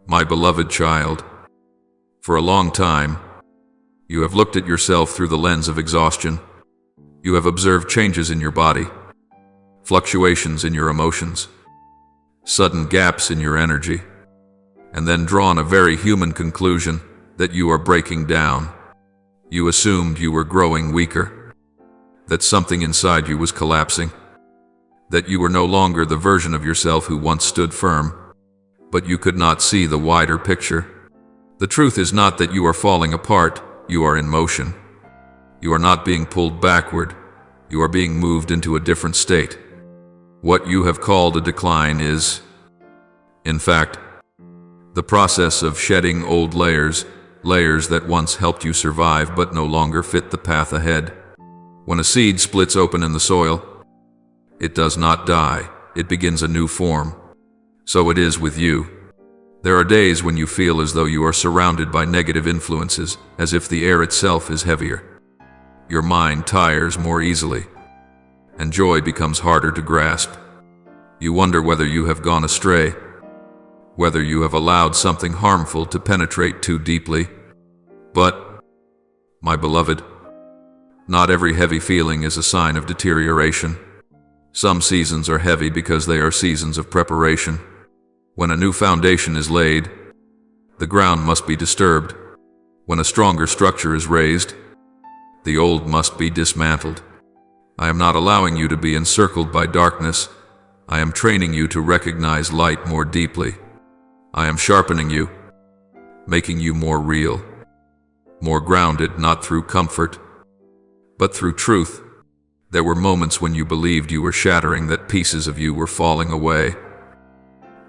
My beloved child, for a long time, you have looked at yourself through the lens of exhaustion. You have observed changes in your body, fluctuations in your emotions, sudden gaps in your energy, and then drawn a very human conclusion that you are breaking down. You assumed you were growing weaker, that something inside you was collapsing, that you were no longer the version of yourself who once stood firm, but you could not see the wider picture. The truth is not that you are falling apart, you are in motion. You are not being pulled backward, you are being moved into a different state. What you have called a decline is, in fact, the process of shedding old layers that once helped you survive but no longer fit the path ahead. When a seed splits open in the soil, it does not die, it begins a new form. So it is with you. There are days when you feel as though you are surrounded by negative influences, as if the air itself is heavier. Your mind tires more easily, and joy becomes harder to grasp. You wonder whether you have gone astray, whether you have allowed something harmful to penetrate too deeply. But, my beloved, not every heavy feeling is a sign of deterioration. Some seasons are heavy because they are seasons of preparation. When a new foundation is laid, the ground must be disturbed. When a stronger structure is raised, the old must be dismantled. I am not allowing you to be encircled by darkness. I am training you to recognize light more deeply. I am sharpening you, making you more real, more grounded, not through comfort, but through truth. There were moments when you believed you were shattering, that pieces of you were falling away,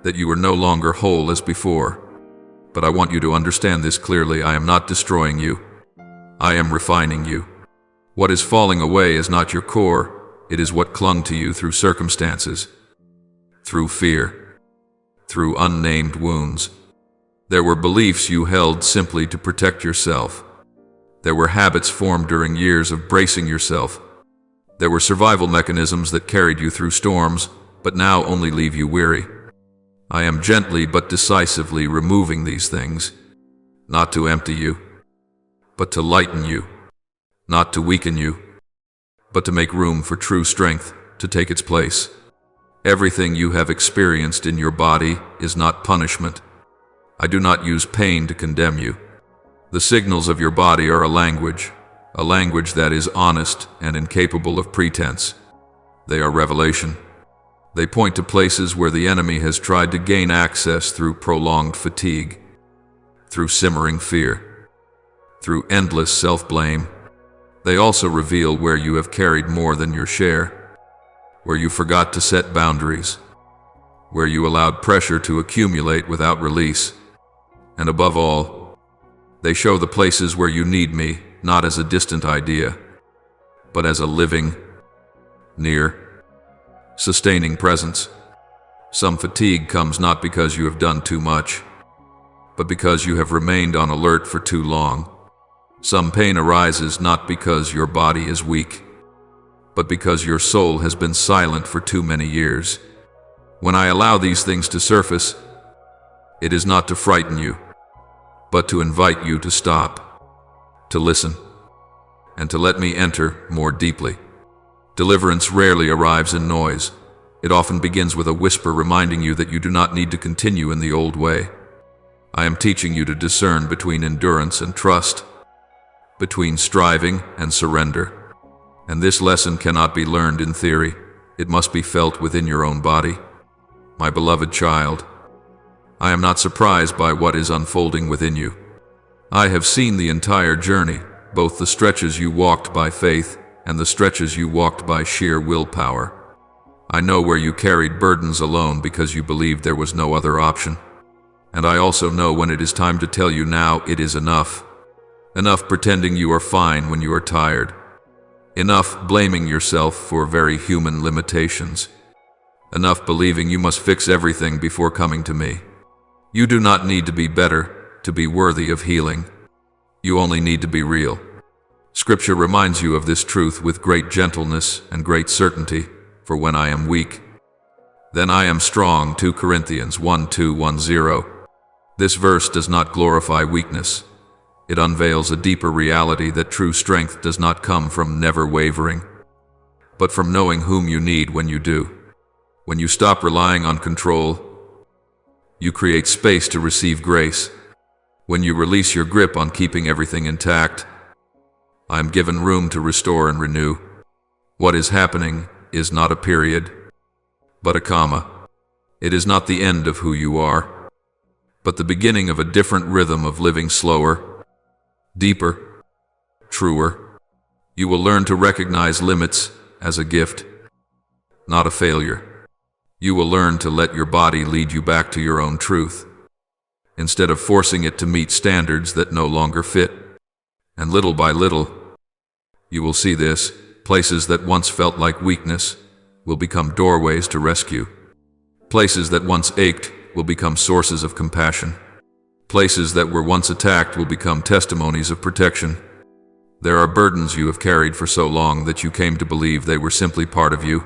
that you were no longer whole as before. But I want you to understand this clearly. I am not destroying you. I am refining you. What is falling away is not your core. It is what clung to you through circumstances, through fear, through unnamed wounds. There were beliefs you held simply to protect yourself. There were habits formed during years of bracing yourself. There were survival mechanisms that carried you through storms, but now only leave you weary. I am gently but decisively removing these things, not to empty you, but to lighten you, not to weaken you, but to make room for true strength to take its place. Everything you have experienced in your body is not punishment. I do not use pain to condemn you. The signals of your body are a language that is honest and incapable of pretense. They are revelation. They point to places where the enemy has tried to gain access through prolonged fatigue, through simmering fear, through endless self-blame. They also reveal where you have carried more than your share, where you forgot to set boundaries, where you allowed pressure to accumulate without release. And above all, they show the places where you need me, not as a distant idea, but as a living, near, sustaining presence. Some fatigue comes not because you have done too much, but because you have remained on alert for too long. Some pain arises not because your body is weak, but because your soul has been silent for too many years. When I allow these things to surface, it is not to frighten you, but to invite you to stop, to listen, and to let me enter more deeply. Deliverance rarely arrives in noise. It often begins with a whisper reminding you that you do not need to continue in the old way. I am teaching you to discern between endurance and trust, between striving and surrender. And this lesson cannot be learned in theory. It must be felt within your own body. My beloved child, I am not surprised by what is unfolding within you. I have seen the entire journey, both the stretches you walked by faith and the stretches you walked by sheer willpower. I know where you carried burdens alone because you believed there was no other option. And I also know when it is time to tell you now it is enough. Enough pretending you are fine when you are tired. Enough blaming yourself for very human limitations. Enough believing you must fix everything before coming to me. You do not need to be better to be worthy of healing. You only need to be real. Scripture reminds you of this truth with great gentleness and great certainty, for when I am weak, then I am strong. 2 Corinthians 1:2-1-0. This verse does not glorify weakness. It unveils a deeper reality that true strength does not come from never wavering, but from knowing whom you need when you do. When you stop relying on control, you create space to receive grace. When you release your grip on keeping everything intact, I am given room to restore and renew. What is happening is not a period, but a comma. It is not the end of who you are, but the beginning of a different rhythm of living slower, deeper, truer. You will learn to recognize limits as a gift, not a failure. You will learn to let your body lead you back to your own truth, instead of forcing it to meet standards that no longer fit. And little by little, you will see this. Places that once felt like weakness will become doorways to rescue. Places that once ached will become sources of compassion. Places that were once attacked will become testimonies of protection. There are burdens you have carried for so long that you came to believe they were simply part of you.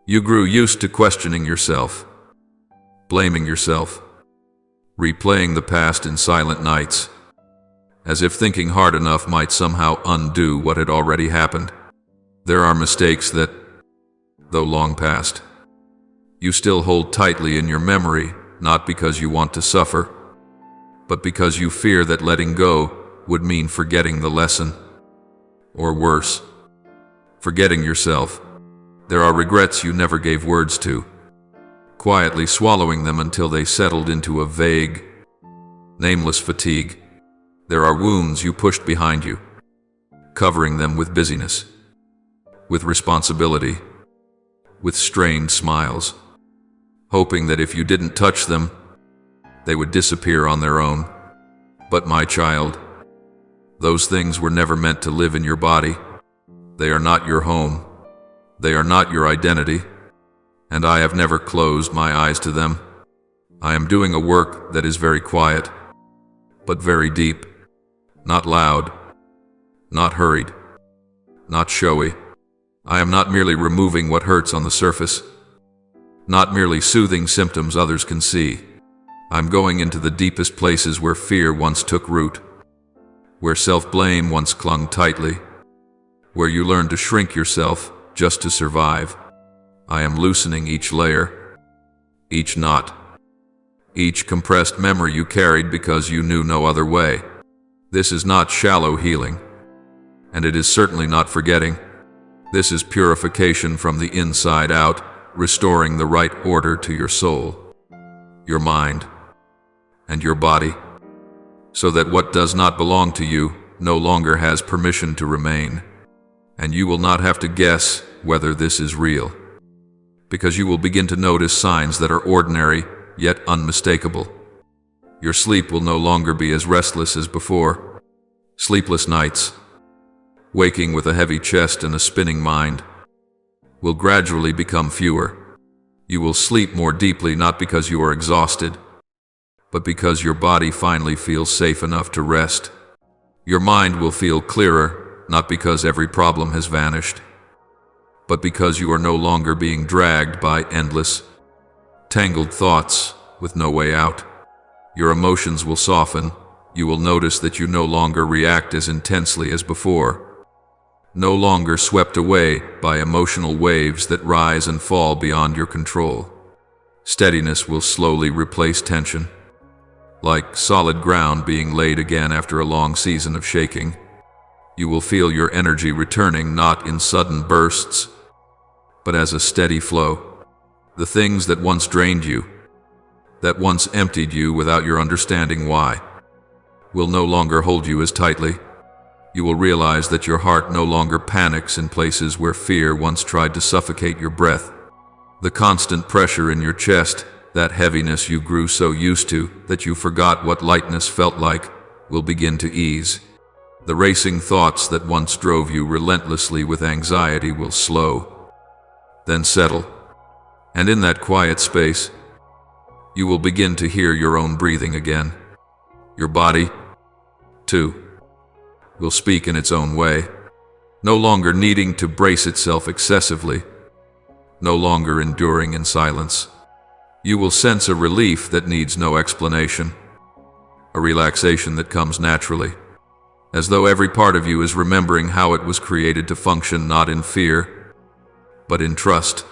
You grew used to questioning yourself, blaming yourself, replaying the past in silent nights, as if thinking hard enough might somehow undo what had already happened. There are mistakes that, though long past, you still hold tightly in your memory, not because you want to suffer, but because you fear that letting go would mean forgetting the lesson, or worse, forgetting yourself. There are regrets you never gave words to, quietly swallowing them until they settled into a vague, nameless fatigue. There are wounds you pushed behind you, covering them with busyness, with responsibility, with strained smiles, hoping that if you didn't touch them, they would disappear on their own. But my child, those things were never meant to live in your body. They are not your home. They are not your identity, and I have never closed my eyes to them. I am doing a work that is very quiet, but very deep, not loud, not hurried, not showy. I am not merely removing what hurts on the surface, not merely soothing symptoms others can see. I'm going into the deepest places where fear once took root, where self-blame once clung tightly, where you learned to shrink yourself just to survive. I am loosening each layer, each knot, each compressed memory you carried because you knew no other way. This is not shallow healing, and it is certainly not forgetting. This is purification from the inside out, restoring the right order to your soul, your mind, and your body, so that what does not belong to you no longer has permission to remain. And you will not have to guess whether this is real, because you will begin to notice signs that are ordinary yet unmistakable. Your sleep will no longer be as restless as before. Sleepless nights, waking with a heavy chest and a spinning mind, will gradually become fewer. You will sleep more deeply not because you are exhausted, but because your body finally feels safe enough to rest. Your mind will feel clearer, not because every problem has vanished, but because you are no longer being dragged by endless, tangled thoughts with no way out. Your emotions will soften. You will notice that you no longer react as intensely as before, no longer swept away by emotional waves that rise and fall beyond your control. Steadiness will slowly replace tension, like solid ground being laid again after a long season of shaking. You will feel your energy returning not in sudden bursts, but as a steady flow. The things that once drained you, that once emptied you without your understanding why, will no longer hold you as tightly. You will realize that your heart no longer panics in places where fear once tried to suffocate your breath. The constant pressure in your chest, that heaviness you grew so used to that you forgot what lightness felt like, will begin to ease. The racing thoughts that once drove you relentlessly with anxiety will slow, then settle. And in that quiet space, you will begin to hear your own breathing again. Your body, too, will speak in its own way, no longer needing to brace itself excessively, no longer enduring in silence. You will sense a relief that needs no explanation, a relaxation that comes naturally, as though every part of you is remembering how it was created to function not in fear, but in trust.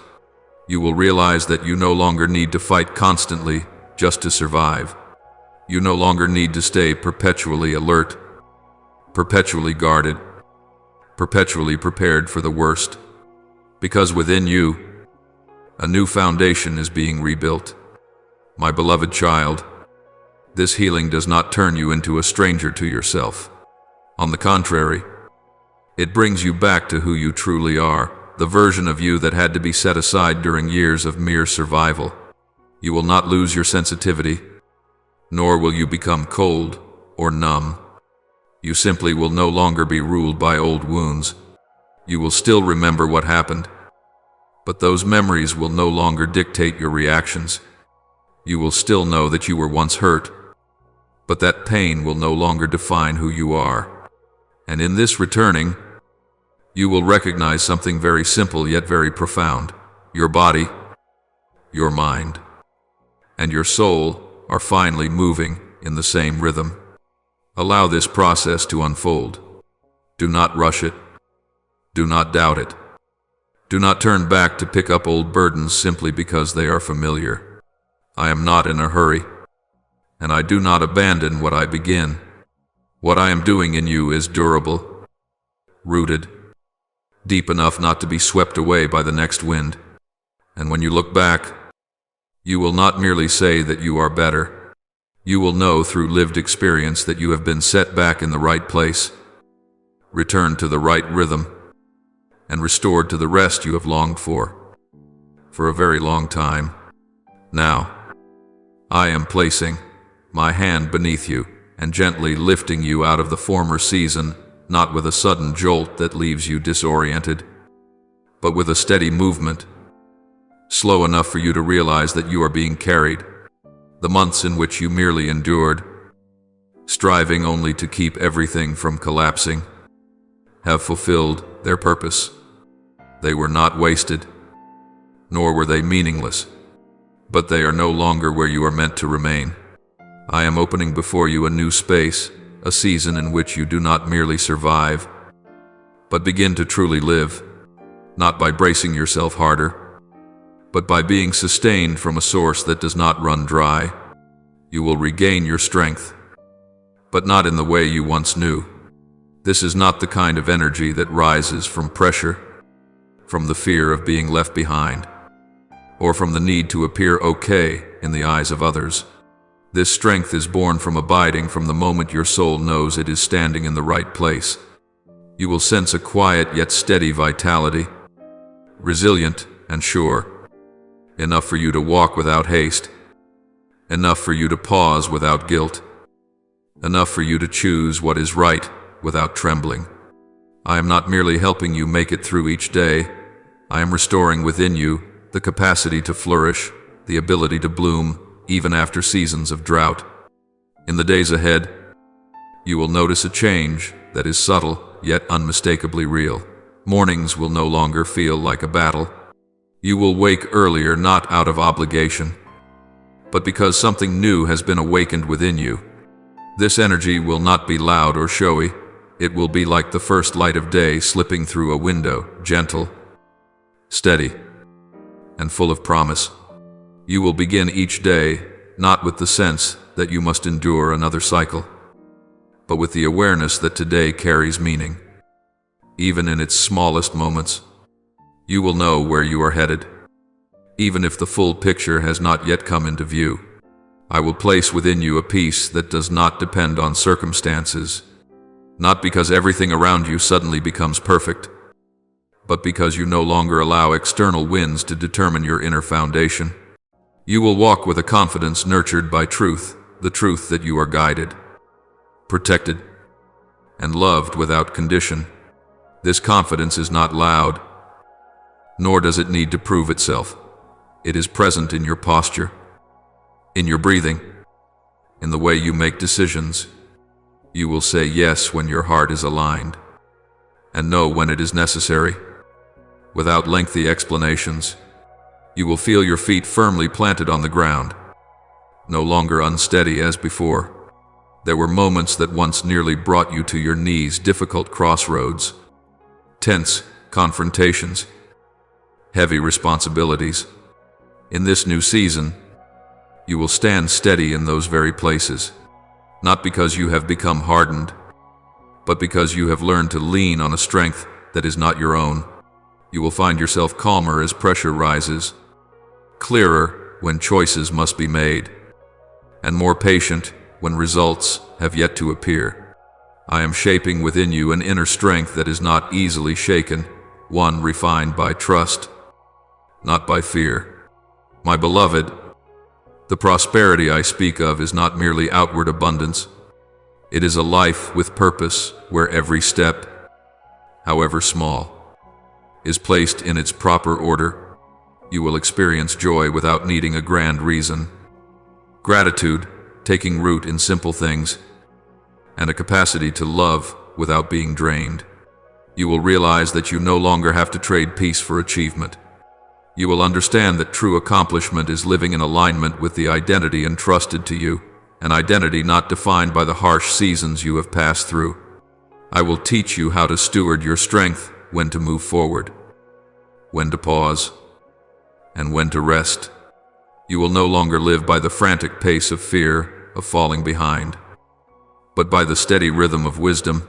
You will realize that you no longer need to fight constantly just to survive. You no longer need to stay perpetually alert, perpetually guarded, perpetually prepared for the worst, because within you, a new foundation is being rebuilt. My beloved child, this healing does not turn you into a stranger to yourself. On the contrary, it brings you back to who you truly are, the version of you that had to be set aside during years of mere survival. You will not lose your sensitivity, nor will you become cold or numb. You simply will no longer be ruled by old wounds. You will still remember what happened, but those memories will no longer dictate your reactions. You will still know that you were once hurt, but that pain will no longer define who you are. And in this returning, you will recognize something very simple yet very profound. Your body, your mind, and your soul are finally moving in the same rhythm. Allow this process to unfold. Do not rush it. Do not doubt it. Do not turn back to pick up old burdens simply because they are familiar. I am not in a hurry, and I do not abandon what I begin. What I am doing in you is durable, rooted, deep enough not to be swept away by the next wind. And when you look back, you will not merely say that you are better. You will know through lived experience that you have been set back in the right place, returned to the right rhythm, and restored to the rest you have longed for a very long time. Now, I am placing my hand beneath you and gently lifting you out of the former season, not with a sudden jolt that leaves you disoriented, but with a steady movement, slow enough for you to realize that you are being carried. The months in which you merely endured, striving only to keep everything from collapsing, have fulfilled their purpose. They were not wasted, nor were they meaningless, but they are no longer where you are meant to remain. I am opening before you a new space, a season in which you do not merely survive, but begin to truly live, not by bracing yourself harder, but by being sustained from a source that does not run dry. You will regain your strength, but not in the way you once knew. This is not the kind of energy that rises from pressure, from the fear of being left behind, or from the need to appear okay in the eyes of others. This strength is born from abiding from the moment your soul knows it is standing in the right place. You will sense a quiet yet steady vitality, resilient and sure, enough for you to walk without haste, enough for you to pause without guilt, enough for you to choose what is right without trembling. I am not merely helping you make it through each day. I am restoring within you the capacity to flourish, the ability to bloom, even after seasons of drought. In the days ahead, you will notice a change that is subtle, yet unmistakably real. Mornings will no longer feel like a battle. You will wake earlier not out of obligation, but because something new has been awakened within you. This energy will not be loud or showy. It will be like the first light of day slipping through a window, gentle, steady, and full of promise. You will begin each day not with the sense that you must endure another cycle, but with the awareness that today carries meaning. Even in its smallest moments, you will know where you are headed, even if the full picture has not yet come into view. I will place within you a peace that does not depend on circumstances, not because everything around you suddenly becomes perfect, but because you no longer allow external winds to determine your inner foundation. You will walk with a confidence nurtured by truth, the truth that you are guided, protected, and loved without condition. This confidence is not loud, nor does it need to prove itself. It is present in your posture, in your breathing, in the way you make decisions. You will say yes when your heart is aligned, and no when it is necessary. Without lengthy explanations, you will feel your feet firmly planted on the ground, no longer unsteady as before. There were moments that once nearly brought you to your knees, difficult crossroads, tense confrontations, heavy responsibilities. In this new season, you will stand steady in those very places, not because you have become hardened, but because you have learned to lean on a strength that is not your own. You will find yourself calmer as pressure rises, clearer when choices must be made, and more patient when results have yet to appear. I am shaping within you an inner strength that is not easily shaken, one refined by trust, not by fear. My beloved, the prosperity I speak of is not merely outward abundance. It is a life with purpose where every step, however small, is placed in its proper order. You will experience joy without needing a grand reason, gratitude taking root in simple things, and a capacity to love without being drained. You will realize that you no longer have to trade peace for achievement. You will understand that true accomplishment is living in alignment with the identity entrusted to you, an identity not defined by the harsh seasons you have passed through. I will teach you how to steward your strength, when to move forward, when to pause, and when to rest. You will no longer live by the frantic pace of fear, of falling behind, but by the steady rhythm of wisdom.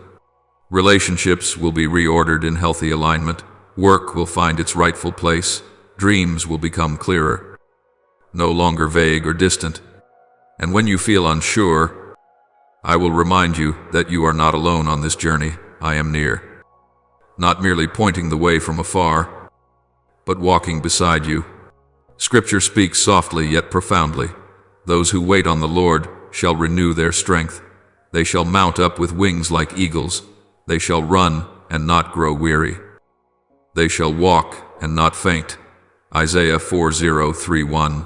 Relationships will be reordered in healthy alignment. Work will find its rightful place. Dreams will become clearer, no longer vague or distant. And when you feel unsure, I will remind you that you are not alone on this journey. I am near, not merely pointing the way from afar, but walking beside you. Scripture speaks softly yet profoundly. Those who wait on the Lord shall renew their strength. They shall mount up with wings like eagles. They shall run and not grow weary. They shall walk and not faint. Isaiah 40:31.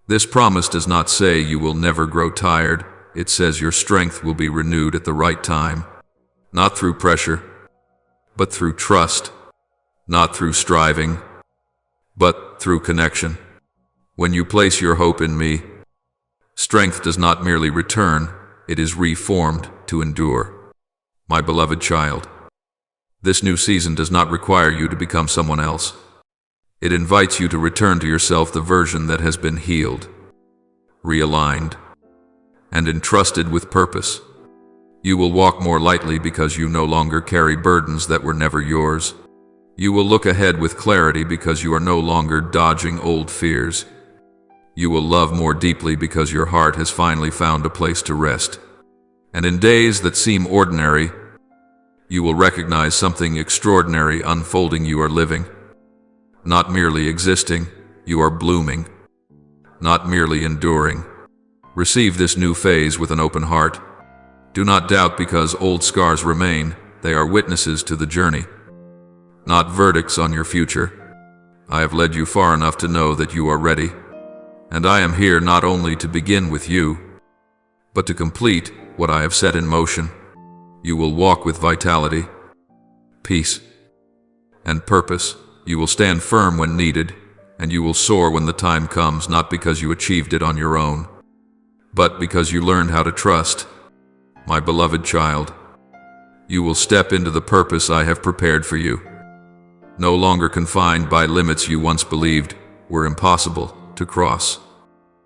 This promise does not say you will never grow tired. It says your strength will be renewed at the right time, not through pressure, but through trust, not through striving, but through connection. When you place your hope in me, strength does not merely return, it is reformed to endure. My beloved child, this new season does not require you to become someone else. It invites you to return to yourself, the version that has been healed, realigned, and entrusted with purpose. You will walk more lightly because you no longer carry burdens that were never yours. You will look ahead with clarity because you are no longer dodging old fears. You will love more deeply because your heart has finally found a place to rest. And in days that seem ordinary, you will recognize something extraordinary unfolding. You are living, not merely existing. You are blooming, not merely enduring. Receive this new phase with an open heart. Do not doubt because old scars remain. They are witnesses to the journey, not verdicts on your future. I have led you far enough to know that you are ready. And I am here not only to begin with you, but to complete what I have set in motion. You will walk with vitality, peace, and purpose. You will stand firm when needed, and you will soar when the time comes, not because you achieved it on your own, but because you learned how to trust. My beloved child, you will step into the purpose I have prepared for you, no longer confined by limits you once believed were impossible to cross.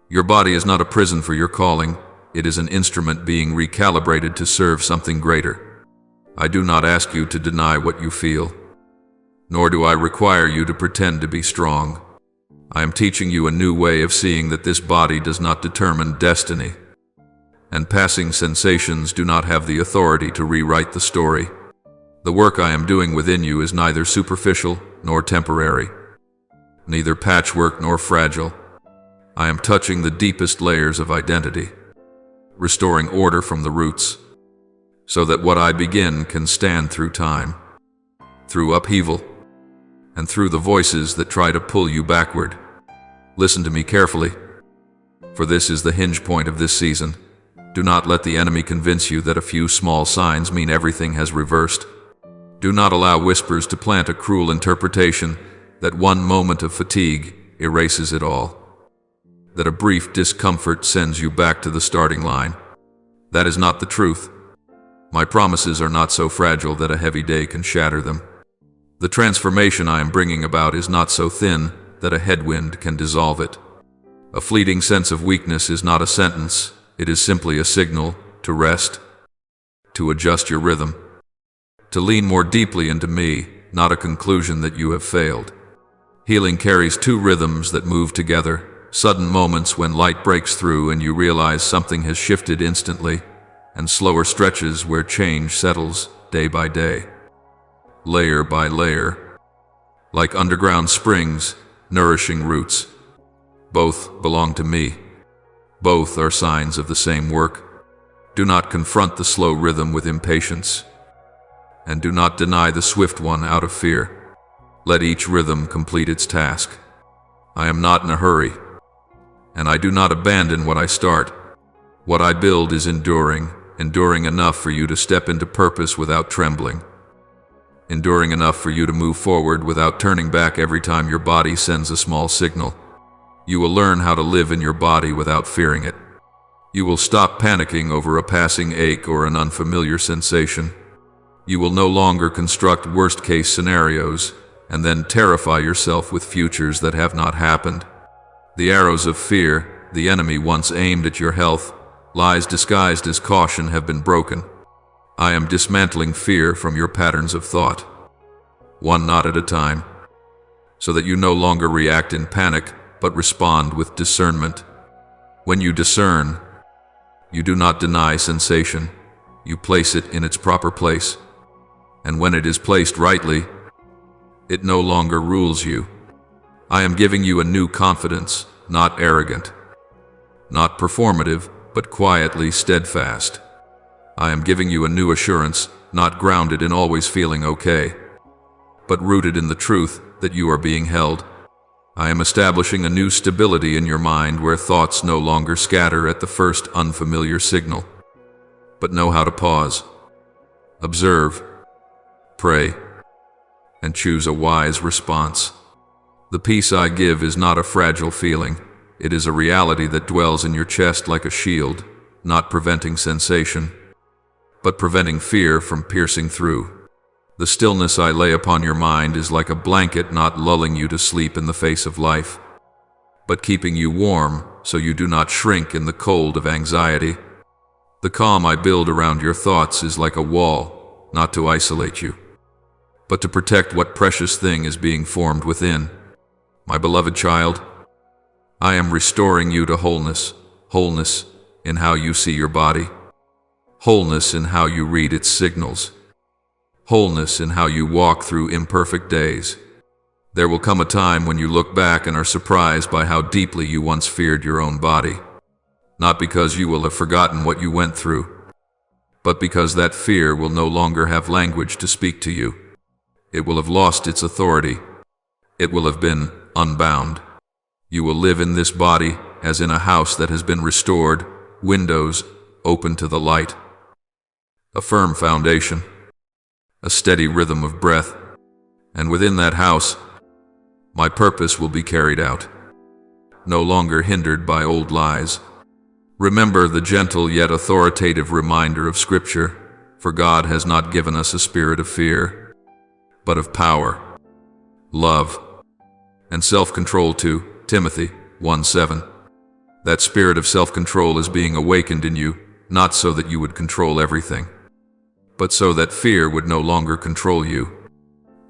Your body is not a prison for your calling. It is an instrument being recalibrated to serve something greater. I do not ask you to deny what you feel, nor do I require you to pretend to be strong. I am teaching you a new way of seeing that this body does not determine destiny, and passing sensations do not have the authority to rewrite the story. The work I am doing within you is neither superficial nor temporary, neither patchwork nor fragile. I am touching the deepest layers of identity, restoring order from the roots, so that what I begin can stand through time, through upheaval, and through the voices that try to pull you backward. Listen to me carefully, for this is the hinge point of this season. Do not let the enemy convince you that a few small signs mean everything has reversed. Do not allow whispers to plant a cruel interpretation that one moment of fatigue erases it all, that a brief discomfort sends you back to the starting line. That is not the truth. My promises are not so fragile that a heavy day can shatter them. The transformation I am bringing about is not so thin that a headwind can dissolve it. A fleeting sense of weakness is not a sentence, it is simply a signal to rest, to adjust your rhythm, to lean more deeply into me, not a conclusion that you have failed. Healing carries two rhythms that move together, sudden moments when light breaks through and you realize something has shifted instantly, and slower stretches where change settles day by day, layer by layer, like underground springs, nourishing roots. Both belong to me. Both are signs of the same work. Do not confront the slow rhythm with impatience, and do not deny the swift one out of fear. Let each rhythm complete its task. I am not in a hurry, and I do not abandon what I start. What I build is enduring enough for you to step into purpose without trembling, enduring enough for you to move forward without turning back every time your body sends a small signal. You will learn how to live in your body without fearing it. You will stop panicking over a passing ache or an unfamiliar sensation. You will no longer construct worst-case scenarios and then terrify yourself with futures that have not happened. The arrows of fear, the enemy once aimed at your health, lies disguised as caution, have been broken. I am dismantling fear from your patterns of thought, one knot at a time, so that you no longer react in panic, but respond with discernment. When you discern, you do not deny sensation, you place it in its proper place. And when it is placed rightly, it no longer rules you. I am giving you a new confidence, not arrogant, not performative, but quietly steadfast. I am giving you a new assurance, not grounded in always feeling okay, but rooted in the truth that you are being held. I am establishing a new stability in your mind where thoughts no longer scatter at the first unfamiliar signal, but know how to pause, observe, pray, and choose a wise response. The peace I give is not a fragile feeling. It is a reality that dwells in your chest like a shield, not preventing sensation, but preventing fear from piercing through. The stillness I lay upon your mind is like a blanket, not lulling you to sleep in the face of life, but keeping you warm so you do not shrink in the cold of anxiety. The calm I build around your thoughts is like a wall, not to isolate you, but to protect what precious thing is being formed within. My beloved child, I am restoring you to wholeness, wholeness in how you see your body, wholeness in how you read its signals, wholeness in how you walk through imperfect days. There will come a time when you look back and are surprised by how deeply you once feared your own body, not because you will have forgotten what you went through, but because that fear will no longer have language to speak to you. It will have lost its authority. It will have been unbound. You will live in this body as in a house that has been restored, windows open to the light, a firm foundation, a steady rhythm of breath, and within that house, my purpose will be carried out, no longer hindered by old lies. Remember the gentle yet authoritative reminder of Scripture, for God has not given us a spirit of fear, but of power, love, and self-control. 2 Timothy 1:7. That spirit of self-control is being awakened in you, not so that you would control everything, but so that fear would no longer control you.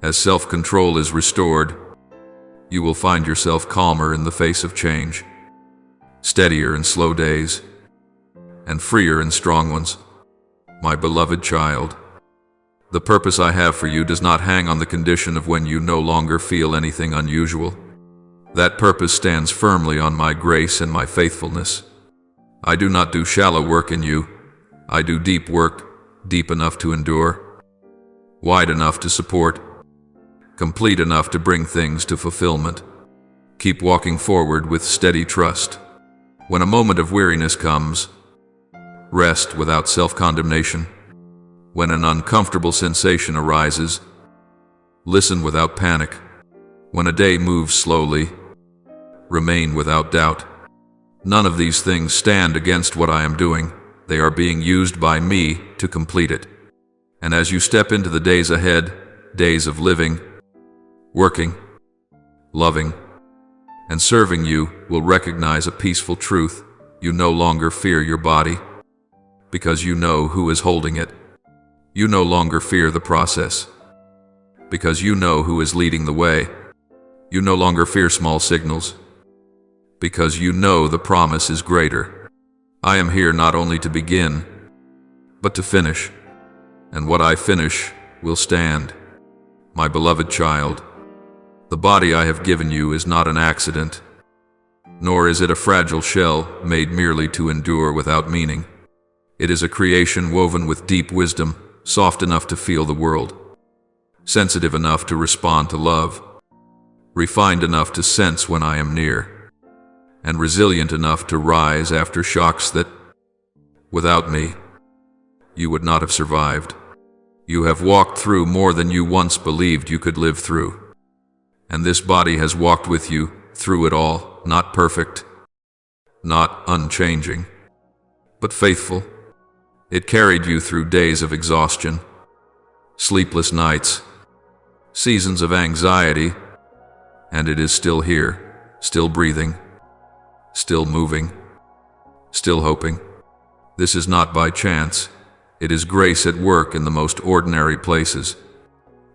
As self-control is restored, you will find yourself calmer in the face of change, steadier in slow days, and freer in strong ones. My beloved child, the purpose I have for you does not hang on the condition of when you no longer feel anything unusual. That purpose stands firmly on my grace and my faithfulness. I do not do shallow work in you. I do deep work, deep enough to endure, wide enough to support, complete enough to bring things to fulfillment. Keep walking forward with steady trust. When a moment of weariness comes, rest without self-condemnation. When an uncomfortable sensation arises, listen without panic. When a day moves slowly, remain without doubt. None of these things stand against what I am doing. They are being used by me to complete it. And as you step into the days ahead, days of living, working, loving, and serving, you will recognize a peaceful truth. You no longer fear your body, because you know who is holding it. You no longer fear the process, because you know who is leading the way. You no longer fear small signals, because you know the promise is greater. I am here not only to begin, but to finish, and what I finish will stand. My beloved child, the body I have given you is not an accident, nor is it a fragile shell made merely to endure without meaning. It is a creation woven with deep wisdom, soft enough to feel the world, sensitive enough to respond to love, refined enough to sense when I am near, and resilient enough to rise after shocks that, without me, you would not have survived. You have walked through more than you once believed you could live through. And this body has walked with you through it all, not perfect, not unchanging, but faithful. It carried you through days of exhaustion, sleepless nights, seasons of anxiety, and it is still here, still breathing, still moving, still hoping. This is not by chance. It is grace at work in the most ordinary places.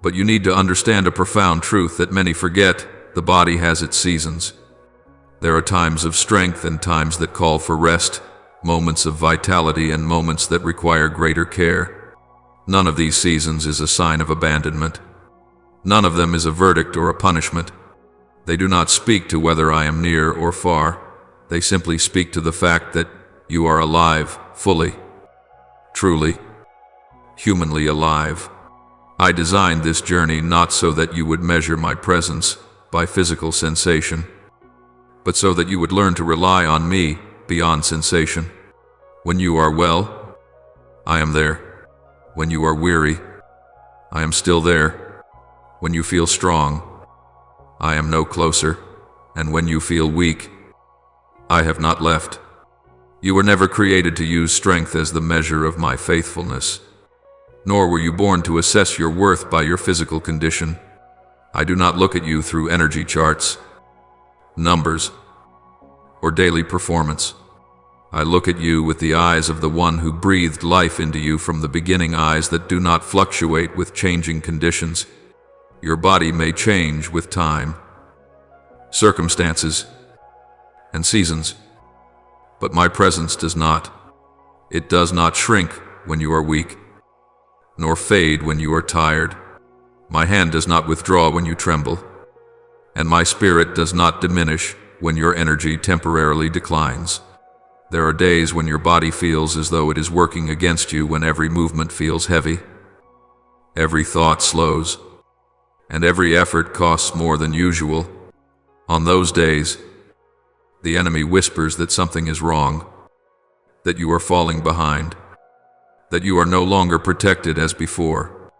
But you need to understand a profound truth that many forget. The body has its seasons. There are times of strength and times that call for rest, moments of vitality and moments that require greater care. None of these seasons is a sign of abandonment. None of them is a verdict or a punishment. They do not speak to whether I am near or far. They simply speak to the fact that you are alive, fully, truly, humanly alive. I designed this journey not so that you would measure my presence by physical sensation, but so that you would learn to rely on me beyond sensation. When you are well, I am there. When you are weary, I am still there. When you feel strong, I am no closer. And when you feel weak, I have not left. You were never created to use strength as the measure of my faithfulness, nor were you born to assess your worth by your physical condition. I do not look at you through energy charts, numbers, or daily performance. I look at you with the eyes of the one who breathed life into you from the beginning, eyes that do not fluctuate with changing conditions. Your body may change with time, circumstances, and seasons, but my presence does not. It does not shrink when you are weak, nor fade when you are tired. My hand does not withdraw when you tremble, and my spirit does not diminish when your energy temporarily declines. There are days when your body feels as though it is working against you, when every movement feels heavy, every thought slows, and every effort costs more than usual. On those days, the enemy whispers that something is wrong, that you are falling behind, that you are no longer protected as before.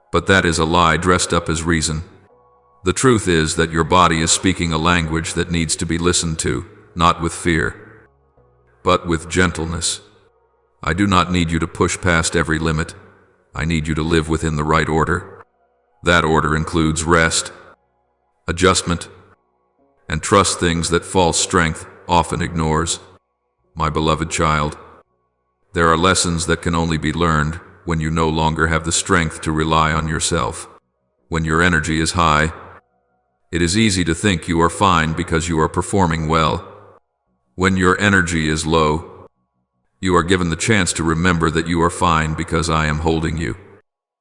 But that is a lie dressed up as reason. The truth is that your body is speaking a language that needs to be listened to, not with fear, but with gentleness. I do not need you to push past every limit. I need you to live within the right order. That order includes rest, adjustment, and trust, things that false strength often ignores. My beloved child, there are lessons that can only be learned when you no longer have the strength to rely on yourself. When your energy is high, it is easy to think you are fine because you are performing well. When your energy is low, you are given the chance to remember that you are fine because I am holding you.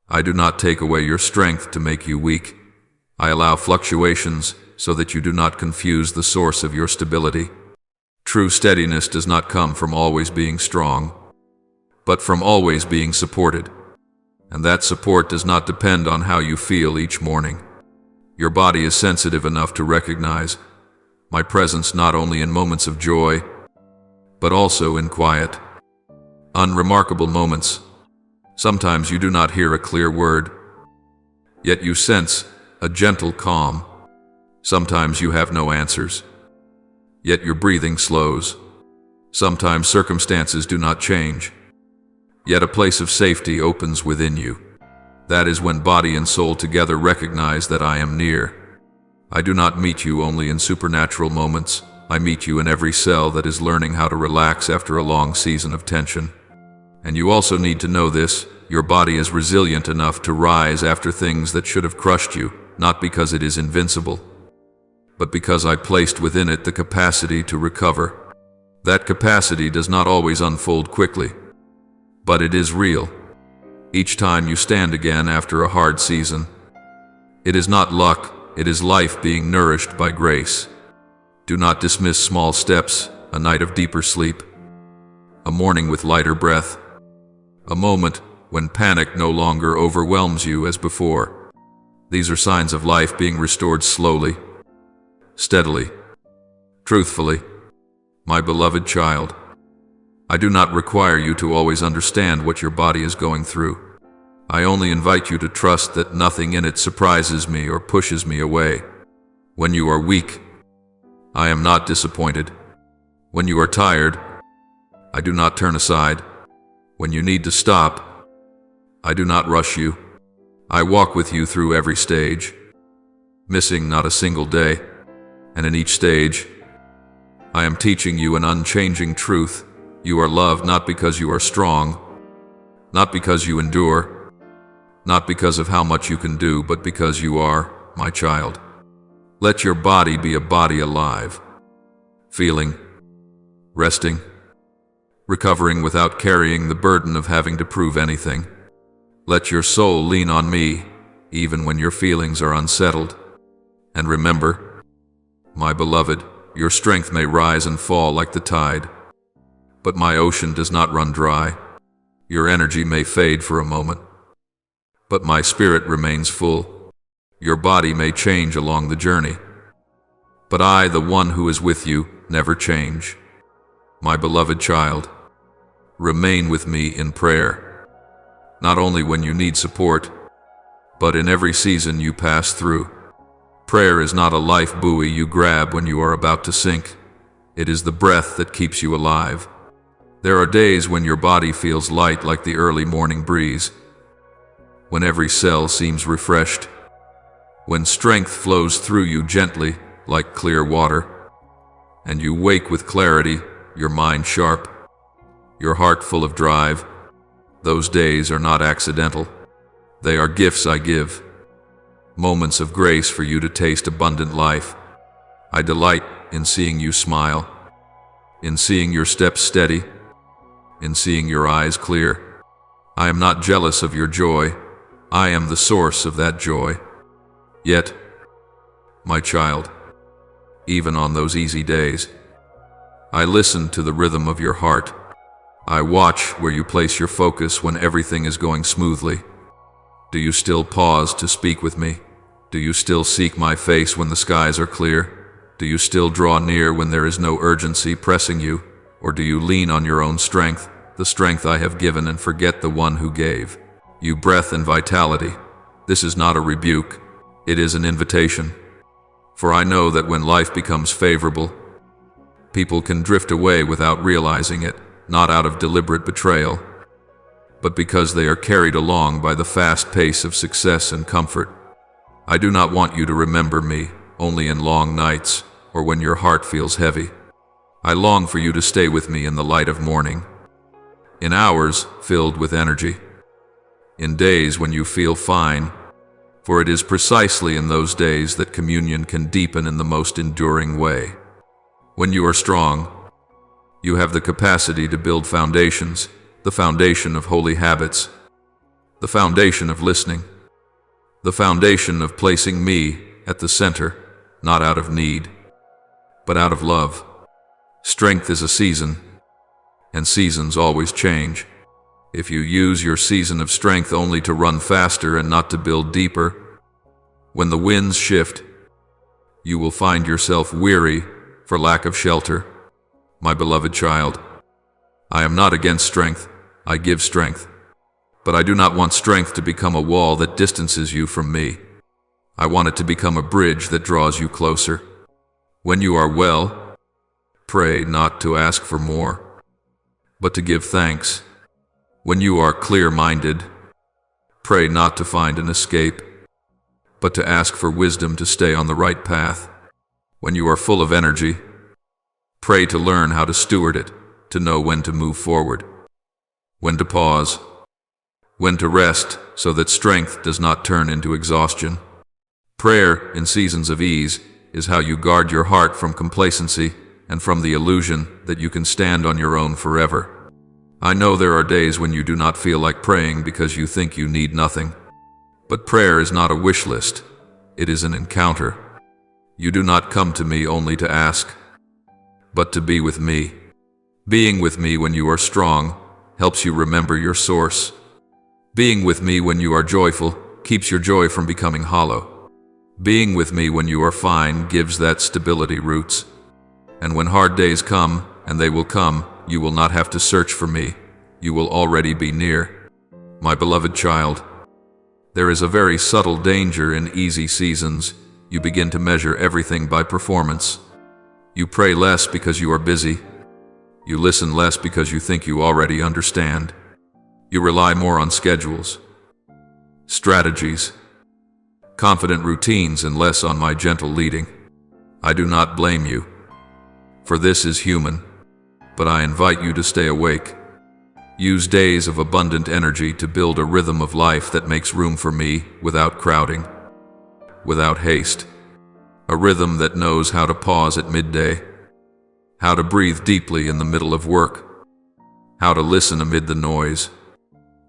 I do not take away your strength to make you weak. I allow fluctuations so that you do not confuse the source of your stability. True steadiness does not come from always being strong, but from always being supported. And that support does not depend on how you feel each morning. Your body is sensitive enough to recognize my presence not only in moments of joy, but also in quiet, unremarkable moments. Sometimes you do not hear a clear word, yet you sense a gentle calm. Sometimes you have no answers, yet your breathing slows. Sometimes circumstances do not change, Yet a place of safety opens within you. That is when body and soul together recognize that I am near. I do not meet you only in supernatural moments. I meet you in every cell that is learning how to relax after a long season of tension. And you also need to know this: your body is resilient enough to rise after things that should have crushed you, not because it is invincible, but because I placed within it the capacity to recover. That capacity does not always unfold quickly, but it is real. Each time you stand again after a hard season, it is not luck, it is life being nourished by grace. Do not dismiss small steps, a night of deeper sleep, a morning with lighter breath, a moment when panic no longer overwhelms you as before. These are signs of life being restored slowly, steadily, truthfully. My beloved child, I do not require you to always understand what your body is going through. I only invite you to trust that nothing in it surprises me or pushes me away. When you are weak, I am not disappointed. When you are tired, I do not turn aside. When you need to stop, I do not rush you. I walk with you through every stage, missing not a single day. And in each stage, I am teaching you an unchanging truth. You are loved not because you are strong, not because you endure, not because of how much you can do, but because you are my child. Let your body be a body alive, feeling, resting, recovering without carrying the burden of having to prove anything. Let your soul lean on me, even when your feelings are unsettled. And remember, my beloved, your strength may rise and fall like the tide, but my ocean does not run dry. Your energy may fade for a moment, but my spirit remains full. Your body may change along the journey, but I, the one who is with you, never change. My beloved child, remain with me in prayer, not only when you need support, but in every season you pass through. Prayer is not a life buoy you grab when you are about to sink. It is the breath that keeps you alive. There are days when your body feels light like the early morning breeze, when every cell seems refreshed, when strength flows through you gently like clear water, and you wake with clarity, your mind sharp, your heart full of drive. Those days are not accidental. They are gifts I give, moments of grace for you to taste abundant life. I delight in seeing you smile, in seeing your steps steady, in seeing your eyes clear. I am not jealous of your joy. I am the source of that joy. Yet, my child, even on those easy days, I listen to the rhythm of your heart. I watch where you place your focus when everything is going smoothly. Do you still pause to speak with me? Do you still seek my face when the skies are clear? Do you still draw near when there is no urgency pressing you? Or do you lean on your own strength, the strength I have given, and forget the one who gave you breath and vitality? This is not a rebuke. It is an invitation. For I know that when life becomes favorable, people can drift away without realizing it, not out of deliberate betrayal, but because they are carried along by the fast pace of success and comfort. I do not want you to remember me only in long nights or when your heart feels heavy. I long for you to stay with me in the light of morning, in hours filled with energy, in days when you feel fine, for it is precisely in those days that communion can deepen in the most enduring way. When you are strong, you have the capacity to build foundations, the foundation of holy habits, the foundation of listening, the foundation of placing me at the center, not out of need, but out of love. Strength is a season, and seasons always change. If you use your season of strength only to run faster and not to build deeper, when the winds shift, you will find yourself weary for lack of shelter. My beloved child, I am not against strength. I give strength. But I do not want strength to become a wall that distances you from me. I want it to become a bridge that draws you closer. When you are well, pray not to ask for more, but to give thanks. When you are clear-minded, pray not to find an escape, but to ask for wisdom to stay on the right path. When you are full of energy, pray to learn how to steward it, to know when to move forward, when to pause, when to rest so that strength does not turn into exhaustion. Prayer in seasons of ease is how you guard your heart from complacency and from the illusion that you can stand on your own forever. I know there are days when you do not feel like praying because you think you need nothing. But prayer is not a wish list. It is an encounter. You do not come to me only to ask, but to be with me. Being with me when you are strong helps you remember your source. Being with me when you are joyful keeps your joy from becoming hollow. Being with me when you are fine gives that stability roots. And when hard days come, and they will come, you will not have to search for me. You will already be near. My beloved child, there is a very subtle danger in easy seasons. You begin to measure everything by performance. You pray less because you are busy. You listen less because you think you already understand. You rely more on schedules, strategies, confident routines, and less on my gentle leading. I do not blame you, for this is human, but I invite you to stay awake. Use days of abundant energy to build a rhythm of life that makes room for me without crowding, without haste. A rhythm that knows how to pause at midday, how to breathe deeply in the middle of work, how to listen amid the noise.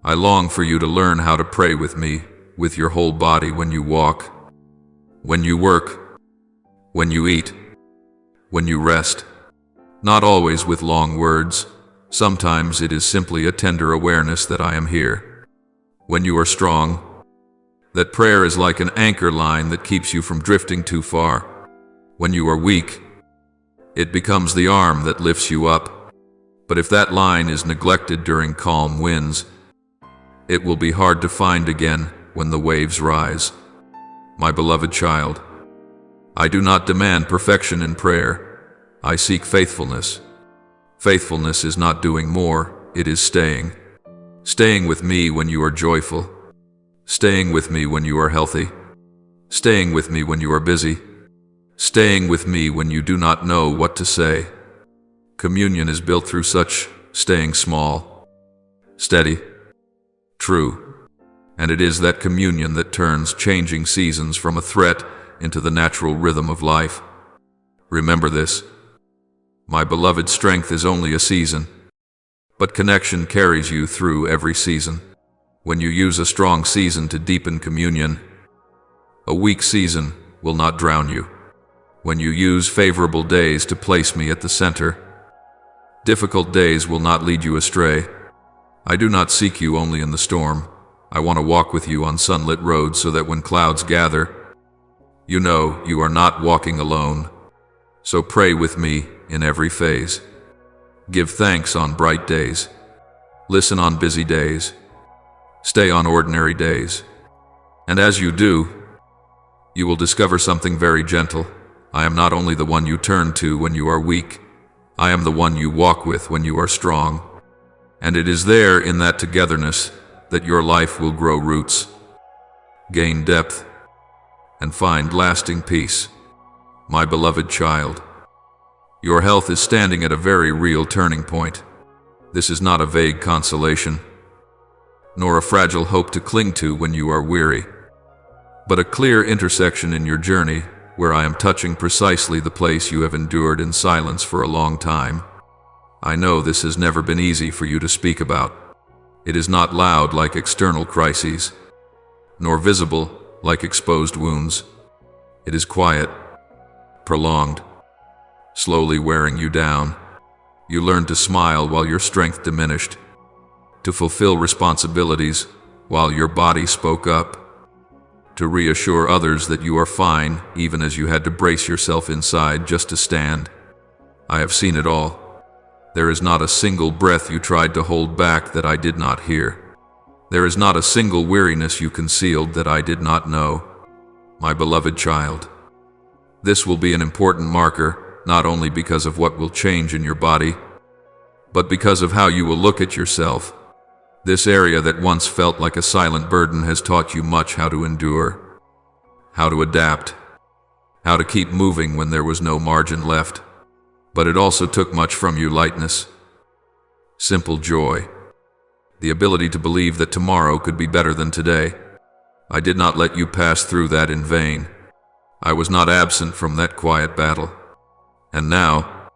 I long for you to learn how to pray with me, with your whole body, when you walk, when you work, when you eat, when you rest. Not always with long words. Sometimes it is simply a tender awareness that I am here. When you are strong, that prayer is like an anchor line that keeps you from drifting too far. When you are weak, it becomes the arm that lifts you up. But if that line is neglected during calm winds, it will be hard to find again when the waves rise. My beloved child, I do not demand perfection in prayer. I seek faithfulness. Faithfulness is not doing more, it is staying. Staying with me when you are joyful. Staying with me when you are healthy. Staying with me when you are busy. Staying with me when you do not know what to say. Communion is built through such staying small, steady, true. And it is that communion that turns changing seasons from a threat into the natural rhythm of life. Remember this. My beloved, strength is only a season, but connection carries you through every season. When you use a strong season to deepen communion, a weak season will not drown you. When you use favorable days to place me at the center, difficult days will not lead you astray. I do not seek you only in the storm. I want to walk with you on sunlit roads so that when clouds gather, you know you are not walking alone. So pray with me in every phase. Give thanks on bright days. Listen on busy days. Stay on ordinary days. And as you do, you will discover something very gentle. I am not only the one you turn to when you are weak, I am the one you walk with when you are strong. And it is there in that togetherness that your life will grow roots, gain depth, and find lasting peace. My beloved child, your health is standing at a very real turning point. This is not a vague consolation, nor a fragile hope to cling to when you are weary, but a clear intersection in your journey where I am touching precisely the place you have endured in silence for a long time. I know this has never been easy for you to speak about. It is not loud like external crises, nor visible like exposed wounds. It is quiet, prolonged, slowly wearing you down. You learned to smile while your strength diminished, to fulfill responsibilities while your body spoke up, to reassure others that you are fine even as you had to brace yourself inside just to stand. I have seen it all. There is not a single breath you tried to hold back that I did not hear. There is not a single weariness you concealed that I did not know. My beloved child, this will be an important marker, not only because of what will change in your body, but because of how you will look at yourself. This area that once felt like a silent burden has taught you much: how to endure, how to adapt, how to keep moving when there was no margin left. But it also took much from you: lightness, simple joy, the ability to believe that tomorrow could be better than today. I did not let you pass through that in vain. I was not absent from that quiet battle. And now,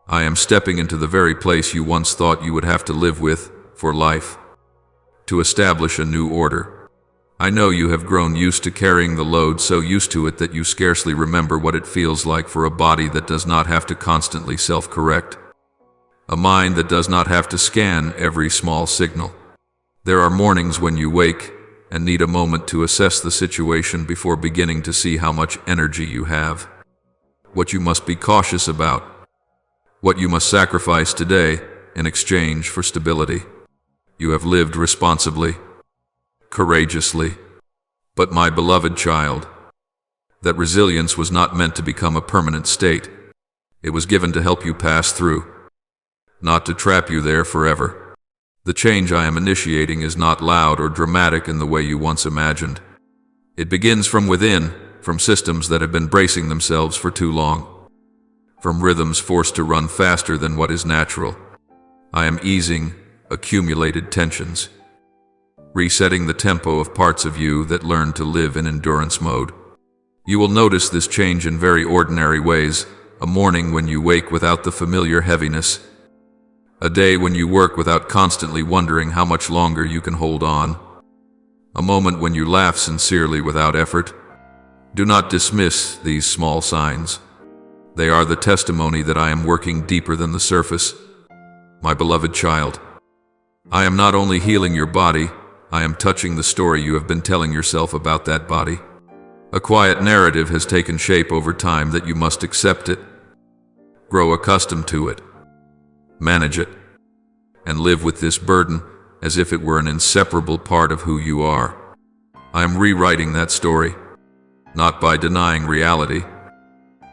I am stepping into the very place you once thought you would have to live with for life, to establish a new order. I know you have grown used to carrying the load, so used to it that you scarcely remember what it feels like for a body that does not have to constantly self-correct, a mind that does not have to scan every small signal. There are mornings when you wake and need a moment to assess the situation before beginning to see how much energy you have, what you must be cautious about, what you must sacrifice today in exchange for stability. You have lived responsibly, courageously. But my beloved child, that resilience was not meant to become a permanent state. It was given to help you pass through, not to trap you there forever. The change I am initiating is not loud or dramatic in the way you once imagined. It begins from within, from systems that have been bracing themselves for too long, from rhythms forced to run faster than what is natural. I am easing accumulated tensions, resetting the tempo of parts of you that learn to live in endurance mode. You will notice this change in very ordinary ways: a morning when you wake without the familiar heaviness, a day when you work without constantly wondering how much longer you can hold on, a moment when you laugh sincerely without effort. Do not dismiss these small signs. They are the testimony that I am working deeper than the surface. My beloved child, I am not only healing your body, I am touching the story you have been telling yourself about that body. A quiet narrative has taken shape over time that you must accept it, grow accustomed to it, manage it, and live with this burden as if it were an inseparable part of who you are. I am rewriting that story, not by denying reality,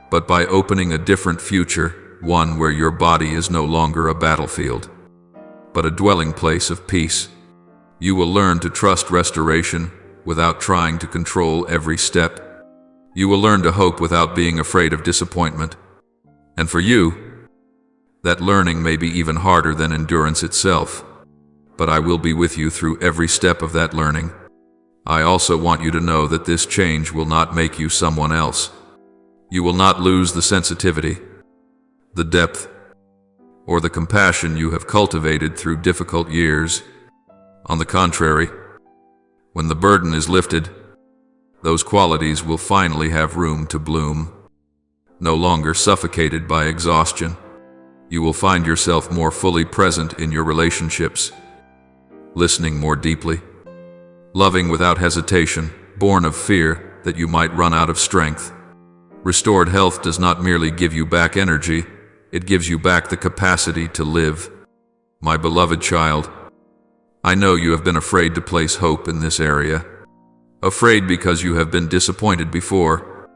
but by opening a different future, one where your body is no longer a battlefield, but a dwelling place of peace. You will learn to trust restoration without trying to control every step. You will learn to hope without being afraid of disappointment. And for you, that learning may be even harder than endurance itself, but I will be with you through every step of that learning. I also want you to know that this change will not make you someone else. You will not lose the sensitivity, the depth, or the compassion you have cultivated through difficult years. On the contrary, when the burden is lifted, those qualities will finally have room to bloom. No longer suffocated by exhaustion, you will find yourself more fully present in your relationships, listening more deeply, loving without hesitation, born of fear that you might run out of strength. Restored health does not merely give you back energy, it gives you back the capacity to live. My beloved child, I know you have been afraid to place hope in this area. Afraid because you have been disappointed before.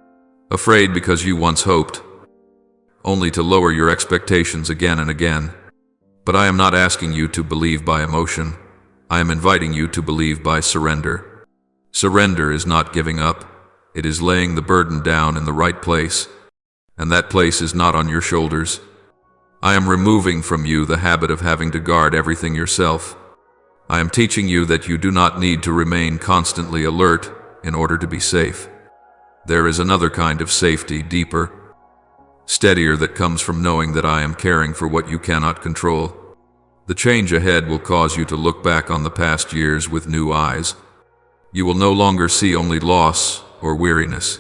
Afraid because you once hoped, only to lower your expectations again and again. But I am not asking you to believe by emotion. I am inviting you to believe by surrender. Surrender is not giving up. It is laying the burden down in the right place, and that place is not on your shoulders. I am removing from you the habit of having to guard everything yourself. I am teaching you that you do not need to remain constantly alert in order to be safe. There is another kind of safety, deeper, steadier, that comes from knowing that I am caring for what you cannot control. The change ahead will cause you to look back on the past years with new eyes. You will no longer see only loss or weariness.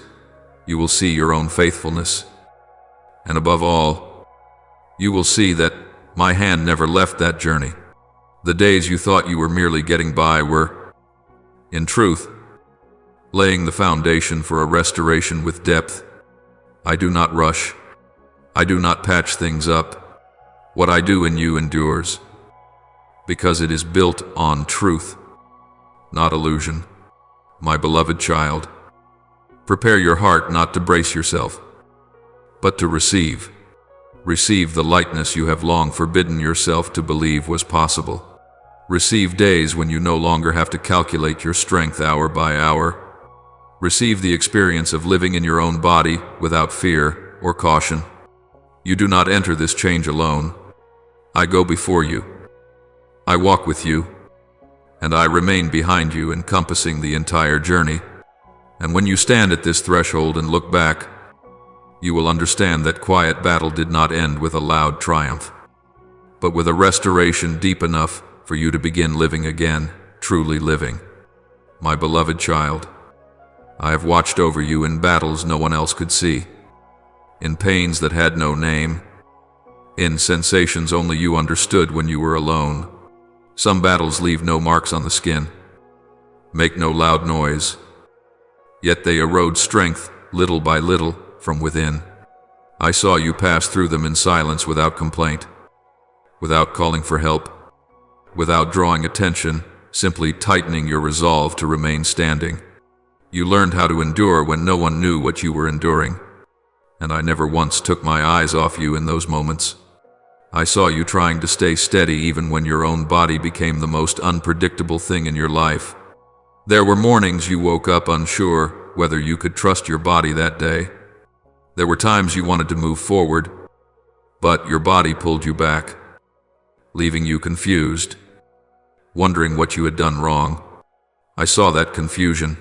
You will see your own faithfulness. And above all, you will see that my hand never left that journey. The days you thought you were merely getting by were, in truth, laying the foundation for a restoration with depth. I do not rush. I do not patch things up. What I do in you endures, because it is built on truth, not illusion. My beloved child, prepare your heart not to brace yourself, but to receive. Receive the lightness you have long forbidden yourself to believe was possible. Receive days when you no longer have to calculate your strength hour by hour. Receive the experience of living in your own body without fear or caution. You do not enter this change alone. I go before you. I walk with you, and I remain behind you, encompassing the entire journey. And when you stand at this threshold and look back, you will understand that quiet battle did not end with a loud triumph, but with a restoration deep enough for you to begin living again, truly living. My beloved child, I have watched over you in battles no one else could see, in pains that had no name, in sensations only you understood when you were alone. Some battles leave no marks on the skin, make no loud noise, yet they erode strength little by little from within. I saw you pass through them in silence, without complaint, without calling for help, without drawing attention, simply tightening your resolve to remain standing. You learned how to endure when no one knew what you were enduring, and I never once took my eyes off you in those moments. I saw you trying to stay steady even when your own body became the most unpredictable thing in your life. There were mornings you woke up unsure whether you could trust your body that day. There were times you wanted to move forward, but your body pulled you back, leaving you confused, wondering what you had done wrong. I saw that confusion.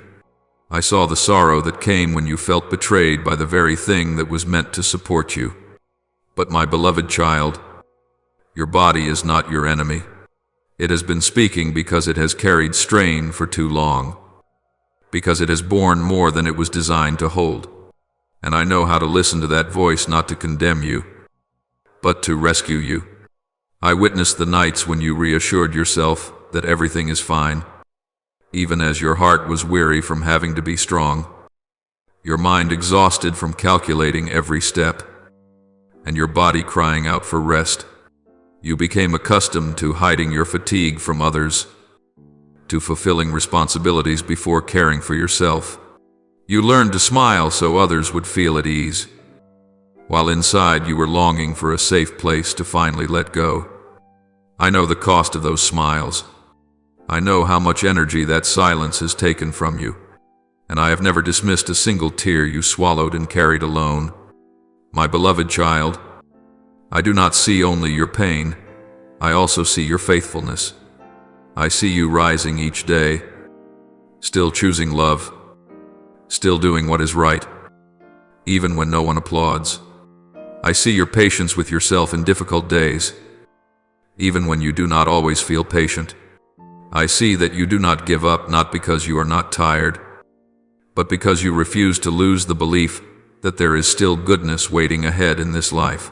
I saw the sorrow that came when you felt betrayed by the very thing that was meant to support you. But my beloved child, your body is not your enemy. It has been speaking because it has carried strain for too long, because it has borne more than it was designed to hold. And I know how to listen to that voice, not to condemn you, but to rescue you. I witnessed the nights when you reassured yourself that everything is fine, even as your heart was weary from having to be strong, your mind exhausted from calculating every step, and your body crying out for rest. You became accustomed to hiding your fatigue from others, to fulfilling responsibilities before caring for yourself. You learned to smile so others would feel at ease, while inside you were longing for a safe place to finally let go. I know the cost of those smiles. I know how much energy that silence has taken from you, and I have never dismissed a single tear you swallowed and carried alone. My beloved child, I do not see only your pain, I also see your faithfulness. I see you rising each day, still choosing love, still doing what is right, even when no one applauds. I see your patience with yourself in difficult days, even when you do not always feel patient. I see that you do not give up, not because you are not tired, but because you refuse to lose the belief that there is still goodness waiting ahead in this life.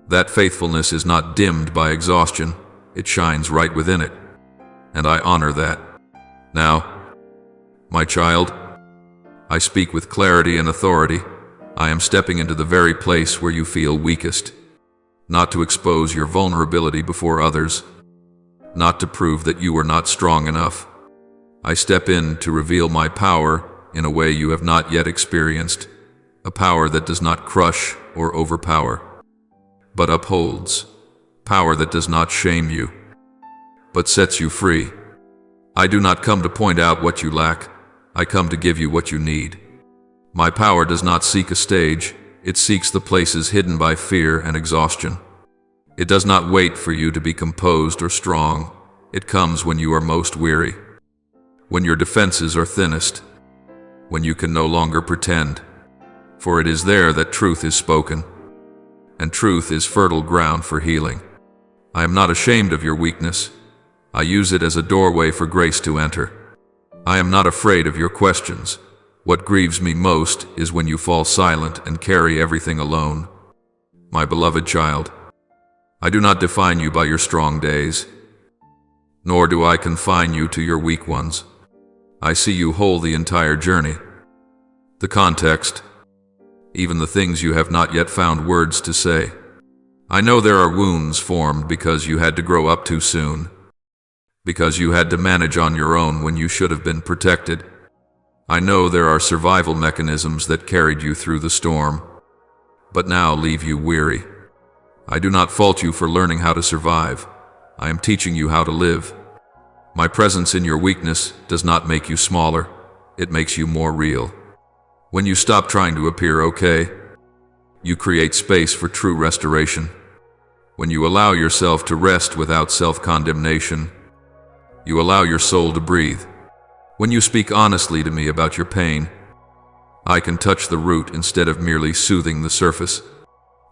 That faithfulness is not dimmed by exhaustion, it shines right within it, and I honor that. Now, my child, I speak with clarity and authority. I am stepping into the very place where you feel weakest, not to expose your vulnerability before others, not to prove that you are not strong enough. I step in to reveal my power in a way you have not yet experienced, a power that does not crush or overpower, but upholds, power that does not shame you, but sets you free. I do not come to point out what you lack, I come to give you what you need. My power does not seek a stage, it seeks the places hidden by fear and exhaustion. It does not wait for you to be composed or strong, it comes when you are most weary, when your defenses are thinnest, when you can no longer pretend, for it is there that truth is spoken, and truth is fertile ground for healing. I am not ashamed of your weakness. I use it as a doorway for grace to enter. I am not afraid of your questions. What grieves me most is when you fall silent and carry everything alone. My beloved child, I do not define you by your strong days, nor do I confine you to your weak ones. I see you whole the entire journey, the context, even the things you have not yet found words to say. I know there are wounds formed because you had to grow up too soon, because you had to manage on your own when you should have been protected. I know there are survival mechanisms that carried you through the storm, but now leave you weary. I do not fault you for learning how to survive. I am teaching you how to live. My presence in your weakness does not make you smaller, it makes you more real. When you stop trying to appear okay, you create space for true restoration. When you allow yourself to rest without self-condemnation, you allow your soul to breathe. When you speak honestly to me about your pain, I can touch the root instead of merely soothing the surface.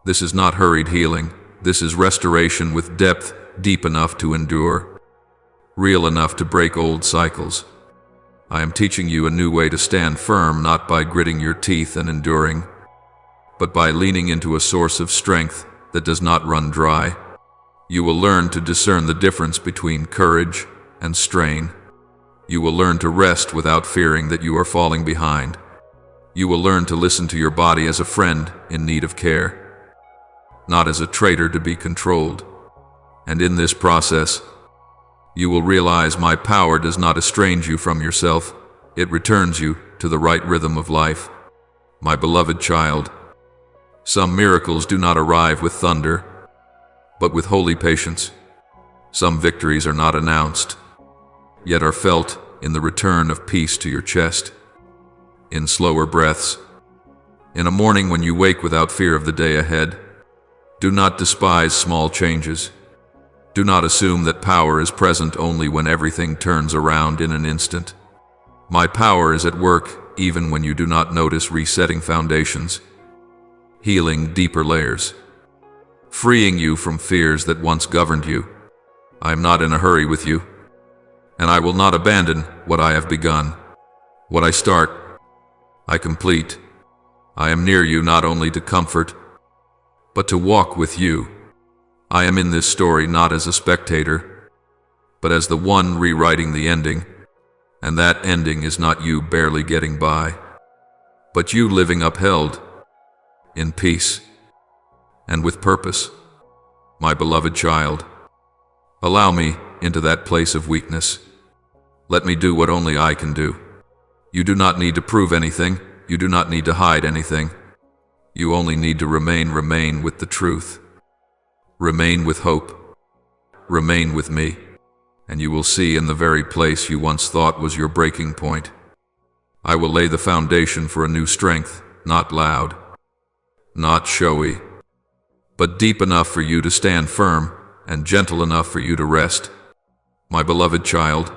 This is not hurried healing. This is restoration with depth deep enough to endure, real enough to break old cycles. I am teaching you a new way to stand firm, not by gritting your teeth and enduring, but by leaning into a source of strength that does not run dry. You will learn to discern the difference between courage and strain. You will learn to rest without fearing that you are falling behind. You will learn to listen to your body as a friend in need of care, not as a traitor to be controlled. And in this process, you will realize my power does not estrange you from yourself. It returns you to the right rhythm of life. My beloved child, some miracles do not arrive with thunder, but with holy patience. Some victories are not announced, yet are felt in the return of peace to your chest, in slower breaths, in a morning when you wake without fear of the day ahead. Do not despise small changes. Do not assume that power is present only when everything turns around in an instant. My power is at work even when you do not notice, resetting foundations, healing deeper layers, freeing you from fears that once governed you. I am not in a hurry with you, and I will not abandon what I have begun. What I start, I complete. I am near you not only to comfort, but to walk with you. I am in this story not as a spectator, but as the one rewriting the ending, and that ending is not you barely getting by, but you living upheld in peace and with purpose. My beloved child, allow me into that place of weakness. Let me do what only I can do. You do not need to prove anything. You do not need to hide anything. You only need to remain with the truth. Remain with hope. Remain with me, and you will see in the very place you once thought was your breaking point, I will lay the foundation for a new strength, not loud, not showy, but deep enough for you to stand firm and gentle enough for you to rest. My beloved child,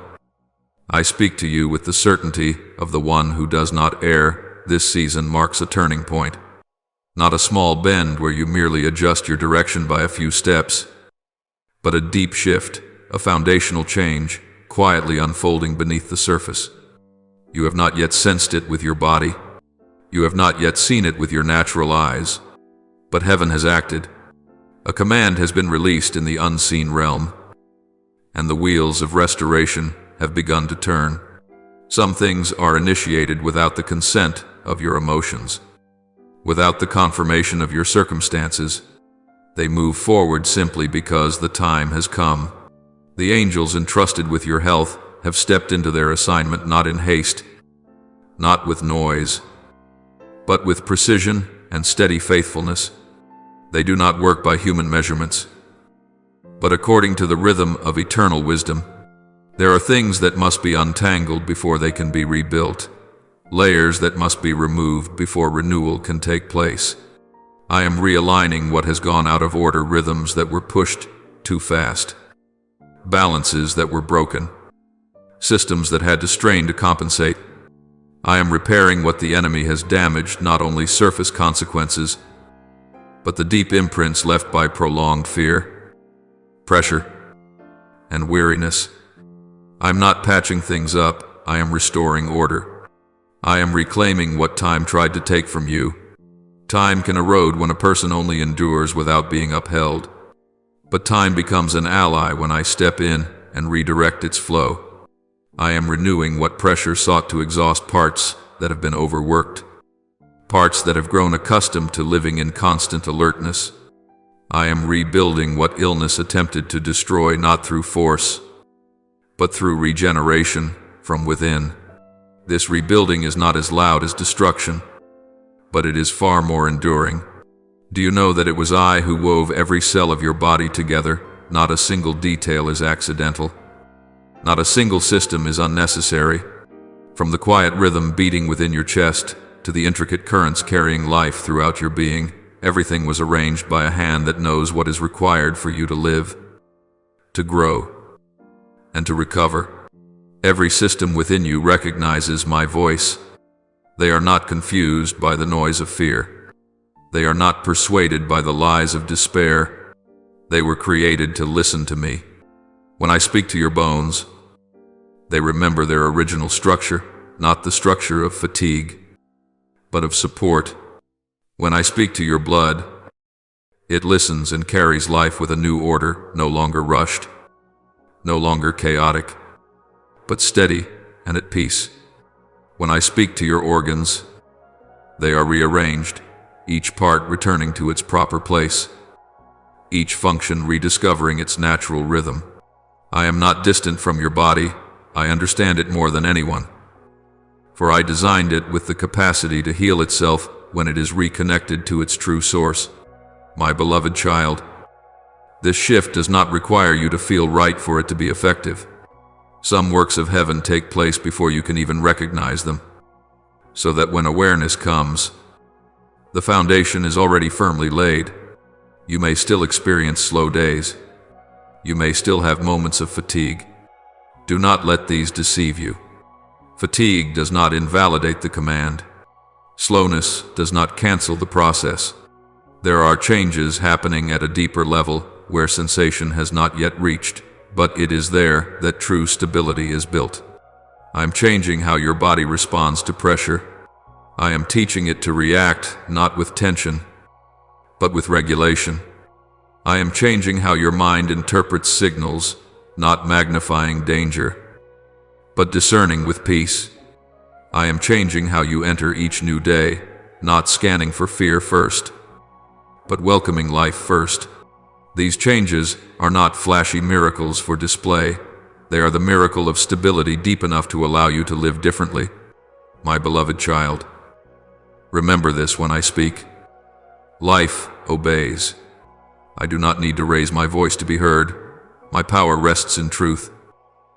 I speak to you with the certainty of the one who does not err. This season marks a turning point, not a small bend where you merely adjust your direction by a few steps, but a deep shift, a foundational change, quietly unfolding beneath the surface. You have not yet sensed it with your body. You have not yet seen it with your natural eyes, but heaven has acted. A command has been released in the unseen realm, and the wheels of restoration have begun to turn. Some things are initiated without the consent of your emotions, without the confirmation of your circumstances. They move forward simply because the time has come. The angels entrusted with your health have stepped into their assignment not in haste, not with noise, but with precision and steady faithfulness. They do not work by human measurements, but according to the rhythm of eternal wisdom. There are things that must be untangled before they can be rebuilt, layers that must be removed before renewal can take place. I am realigning what has gone out of order, rhythms that were pushed too fast, balances that were broken, systems that had to strain to compensate. I am repairing what the enemy has damaged, not only surface consequences, but the deep imprints left by prolonged fear, pressure, and weariness. I'm not patching things up, I am restoring order. I am reclaiming what time tried to take from you. Time can erode when a person only endures without being upheld, but time becomes an ally when I step in and redirect its flow. I am renewing what pressure sought to exhaust, parts that have been overworked, parts that have grown accustomed to living in constant alertness. I am rebuilding what illness attempted to destroy, not through force, but through regeneration from within. This rebuilding is not as loud as destruction, but it is far more enduring. Do you know that it was I who wove every cell of your body together? Not a single detail is accidental. Not a single system is unnecessary. From the quiet rhythm beating within your chest to the intricate currents carrying life throughout your being, everything was arranged by a hand that knows what is required for you to live, to grow, and to recover. Every system within you recognizes my voice. They are not confused by the noise of fear. They are not persuaded by the lies of despair. They were created to listen to me. When I speak to your bones, they remember their original structure, not the structure of fatigue, but of support. When I speak to your blood, it listens and carries life with a new order, no longer rushed, no longer chaotic, but steady and at peace. When I speak to your organs, they are rearranged, each part returning to its proper place, each function rediscovering its natural rhythm. I am not distant from your body. I understand it more than anyone. For I designed it with the capacity to heal itself when it is reconnected to its true source. My beloved child, this shift does not require you to feel right for it to be effective. Some works of heaven take place before you can even recognize them, so that when awareness comes, the foundation is already firmly laid. You may still experience slow days. You may still have moments of fatigue. Do not let these deceive you. Fatigue does not invalidate the command. Slowness does not cancel the process. There are changes happening at a deeper level where sensation has not yet reached, but it is there that true stability is built. I am changing how your body responds to pressure. I am teaching it to react not with tension, but with regulation. I am changing how your mind interprets signals, not magnifying danger, but discerning with peace. I am changing how you enter each new day, not scanning for fear first, but welcoming life first. These changes are not flashy miracles for display. They are the miracle of stability deep enough to allow you to live differently. My beloved child, remember this when I speak. Life obeys. I do not need to raise my voice to be heard. My power rests in truth.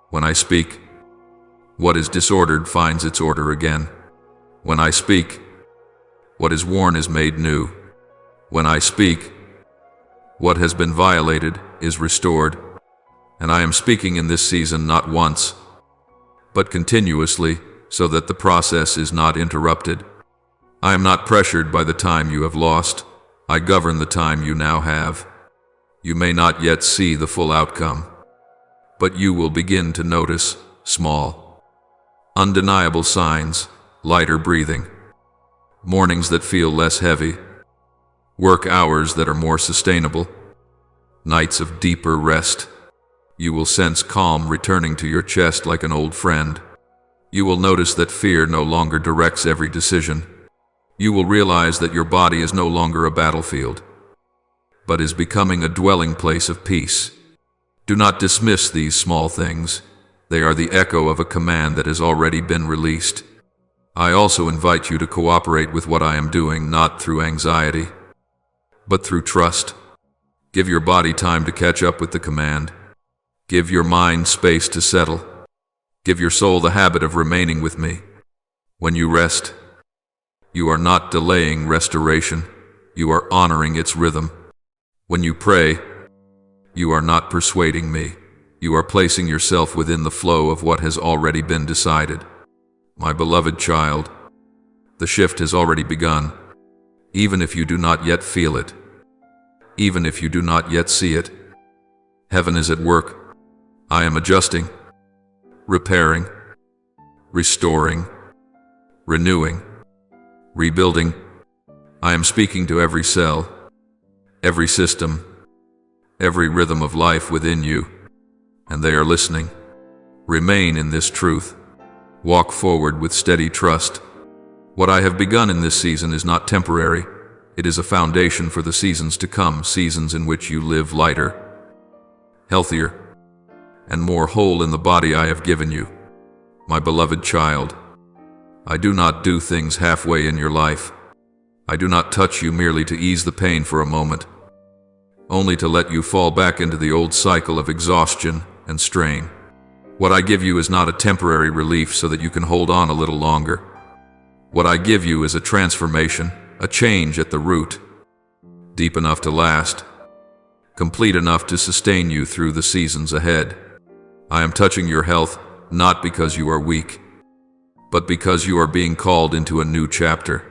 When I speak, what is disordered finds its order again. When I speak, what is worn is made new. When I speak, what has been violated is restored. And I am speaking in this season not once, but continuously, so that the process is not interrupted. I am not pressured by the time you have lost. I govern the time you now have. You may not yet see the full outcome, but you will begin to notice small, undeniable signs: lighter breathing, mornings that feel less heavy, work hours that are more sustainable, nights of deeper rest. You will sense calm returning to your chest like an old friend. You will notice that fear no longer directs every decision. You will realize that your body is no longer a battlefield, but is becoming a dwelling place of peace. Do not dismiss these small things. They are the echo of a command that has already been released. I also invite you to cooperate with what I am doing, not through anxiety, but through trust. Give your body time to catch up with the command. Give your mind space to settle. Give your soul the habit of remaining with me. When you rest, you are not delaying restoration. You are honoring its rhythm. When you pray, you are not persuading me. You are placing yourself within the flow of what has already been decided. My beloved child, the shift has already begun, even if you do not yet feel it, even if you do not yet see it. Heaven is at work. I am adjusting, repairing, restoring, renewing, rebuilding. I am speaking to every cell, every system, every rhythm of life within you, and they are listening. Remain in this truth. Walk forward with steady trust. What I have begun in this season is not temporary. It is a foundation for the seasons to come, seasons in which you live lighter, healthier, and more whole in the body I have given you. My beloved child, I do not do things halfway in your life. I do not touch you merely to ease the pain for a moment, only to let you fall back into the old cycle of exhaustion and strain. What I give you is not a temporary relief so that you can hold on a little longer. What I give you is a transformation, a change at the root, deep enough to last, complete enough to sustain you through the seasons ahead. I am touching your health, not because you are weak, but because you are being called into a new chapter,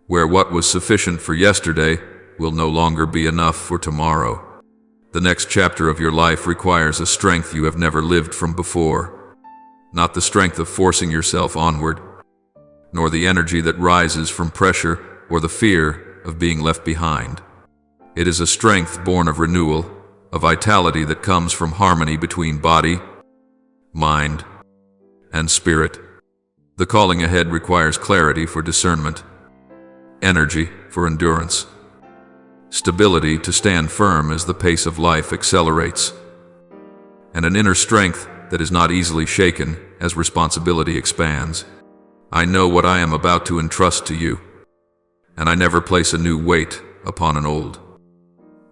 where what was sufficient for yesterday will no longer be enough for tomorrow. The next chapter of your life requires a strength you have never lived from before, not the strength of forcing yourself onward, nor the energy that rises from pressure or the fear of being left behind. It is a strength born of renewal, a vitality that comes from harmony between body, mind, and spirit. The calling ahead requires clarity for discernment, energy for endurance, stability to stand firm as the pace of life accelerates, and an inner strength that is not easily shaken as responsibility expands. I know what I am about to entrust to you, and I never place a new weight upon an old,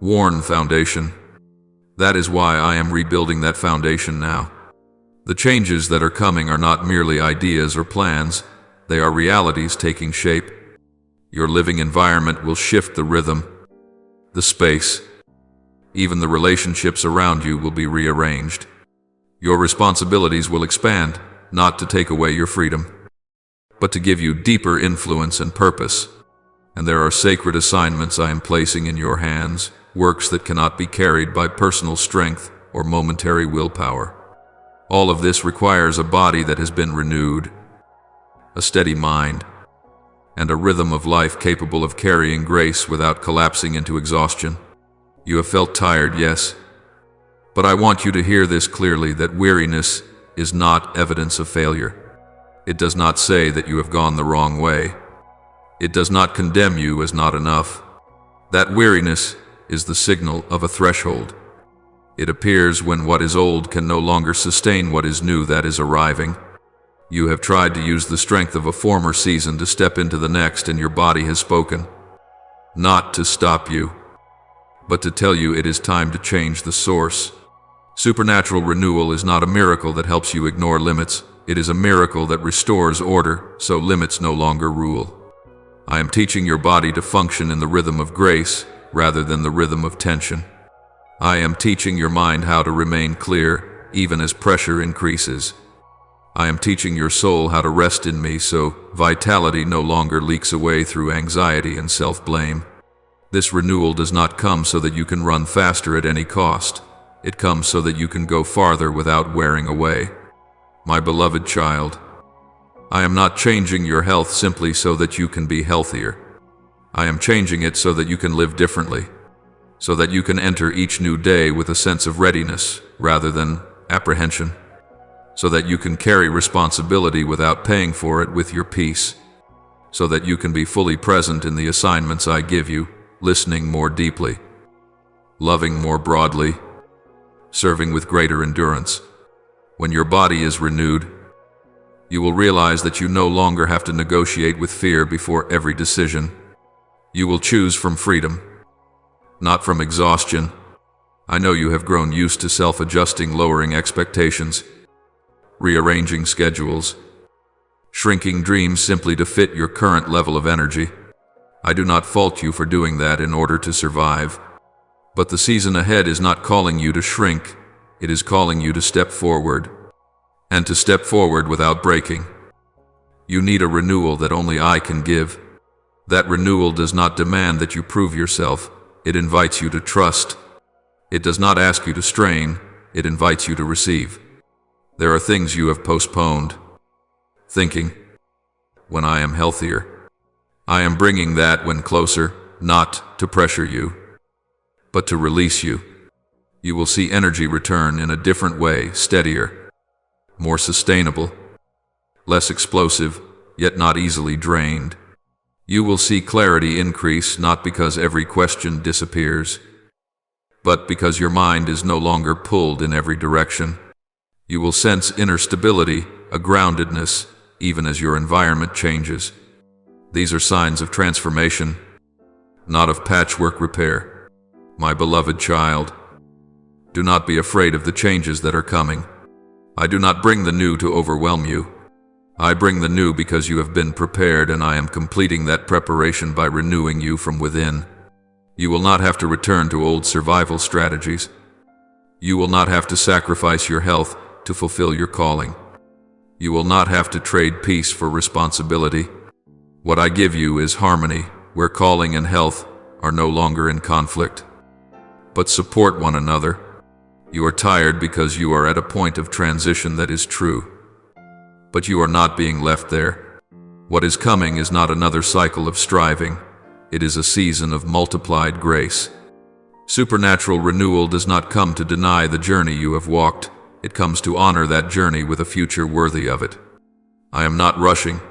worn foundation. That is why I am rebuilding that foundation now. The changes that are coming are not merely ideas or plans, they are realities taking shape. Your living environment will shift the rhythm, the space, even the relationships around you will be rearranged. Your responsibilities will expand, not to take away your freedom, but to give you deeper influence and purpose. And there are sacred assignments I am placing in your hands, works that cannot be carried by personal strength or momentary willpower. All of this requires a body that has been renewed, a steady mind, and a rhythm of life capable of carrying grace without collapsing into exhaustion. You have felt tired, yes, but I want you to hear this clearly, that weariness is not evidence of failure. It does not say that you have gone the wrong way. It does not condemn you as not enough. That weariness is the signal of a threshold. It appears when what is old can no longer sustain what is new that is arriving. You have tried to use the strength of a former season to step into the next, and your body has spoken. Not to stop you, but to tell you it is time to change the source. Supernatural renewal is not a miracle that helps you ignore limits. It is a miracle that restores order, so limits no longer rule. I am teaching your body to function in the rhythm of grace rather than the rhythm of tension. I am teaching your mind how to remain clear, even as pressure increases. I am teaching your soul how to rest in me so vitality no longer leaks away through anxiety and self-blame. This renewal does not come so that you can run faster at any cost. It comes so that you can go farther without wearing away. My beloved child, I am not changing your health simply so that you can be healthier. I am changing it so that you can live differently, so that you can enter each new day with a sense of readiness rather than apprehension, so that you can carry responsibility without paying for it with your peace, so that you can be fully present in the assignments I give you, listening more deeply, loving more broadly, serving with greater endurance. When your body is renewed, you will realize that you no longer have to negotiate with fear before every decision. You will choose from freedom, not from exhaustion. I know you have grown used to self-adjusting, lowering expectations, rearranging schedules, shrinking dreams simply to fit your current level of energy. I do not fault you for doing that in order to survive. But the season ahead is not calling you to shrink, it is calling you to step forward, and to step forward without breaking. You need a renewal that only I can give. That renewal does not demand that you prove yourself, it invites you to trust. It does not ask you to strain, it invites you to receive. There are things you have postponed, thinking, when I am healthier. I am bringing that when closer, not to pressure you, but to release you. You will see energy return in a different way, steadier, more sustainable, less explosive, yet not easily drained. You will see clarity increase not because every question disappears, but because your mind is no longer pulled in every direction. You will sense inner stability, a groundedness, even as your environment changes. These are signs of transformation, not of patchwork repair. My beloved child, do not be afraid of the changes that are coming. I do not bring the new to overwhelm you. I bring the new because you have been prepared, and I am completing that preparation by renewing you from within. You will not have to return to old survival strategies. You will not have to sacrifice your health to fulfill your calling. You will not have to trade peace for responsibility. What I give you is harmony, where calling and health are no longer in conflict, but support one another. You are tired because you are at a point of transition that is true, but you are not being left there. What is coming is not another cycle of striving. It is a season of multiplied grace. Supernatural renewal does not come to deny the journey you have walked. It comes to honor that journey with a future worthy of it. I am not rushing,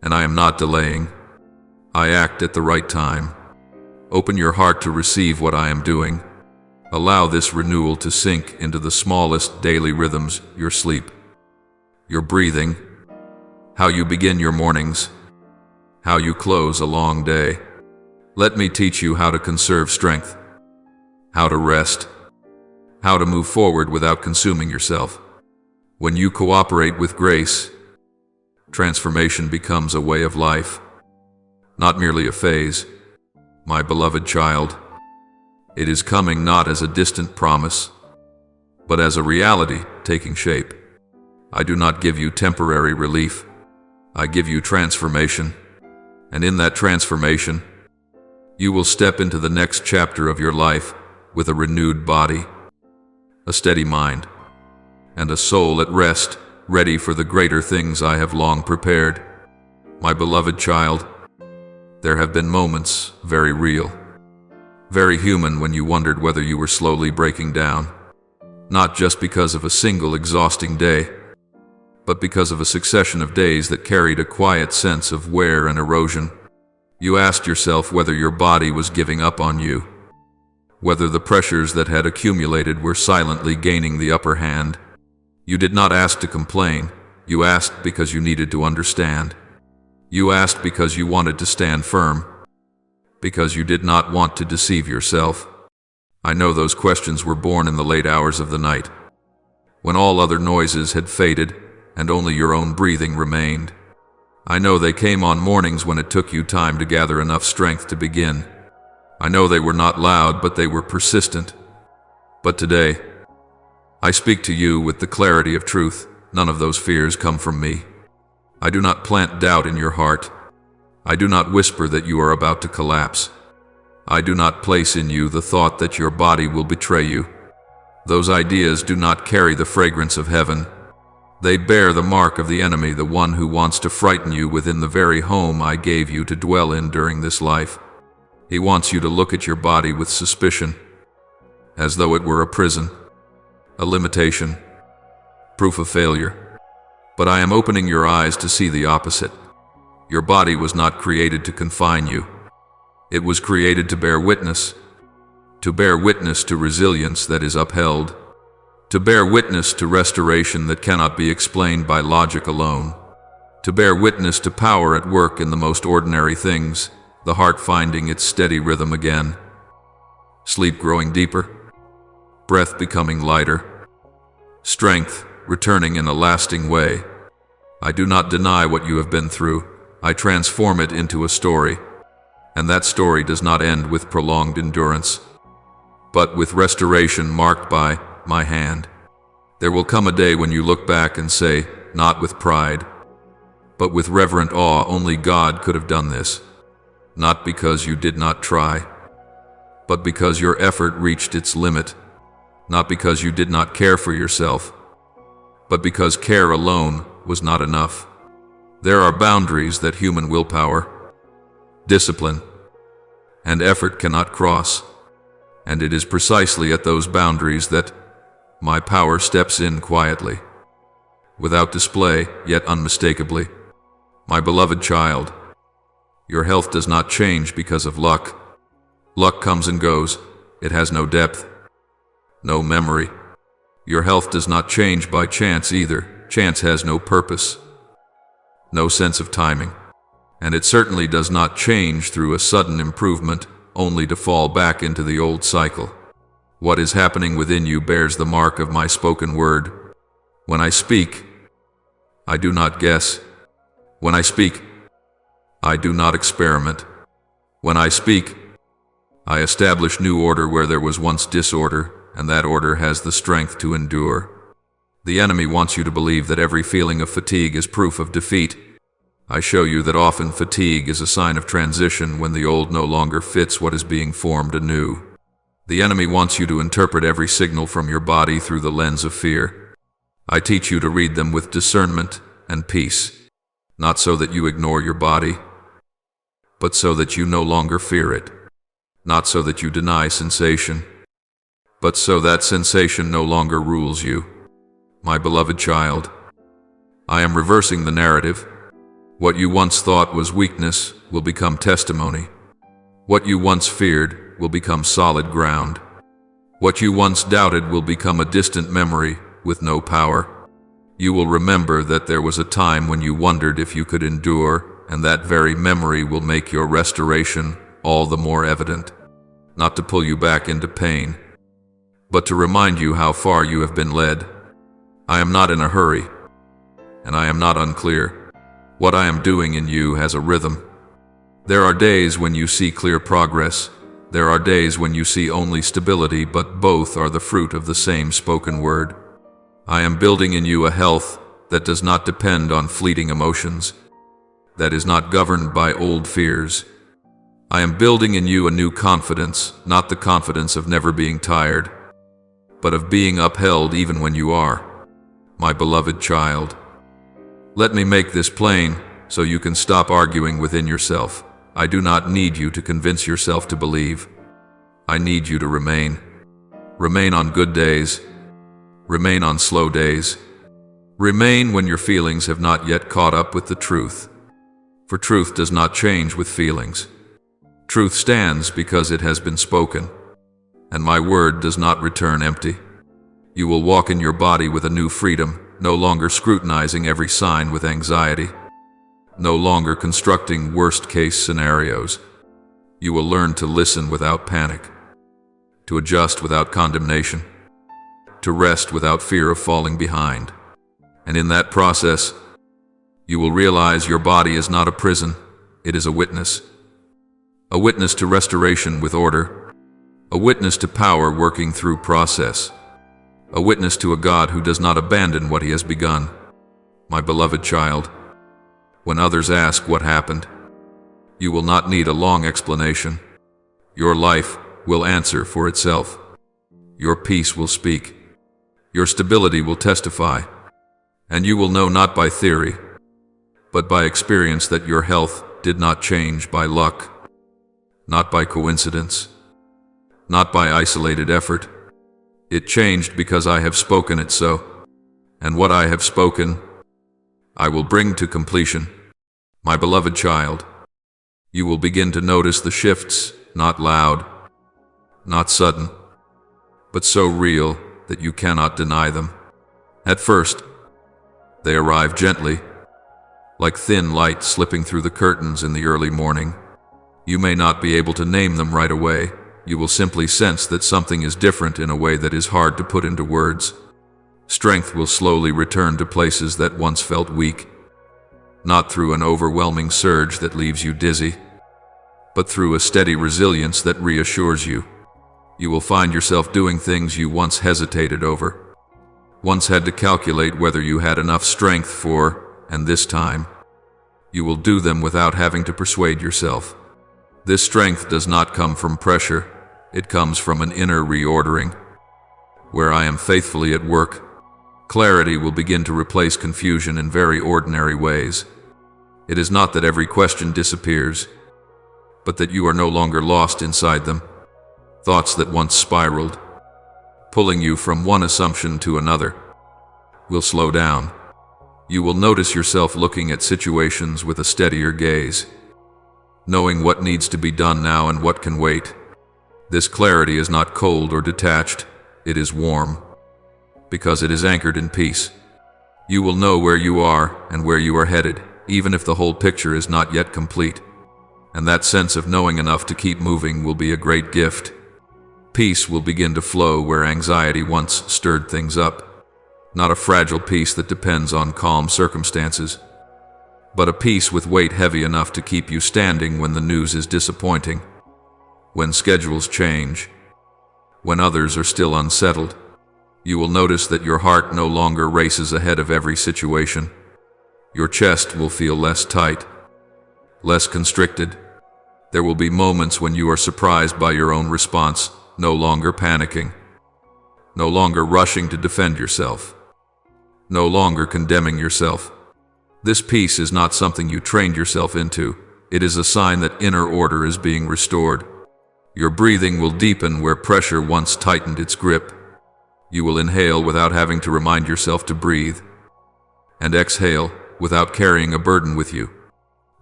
and I am not delaying. I act at the right time. Open your heart to receive what I am doing. Allow this renewal to sink into the smallest daily rhythms: your sleep, your breathing, how you begin your mornings, how you close a long day. Let me teach you how to conserve strength, how to rest, how to move forward without consuming yourself. When you cooperate with grace, transformation becomes a way of life, not merely a phase. My beloved child, it is coming not as a distant promise, but as a reality taking shape. I do not give you temporary relief. I give you transformation, and in that transformation, you will step into the next chapter of your life with a renewed body, a steady mind, and a soul at rest, ready for the greater things I have long prepared. My beloved child, there have been moments, very real, very human, when you wondered whether you were slowly breaking down, not just because of a single exhausting day, but because of a succession of days that carried a quiet sense of wear and erosion. You asked yourself whether your body was giving up on you, whether the pressures that had accumulated were silently gaining the upper hand. You did not ask to complain. You asked because you needed to understand. You asked because you wanted to stand firm, because you did not want to deceive yourself. I know those questions were born in the late hours of the night, when all other noises had faded and only your own breathing remained. I know they came on mornings when it took you time to gather enough strength to begin. I know they were not loud, but they were persistent. But today, I speak to you with the clarity of truth. None of those fears come from me. I do not plant doubt in your heart. I do not whisper that you are about to collapse. I do not place in you the thought that your body will betray you. Those ideas do not carry the fragrance of heaven. They bear the mark of the enemy, the one who wants to frighten you within the very home I gave you to dwell in during this life. He wants you to look at your body with suspicion, as though it were a prison, a limitation, proof of failure. But I am opening your eyes to see the opposite. Your body was not created to confine you. It was created to bear witness to resilience that is upheld, to bear witness to restoration that cannot be explained by logic alone, to bear witness to power at work in the most ordinary things, the heart finding its steady rhythm again, sleep growing deeper, breath becoming lighter, strength returning in a lasting way. I do not deny what you have been through. I transform it into a story, and that story does not end with prolonged endurance, but with restoration marked by my hand. There will come a day when you look back and say, not with pride, but with reverent awe, only God could have done this. Not because you did not try, but because your effort reached its limit. Not because you did not care for yourself, but because care alone was not enough. There are boundaries that human willpower, discipline, and effort cannot cross, and it is precisely at those boundaries that my power steps in quietly, without display, yet unmistakably. My beloved child, your health does not change because of luck. Luck comes and goes. It has no depth, no memory. Your health does not change by chance either. Chance has no purpose, no sense of timing, and it certainly does not change through a sudden improvement, only to fall back into the old cycle. What is happening within you bears the mark of my spoken word. When I speak, I do not guess. When I speak, I do not experiment. When I speak, I establish new order where there was once disorder, and that order has the strength to endure. The enemy wants you to believe that every feeling of fatigue is proof of defeat. I show you that often fatigue is a sign of transition when the old no longer fits what is being formed anew. The enemy wants you to interpret every signal from your body through the lens of fear. I teach you to read them with discernment and peace, not so that you ignore your body, but so that you no longer fear it, not so that you deny sensation, but so that sensation no longer rules you. My beloved child, I am reversing the narrative. What you once thought was weakness will become testimony. What you once feared will become solid ground. What you once doubted will become a distant memory with no power. You will remember that there was a time when you wondered if you could endure, and that very memory will make your restoration all the more evident. Not to pull you back into pain, but to remind you how far you have been led. I am not in a hurry, and I am not unclear. What I am doing in you has a rhythm. There are days when you see clear progress. There are days when you see only stability, but both are the fruit of the same spoken word. I am building in you a health that does not depend on fleeting emotions, that is not governed by old fears. I am building in you a new confidence, not the confidence of never being tired, but of being upheld even when you are. My beloved child, let me make this plain so you can stop arguing within yourself. I do not need you to convince yourself to believe. I need you to remain. Remain on good days. Remain on slow days. Remain when your feelings have not yet caught up with the truth. For truth does not change with feelings. Truth stands because it has been spoken, and my word does not return empty. You will walk in your body with a new freedom, no longer scrutinizing every sign with anxiety, no longer constructing worst-case scenarios. You will learn to listen without panic, to adjust without condemnation, to rest without fear of falling behind. And in that process, you will realize your body is not a prison, it is a witness to restoration with order, a witness to power working through process, a witness to a God who does not abandon what he has begun. My beloved child, when others ask what happened, you will not need a long explanation. Your life will answer for itself. Your peace will speak. Your stability will testify. And you will know not by theory, but by experience that your health did not change by luck, not by coincidence, not by isolated effort. It changed because I have spoken it so, and what I have spoken, I will bring to completion. My beloved child, you will begin to notice the shifts, not loud, not sudden, but so real that you cannot deny them. At first, they arrive gently, like thin light slipping through the curtains in the early morning. You may not be able to name them right away. You will simply sense that something is different in a way that is hard to put into words. Strength will slowly return to places that once felt weak, not through an overwhelming surge that leaves you dizzy, but through a steady resilience that reassures you. You will find yourself doing things you once hesitated over, once had to calculate whether you had enough strength for, and this time, you will do them without having to persuade yourself. This strength does not come from pressure, it comes from an inner reordering. Where I am faithfully at work, clarity will begin to replace confusion in very ordinary ways. It is not that every question disappears, but that you are no longer lost inside them. Thoughts that once spiraled, pulling you from one assumption to another, will slow down. You will notice yourself looking at situations with a steadier gaze, knowing what needs to be done now and what can wait. This clarity is not cold or detached, it is warm, because it is anchored in peace. You will know where you are and where you are headed, even if the whole picture is not yet complete. And that sense of knowing enough to keep moving will be a great gift. Peace will begin to flow where anxiety once stirred things up. not a fragile peace that depends on calm circumstances, but a peace with weight heavy enough to keep you standing when the news is disappointing, when schedules change, when others are still unsettled. You will notice that your heart no longer races ahead of every situation. Your chest will feel less tight, less constricted. There will be moments when you are surprised by your own response, no longer panicking, no longer rushing to defend yourself, no longer condemning yourself. This peace is not something you trained yourself into. It is a sign that inner order is being restored. Your breathing will deepen where pressure once tightened its grip. You will inhale without having to remind yourself to breathe, and exhale without carrying a burden with you.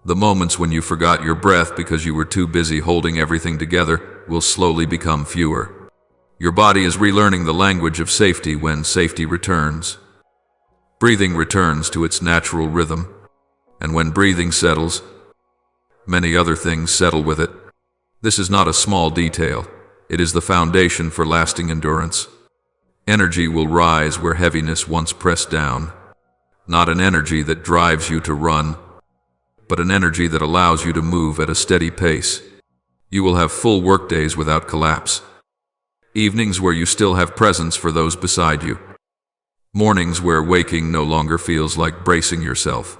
The moments when you forgot your breath because you were too busy holding everything together will slowly become fewer. Your body is relearning the language of safety when safety returns. Breathing returns to its natural rhythm, and when breathing settles, many other things settle with it. This is not a small detail. It is the foundation for lasting endurance. Energy will rise where heaviness once pressed down. Not an energy that drives you to run, but an energy that allows you to move at a steady pace. You will have full workdays without collapse. Evenings where you still have presence for those beside you. Mornings where waking no longer feels like bracing yourself.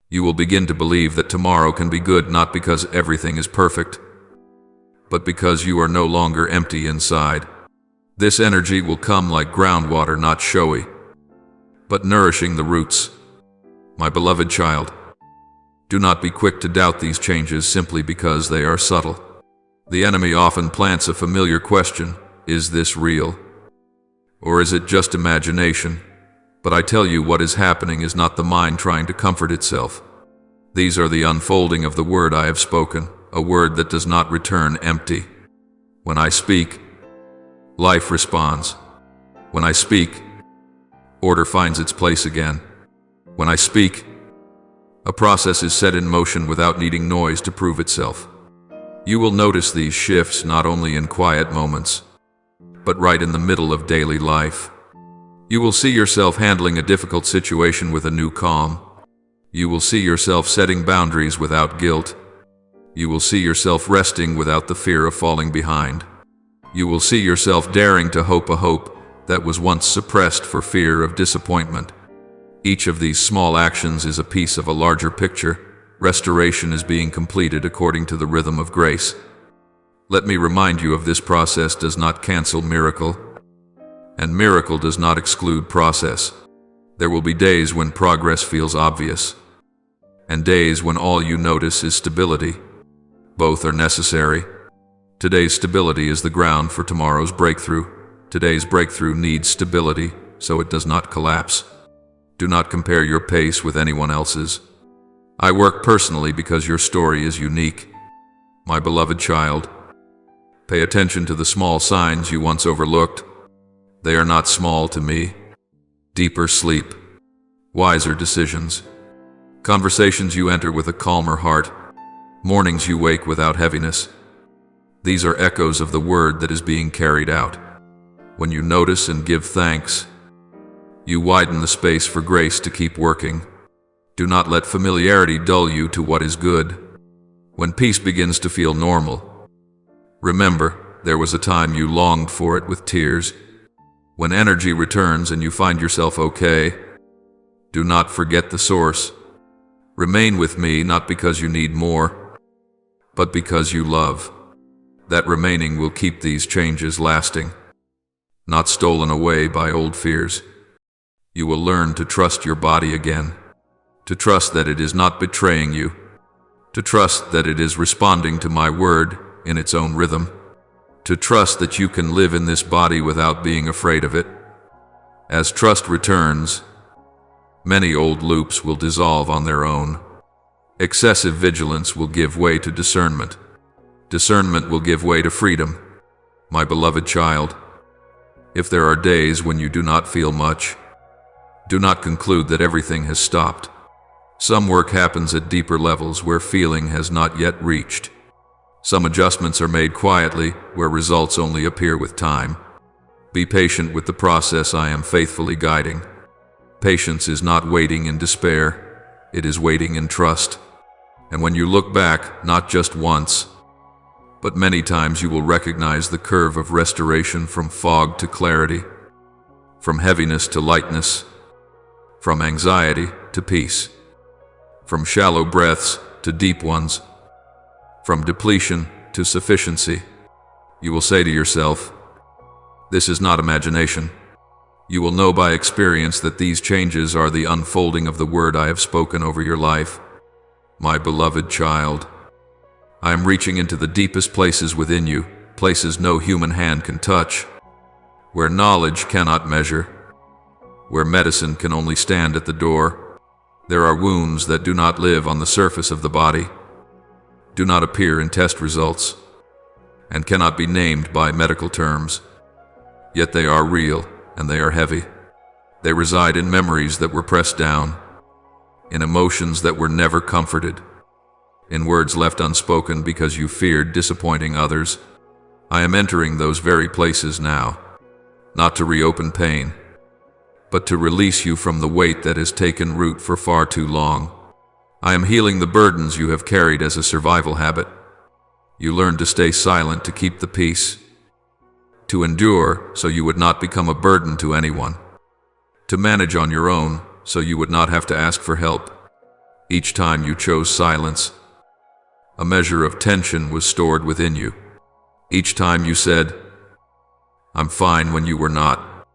You will begin to believe that tomorrow can be good not because everything is perfect, but because you are no longer empty inside. This energy will come like groundwater, not showy, but nourishing the roots. My beloved child, do not be quick to doubt these changes simply because they are subtle. The enemy often plants a familiar question: is this real? Or is it just imagination? But I tell you, what is happening is not the mind trying to comfort itself. These are the unfolding of the word I have spoken, a word that does not return empty. When I speak, life responds. When I speak, order finds its place again. When I speak, a process is set in motion without needing noise to prove itself. You will notice these shifts not only in quiet moments, but right in the middle of daily life. You will see yourself handling a difficult situation with a new calm. You will see yourself setting boundaries without guilt. You will see yourself resting without the fear of falling behind. You will see yourself daring to hope a hope that was once suppressed for fear of disappointment. Each of these small actions is a piece of a larger picture. Restoration is being completed according to the rhythm of grace. Let me remind you of this: process does not cancel miracle, and miracle does not exclude process. There will be days when progress feels obvious, and days when all you notice is stability. Both are necessary. Today's stability is the ground for tomorrow's breakthrough. Today's breakthrough needs stability so it does not collapse. Do not compare your pace with anyone else's. I work personally because your story is unique. My beloved child, pay attention to the small signs you once overlooked. They are not small to me. Deeper sleep, wiser decisions, conversations you enter with a calmer heart, mornings you wake without heaviness. These are echoes of the word that is being carried out. When you notice and give thanks, you widen the space for grace to keep working. Do not let familiarity dull you to what is good. When peace begins to feel normal, remember, there was a time you longed for it with tears. When energy returns and you find yourself okay, do not forget the source. Remain with me not because you need more, but because you love. That remaining will keep these changes lasting, not stolen away by old fears. You will learn to trust your body again, to trust that it is not betraying you, to trust that it is responding to my word in its own rhythm, to trust that you can live in this body without being afraid of it. As trust returns, many old loops will dissolve on their own. Excessive vigilance will give way to discernment. Discernment will give way to freedom. My beloved child, if there are days when you do not feel much, do not conclude that everything has stopped. Some work happens at deeper levels where feeling has not yet reached. Some adjustments are made quietly where results only appear with time. Be patient with the process I am faithfully guiding. Patience is not waiting in despair, it is waiting in trust. And when you look back, not just once, but many times, you will recognize the curve of restoration from fog to clarity, from heaviness to lightness, from anxiety to peace, from shallow breaths to deep ones, from depletion to sufficiency. You will say to yourself, "This is not imagination." You will know by experience that these changes are the unfolding of the word I have spoken over your life. My beloved child, I am reaching into the deepest places within you, places no human hand can touch, where knowledge cannot measure, where medicine can only stand at the door. There are wounds that do not live on the surface of the body, do not appear in test results, and cannot be named by medical terms. Yet they are real, and they are heavy. They reside in memories that were pressed down, in emotions that were never comforted, in words left unspoken because you feared disappointing others. I am entering those very places now, not to reopen pain, but to release you from the weight that has taken root for far too long. I am healing the burdens you have carried as a survival habit. You learned to stay silent to keep the peace, to endure so you would not become a burden to anyone, to manage on your own so you would not have to ask for help. Each time you chose silence, a measure of tension was stored within you. Each time you said, "I'm fine," when you were not,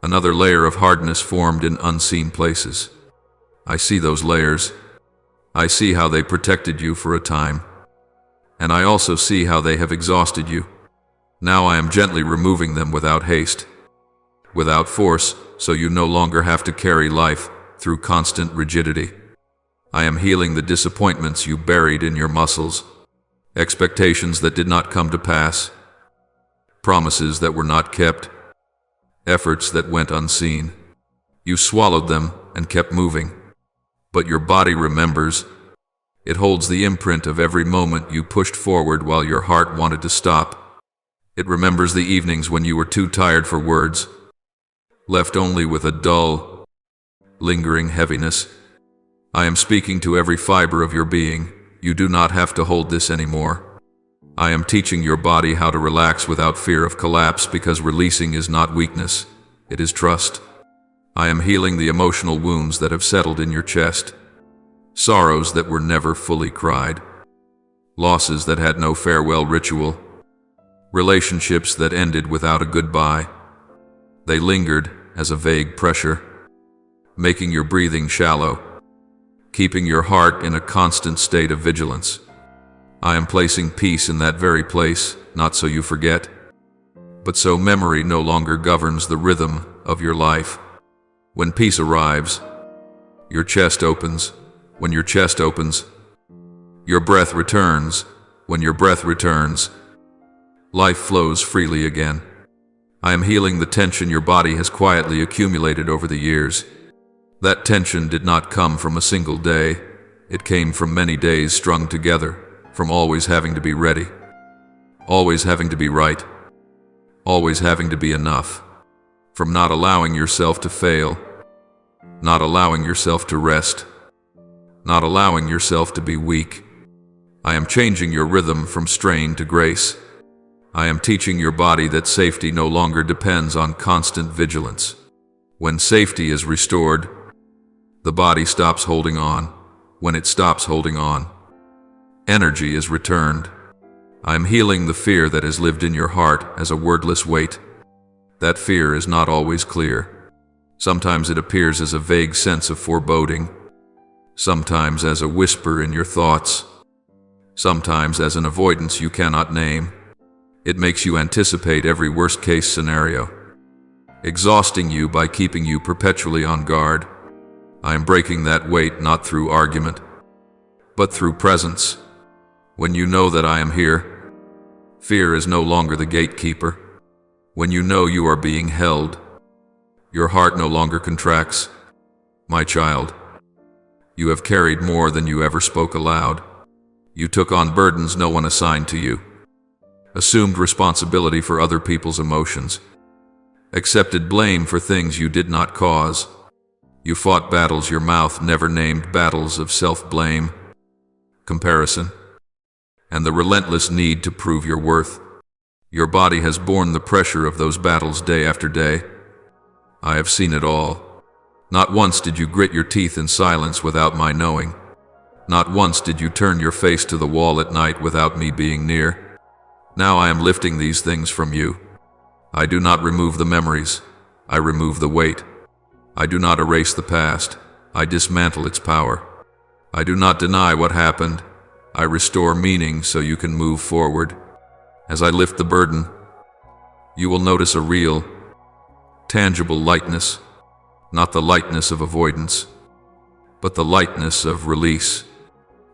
another layer of hardness formed in unseen places. I see those layers. I see how they protected you for a time, and I also see how they have exhausted you. Now I am gently removing them without haste, without force, so you no longer have to carry life through constant rigidity. I am healing the disappointments you buried in your muscles, expectations that did not come to pass, promises that were not kept, efforts that went unseen. You swallowed them and kept moving, but your body remembers. It holds the imprint of every moment you pushed forward while your heart wanted to stop. It remembers the evenings when you were too tired for words, left only with a dull, lingering heaviness. I am speaking to every fiber of your being. You do not have to hold this anymore. I am teaching your body how to relax without fear of collapse, because releasing is not weakness, it is trust. I am healing the emotional wounds that have settled in your chest, sorrows that were never fully cried, losses that had no farewell ritual, relationships that ended without a goodbye. They lingered as a vague pressure, making your breathing shallow, keeping your heart in a constant state of vigilance. I am placing peace in that very place, not so you forget, but so memory no longer governs the rhythm of your life. When peace arrives, your chest opens. When your chest opens, your breath returns. When your breath returns, life flows freely again. I am healing the tension your body has quietly accumulated over the years. That tension did not come from a single day. It came from many days strung together, from always having to be ready, always having to be right, always having to be enough, from not allowing yourself to fail, not allowing yourself to rest, not allowing yourself to be weak. I am changing your rhythm from strain to grace. I am teaching your body that safety no longer depends on constant vigilance. When safety is restored, the body stops holding on. When it stops holding on, energy is returned. I am healing the fear that has lived in your heart as a wordless weight. That fear is not always clear. Sometimes it appears as a vague sense of foreboding, sometimes as a whisper in your thoughts, sometimes as an avoidance you cannot name. It makes you anticipate every worst-case scenario, exhausting you by keeping you perpetually on guard. I am breaking that weight not through argument, but through presence. When you know that I am here, fear is no longer the gatekeeper. When you know you are being held, your heart no longer contracts. My child, you have carried more than you ever spoke aloud. You took on burdens no one assigned to you, assumed responsibility for other people's emotions, accepted blame for things you did not cause. You fought battles your mouth never named, battles of self-blame, comparison, and the relentless need to prove your worth. Your body has borne the pressure of those battles day after day. I have seen it all. Not once did you grit your teeth in silence without my knowing. Not once did you turn your face to the wall at night without me being near. Now I am lifting these things from you. I do not remove the memories. I remove the weight. I do not erase the past. I dismantle its power. I do not deny what happened. I restore meaning so you can move forward. As I lift the burden, you will notice a real, tangible lightness, not the lightness of avoidance, but the lightness of release.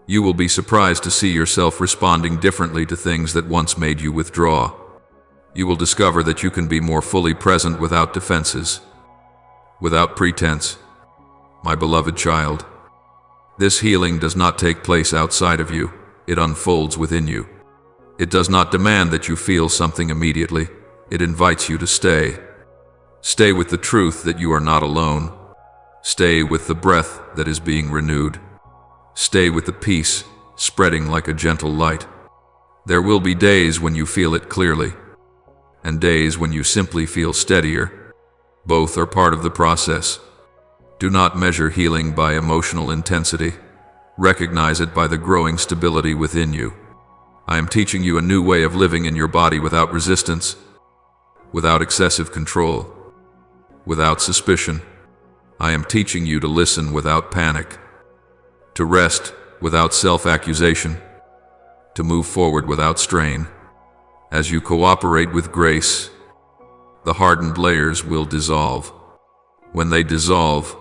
You will be surprised to see yourself responding differently to things that once made you withdraw. You will discover that you can be more fully present without defenses, without pretense. My beloved child, this healing does not take place outside of you. It unfolds within you. It does not demand that you feel something immediately. It invites you to stay. Stay with the truth that you are not alone. Stay with the breath that is being renewed. Stay with the peace spreading like a gentle light. There will be days when you feel it clearly, and days when you simply feel steadier. Both are part of the process. Do not measure healing by emotional intensity. Recognize it by the growing stability within you. I am teaching you a new way of living in your body without resistance, without excessive control, without suspicion. I am teaching you to listen without panic, to rest without self-accusation, to move forward without strain. As you cooperate with grace, the hardened layers will dissolve. When they dissolve,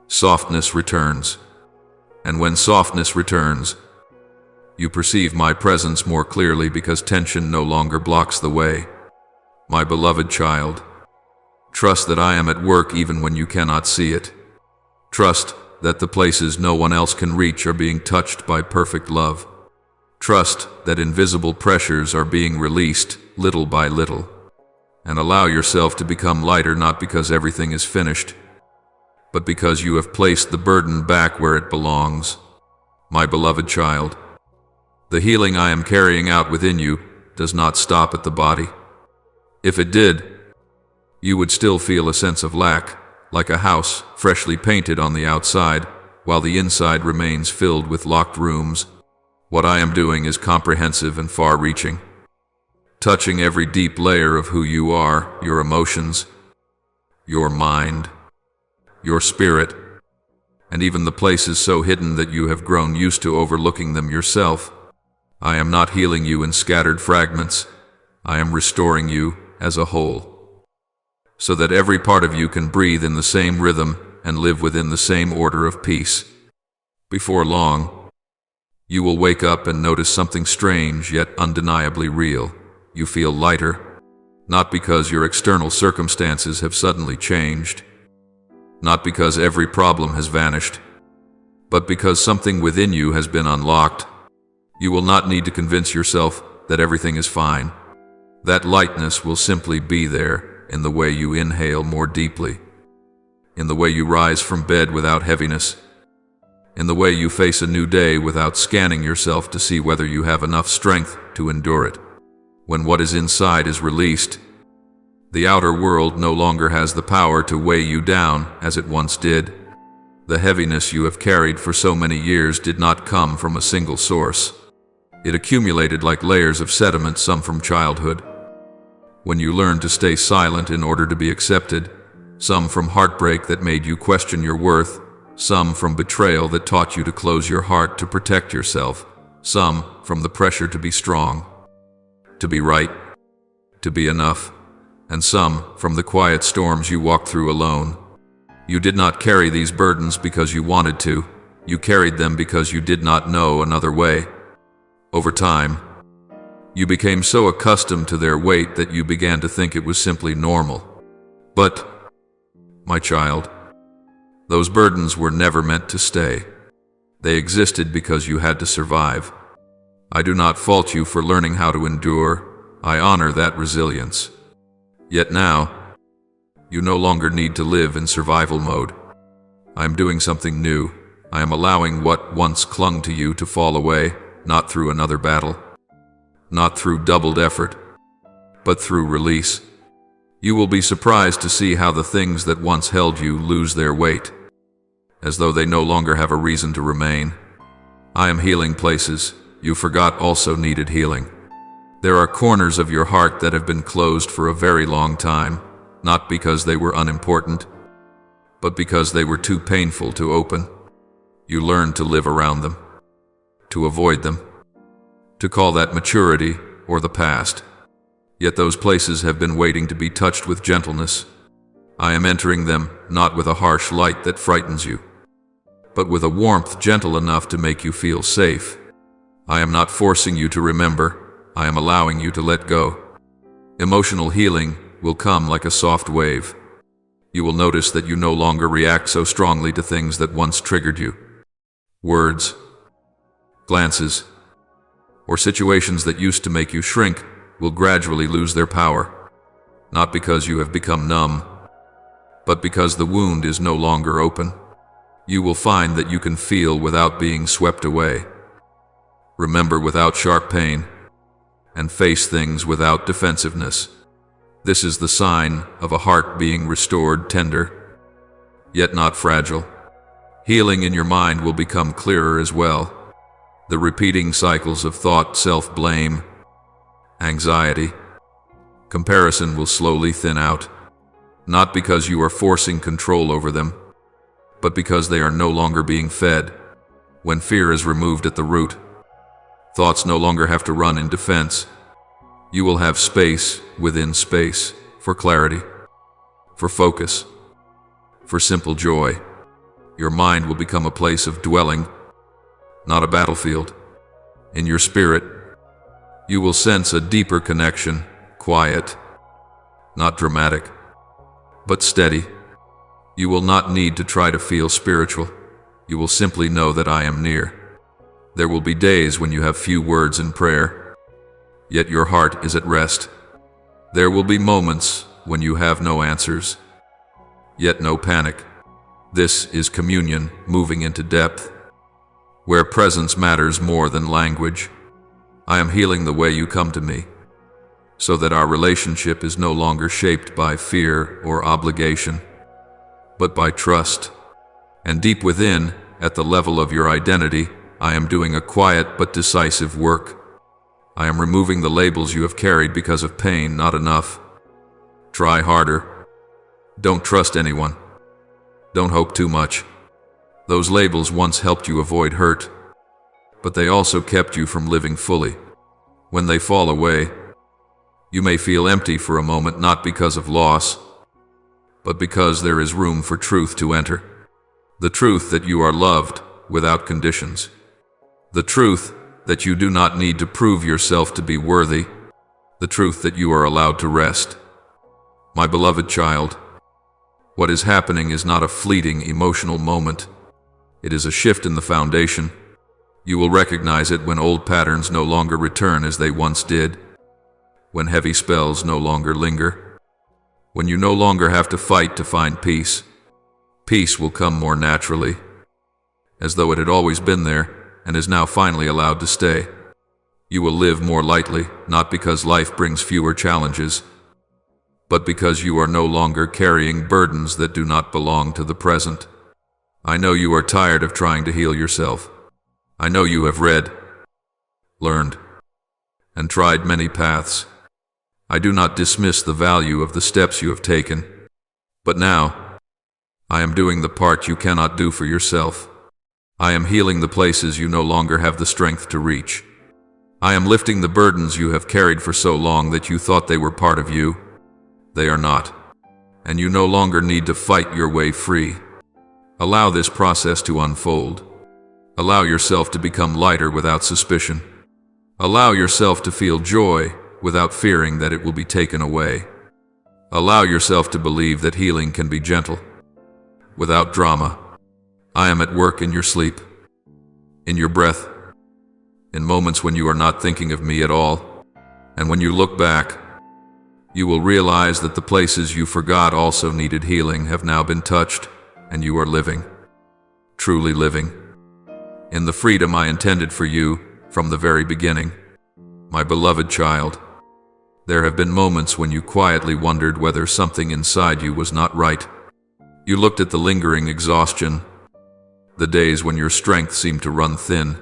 softness returns. And when softness returns, you perceive my presence more clearly because tension no longer blocks the way. My beloved child, trust that I am at work even when you cannot see it. Trust that the places no one else can reach are being touched by perfect love. Trust that invisible pressures are being released little by little. And allow yourself to become lighter, not because everything is finished, but because you have placed the burden back where it belongs. My beloved child, the healing I am carrying out within you does not stop at the body. If it did, you would still feel a sense of lack, like a house freshly painted on the outside, while the inside remains filled with locked rooms. What I am doing is comprehensive and far-reaching, touching every deep layer of who you are, your emotions, your mind, your spirit, and even the places so hidden that you have grown used to overlooking them yourself. I am not healing you in scattered fragments. I am restoring you as a whole, so that every part of you can breathe in the same rhythm and live within the same order of peace. Before long, you will wake up and notice something strange yet undeniably real. You feel lighter, not because your external circumstances have suddenly changed, not because every problem has vanished, but because something within you has been unlocked. You will not need to convince yourself that everything is fine. That lightness will simply be there in the way you inhale more deeply, in the way you rise from bed without heaviness, in the way you face a new day without scanning yourself to see whether you have enough strength to endure it. When what is inside is released, the outer world no longer has the power to weigh you down as it once did. The heaviness you have carried for so many years did not come from a single source. It accumulated like layers of sediment, some from childhood, when you learned to stay silent in order to be accepted, some from heartbreak that made you question your worth, some from betrayal that taught you to close your heart to protect yourself, some from the pressure to be strong, to be right, to be enough, and some from the quiet storms you walked through alone. You did not carry these burdens because you wanted to. You carried them because you did not know another way. Over time, you became so accustomed to their weight that you began to think it was simply normal. But, my child, those burdens were never meant to stay. They existed because you had to survive. I do not fault you for learning how to endure. I honor that resilience. Yet now, you no longer need to live in survival mode. I am doing something new. I am allowing what once clung to you to fall away, not through another battle, not through doubled effort, but through release. You will be surprised to see how the things that once held you lose their weight, as though they no longer have a reason to remain. I am healing places you forgot also needed healing. There are corners of your heart that have been closed for a very long time, not because they were unimportant, but because they were too painful to open. You learned to live around them, to avoid them, to call that maturity or the past. Yet those places have been waiting to be touched with gentleness. I am entering them not with a harsh light that frightens you, but with a warmth gentle enough to make you feel safe. I am not forcing you to remember. I am allowing you to let go. Emotional healing will come like a soft wave. You will notice that you no longer react so strongly to things that once triggered you. Words, glances, or situations that used to make you shrink will gradually lose their power, not because you have become numb, but because the wound is no longer open. You will find that you can feel without being swept away, remember without sharp pain, and face things without defensiveness. This is the sign of a heart being restored, tender, yet not fragile. Healing in your mind will become clearer as well. The repeating cycles of thought, self-blame, anxiety, comparison will slowly thin out, not because you are forcing control over them, but because they are no longer being fed. When fear is removed at the root, thoughts no longer have to run in defense. You will have space within space for clarity, for focus, for simple joy. Your mind will become a place of dwelling, not a battlefield. In your spirit, you will sense a deeper connection, quiet, not dramatic, but steady. You will not need to try to feel spiritual. You will simply know that I am near. There will be days when you have few words in prayer, yet your heart is at rest. There will be moments when you have no answers, yet no panic. This is communion moving into depth, where presence matters more than language. I am healing the way you come to me, so that our relationship is no longer shaped by fear or obligation, but by trust. And deep within, at the level of your identity, I am doing a quiet but decisive work. I am removing the labels you have carried because of pain, not enough. Try harder. Don't trust anyone. Don't hope too much. Those labels once helped you avoid hurt, but they also kept you from living fully. When they fall away, you may feel empty for a moment, not because of loss, but because there is room for truth to enter. The truth that you are loved without conditions. The truth that you do not need to prove yourself to be worthy. The truth that you are allowed to rest. My beloved child, what is happening is not a fleeting emotional moment. It is a shift in the foundation. You will recognize it when old patterns no longer return as they once did, when heavy spells no longer linger, when you no longer have to fight to find peace. Peace will come more naturally, as though it had always been there and is now finally allowed to stay. You will live more lightly, not because life brings fewer challenges, but because you are no longer carrying burdens that do not belong to the present. I know you are tired of trying to heal yourself. I know you have read, learned, and tried many paths. I do not dismiss the value of the steps you have taken, but now, I am doing the part you cannot do for yourself. I am healing the places you no longer have the strength to reach. I am lifting the burdens you have carried for so long that you thought they were part of you. They are not, and you no longer need to fight your way free. Allow this process to unfold. Allow yourself to become lighter without suspicion. Allow yourself to feel joy without fearing that it will be taken away. Allow yourself to believe that healing can be gentle, without drama. I am at work in your sleep, in your breath, in moments when you are not thinking of me at all. And when you look back, you will realize that the places you forgot also needed healing have now been touched, and you are living. truly living, in the freedom I intended for you from the very beginning. My beloved child, there have been moments when you quietly wondered whether something inside you was not right. You looked at the lingering exhaustion, the days when your strength seemed to run thin,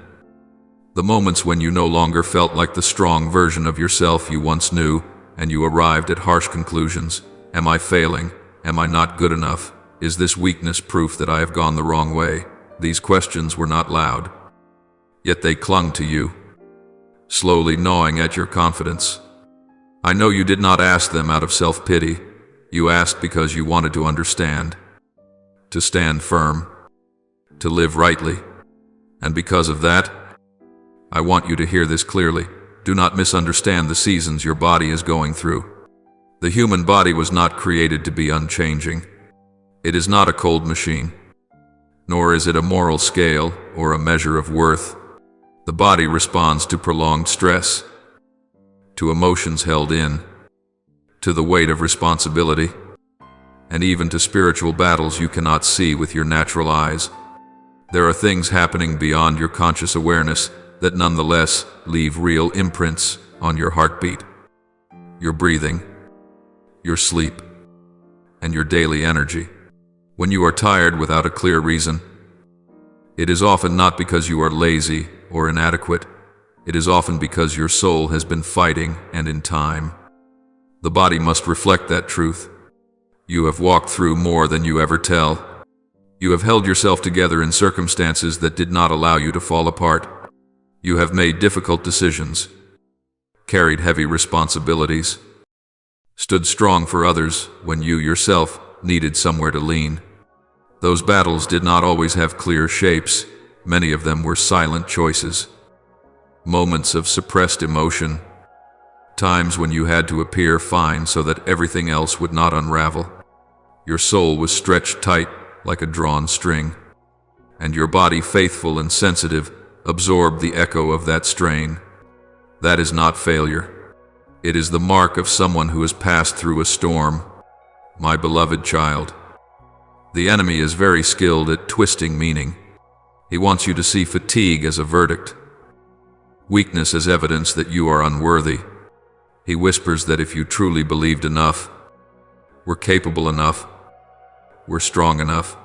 the moments when you no longer felt like the strong version of yourself you once knew, and you arrived at harsh conclusions. Am I failing? Am I not good enough? Is this weakness proof that I have gone the wrong way? These questions were not loud, yet they clung to you, slowly gnawing at your confidence. I know you did not ask them out of self-pity. You asked because you wanted to understand, to stand firm, to live rightly. And because of that, I want you to hear this clearly. Do not misunderstand the seasons your body is going through. The human body was not created to be unchanging. It is not a cold machine, nor is it a moral scale or a measure of worth. The body responds to prolonged stress, to emotions held in, to the weight of responsibility, and even to spiritual battles you cannot see with your natural eyes. There are things happening beyond your conscious awareness that nonetheless leave real imprints on your heartbeat, your breathing, your sleep, and your daily energy. When you are tired without a clear reason, it is often not because you are lazy or inadequate. It is often because your soul has been fighting, and in time, the body must reflect that truth. You have walked through more than you ever tell. You have held yourself together in circumstances that did not allow you to fall apart. You have made difficult decisions, carried heavy responsibilities, stood strong for others when you yourself needed somewhere to lean. Those battles did not always have clear shapes. Many of them were silent choices, moments of suppressed emotion, times when you had to appear fine so that everything else would not unravel. Your soul was stretched tight like a drawn string, and your body, faithful and sensitive, absorbed the echo of that strain. That is not failure. It is the mark of someone who has passed through a storm. My beloved child, the enemy is very skilled at twisting meaning. He wants you to see fatigue as a verdict, weakness as evidence that you are unworthy. He whispers that if you truly believed enough, were capable enough, were strong enough,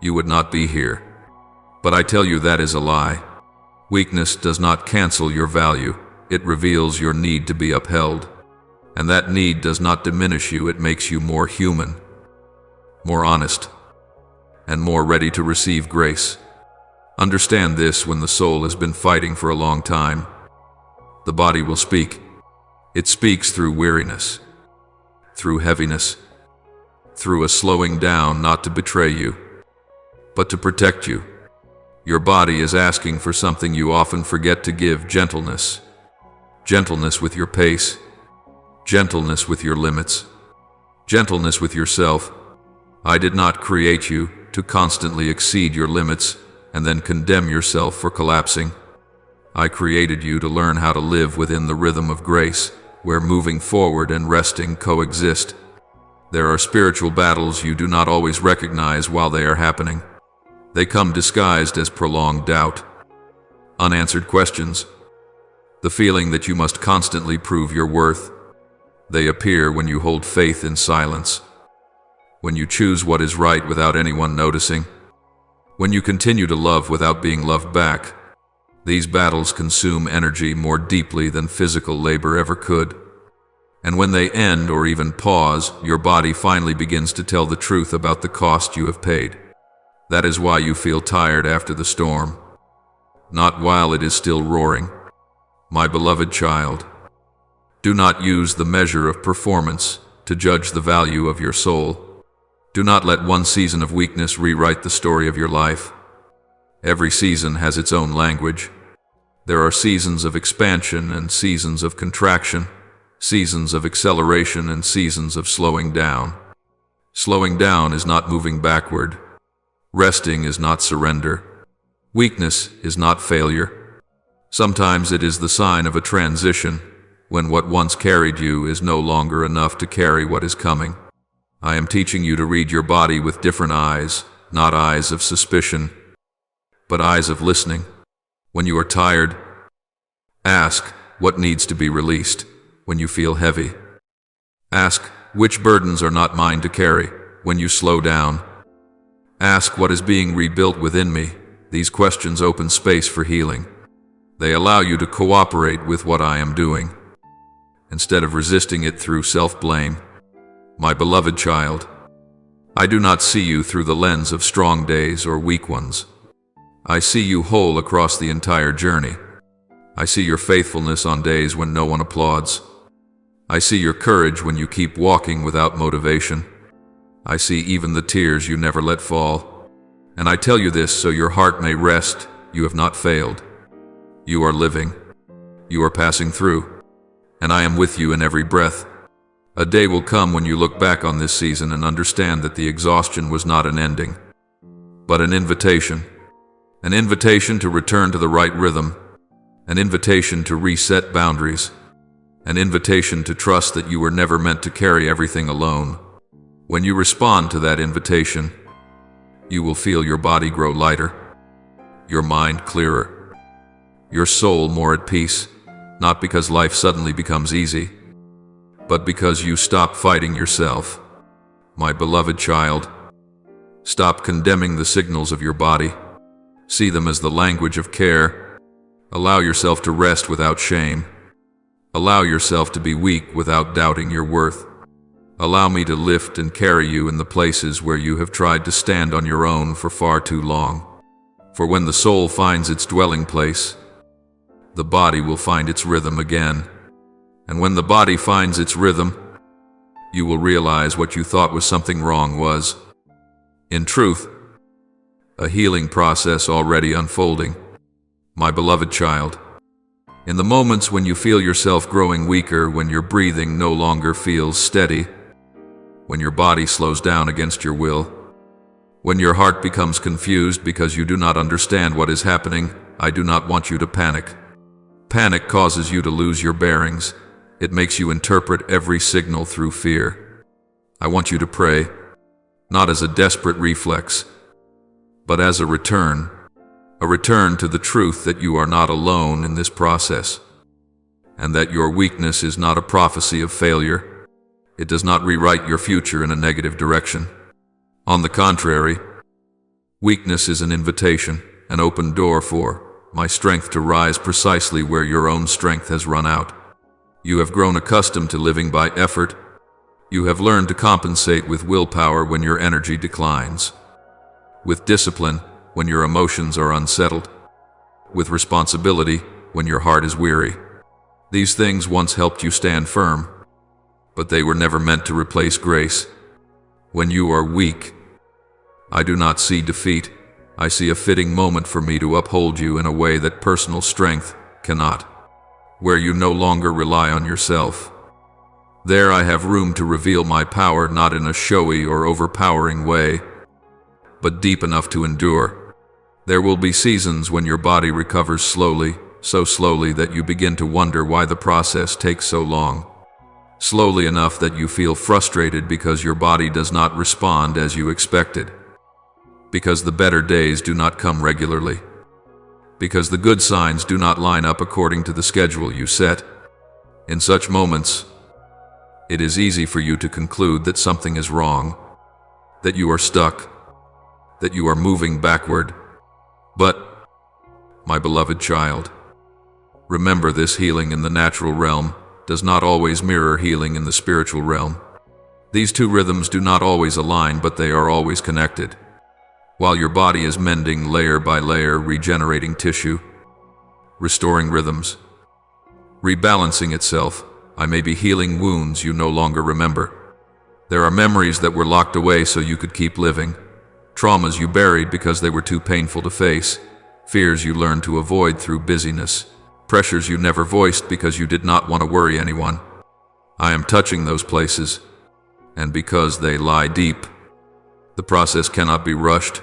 you would not be here. But I tell you that is a lie. Weakness does not cancel your value. It reveals your need to be upheld. And that need does not diminish you. It makes you more human, more honest, and more ready to receive grace. Understand this: when the soul has been fighting for a long time, the body will speak. It speaks through weariness, through heaviness, through a slowing down, not to betray you, but to protect you. Your body is asking for something you often forget to give: gentleness. Gentleness with your pace, gentleness with your limits, gentleness with yourself. I did not create you to constantly exceed your limits and then condemn yourself for collapsing. I created you to learn how to live within the rhythm of grace, where moving forward and resting coexist. There are spiritual battles you do not always recognize while they are happening. They come disguised as prolonged doubt, unanswered questions, the feeling that you must constantly prove your worth. They appear when you hold faith in silence, when you choose what is right without anyone noticing, when you continue to love without being loved back. These battles consume energy more deeply than physical labor ever could. And when they end or even pause, your body finally begins to tell the truth about the cost you have paid. That is why you feel tired after the storm, not while it is still roaring. My beloved child, do not use the measure of performance to judge the value of your soul. Do not let one season of weakness rewrite the story of your life. Every season has its own language. There are seasons of expansion and seasons of contraction, seasons of acceleration and seasons of slowing down. Slowing down is not moving backward. Resting is not surrender. Weakness is not failure. Sometimes it is the sign of a transition, when what once carried you is no longer enough to carry what is coming. I am teaching you to read your body with different eyes, not eyes of suspicion, but eyes of listening. When you are tired, ask what needs to be released. When you feel heavy, ask which burdens are not mine to carry. When you slow down, ask what is being rebuilt within me. These questions open space for healing. They allow you to cooperate with what I am doing, instead of resisting it through self-blame. My beloved child, I do not see you through the lens of strong days or weak ones. I see you whole across the entire journey. I see your faithfulness on days when no one applauds. I see your courage when you keep walking without motivation. I see even the tears you never let fall. And I tell you this so your heart may rest. You have not failed. You are living. You are passing through. And I am with you in every breath. A day will come when you look back on this season and understand that the exhaustion was not an ending, but an invitation. An invitation to return to the right rhythm. An invitation to reset boundaries. An invitation to trust that you were never meant to carry everything alone. When you respond to that invitation, you will feel your body grow lighter, your mind clearer, your soul more at peace, not because life suddenly becomes easy, but because you stop fighting yourself. My beloved child, stop condemning the signals of your body. See them as the language of care. Allow yourself to rest without shame. Allow yourself to be weak without doubting your worth. Allow me to lift and carry you in the places where you have tried to stand on your own for far too long. For when the soul finds its dwelling place, the body will find its rhythm again. And when the body finds its rhythm, you will realize what you thought was something wrong was, in truth, a healing process already unfolding. My beloved child, in the moments when you feel yourself growing weaker, when your breathing no longer feels steady, when your body slows down against your will, when your heart becomes confused because you do not understand what is happening, I do not want you to panic. Panic causes you to lose your bearings. It makes you interpret every signal through fear. I want you to pray, not as a desperate reflex, but as a return to the truth that you are not alone in this process, and that your weakness is not a prophecy of failure. It does not rewrite your future in a negative direction. On the contrary, weakness is an invitation, an open door for my strength to rise precisely where your own strength has run out. You have grown accustomed to living by effort. You have learned to compensate with willpower when your energy declines, with discipline when your emotions are unsettled, with responsibility when your heart is weary. These things once helped you stand firm, but they were never meant to replace grace. When you are weak, I do not see defeat. I see a fitting moment for me to uphold you in a way that personal strength cannot, where you no longer rely on yourself. There I have room to reveal my power, not in a showy or overpowering way, but deep enough to endure. There will be seasons when your body recovers slowly, so slowly that you begin to wonder why the process takes so long. Slowly enough that you feel frustrated because your body does not respond as you expected. Because the better days do not come regularly. Because the good signs do not line up according to the schedule you set. In such moments, it is easy for you to conclude that something is wrong, that you are stuck, that you are moving backward. But, my beloved child, remember this: healing in the natural realm does not always mirror healing in the spiritual realm. These two rhythms do not always align, but they are always connected. While your body is mending layer by layer, regenerating tissue, restoring rhythms, rebalancing itself, I may be healing wounds you no longer remember. There are memories that were locked away so you could keep living, traumas you buried because they were too painful to face, fears you learned to avoid through busyness, pressures you never voiced because you did not want to worry anyone. I am touching those places, and because they lie deep, the process cannot be rushed.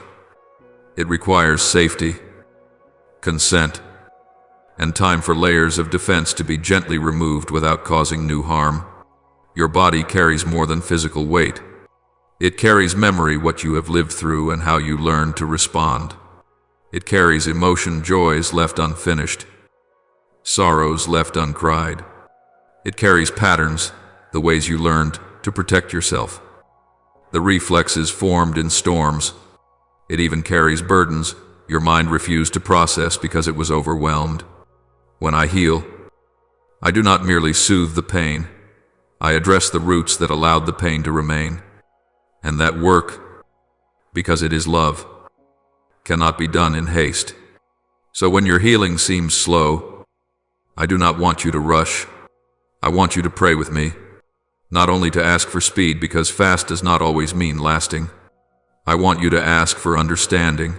It requires safety, consent, and time for layers of defense to be gently removed without causing new harm. Your body carries more than physical weight. It carries memory, what you have lived through and how you learned to respond. It carries emotion, joys left unfinished, sorrows left uncried. It carries patterns, the ways you learned to protect yourself, the reflexes formed in storms. It even carries burdens your mind refused to process because it was overwhelmed. When I heal, I do not merely soothe the pain. I address the roots that allowed the pain to remain. And that work, because it is love, cannot be done in haste. So when your healing seems slow, I do not want you to rush. I want you to pray with me, not only to ask for speed, because fast does not always mean lasting. I want you to ask for understanding,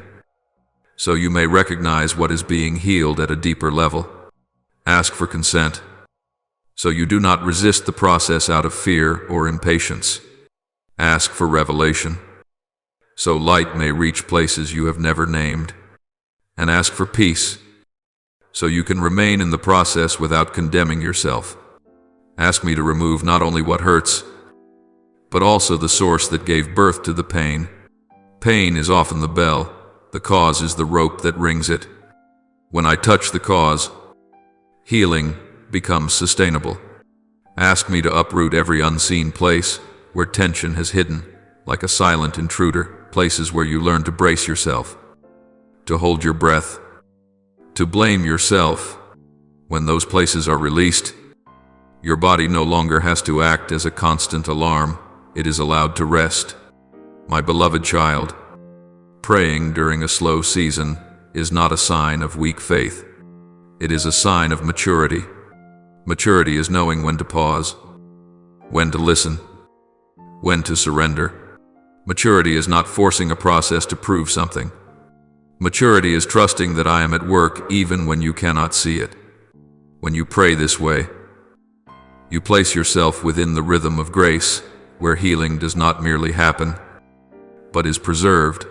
so you may recognize what is being healed at a deeper level. Ask for consent, so you do not resist the process out of fear or impatience. Ask for revelation, so light may reach places you have never named. And ask for peace, so you can remain in the process without condemning yourself. Ask me to remove not only what hurts, but also the source that gave birth to the pain. Pain is often the bell, the cause is the rope that rings it. When I touch the cause, healing becomes sustainable. Ask me to uproot every unseen place where tension has hidden, like a silent intruder, places where you learn to brace yourself, to hold your breath, to blame yourself. When those places are released, your body no longer has to act as a constant alarm. It is allowed to rest. My beloved child, praying during a slow season is not a sign of weak faith. It is a sign of maturity. Maturity is knowing when to pause, when to listen, when to surrender. Maturity is not forcing a process to prove something. Maturity is trusting that I am at work even when you cannot see it. When you pray this way, you place yourself within the rhythm of grace, where healing does not merely happen, but is preserved.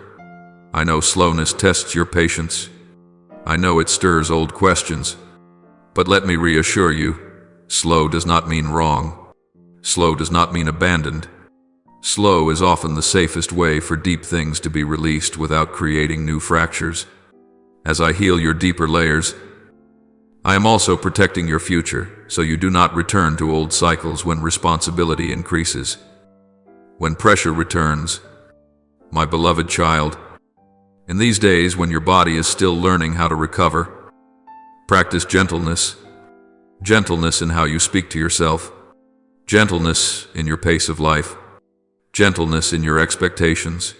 I know slowness tests your patience. I know it stirs old questions. But let me reassure you, slow does not mean wrong. Slow does not mean abandoned. Slow is often the safest way for deep things to be released without creating new fractures. As I heal your deeper layers, I am also protecting your future, so you do not return to old cycles when responsibility increases. When pressure returns, my beloved child, in these days when your body is still learning how to recover, practice gentleness. Gentleness in how you speak to yourself. Gentleness in your pace of life. Gentleness in your expectations.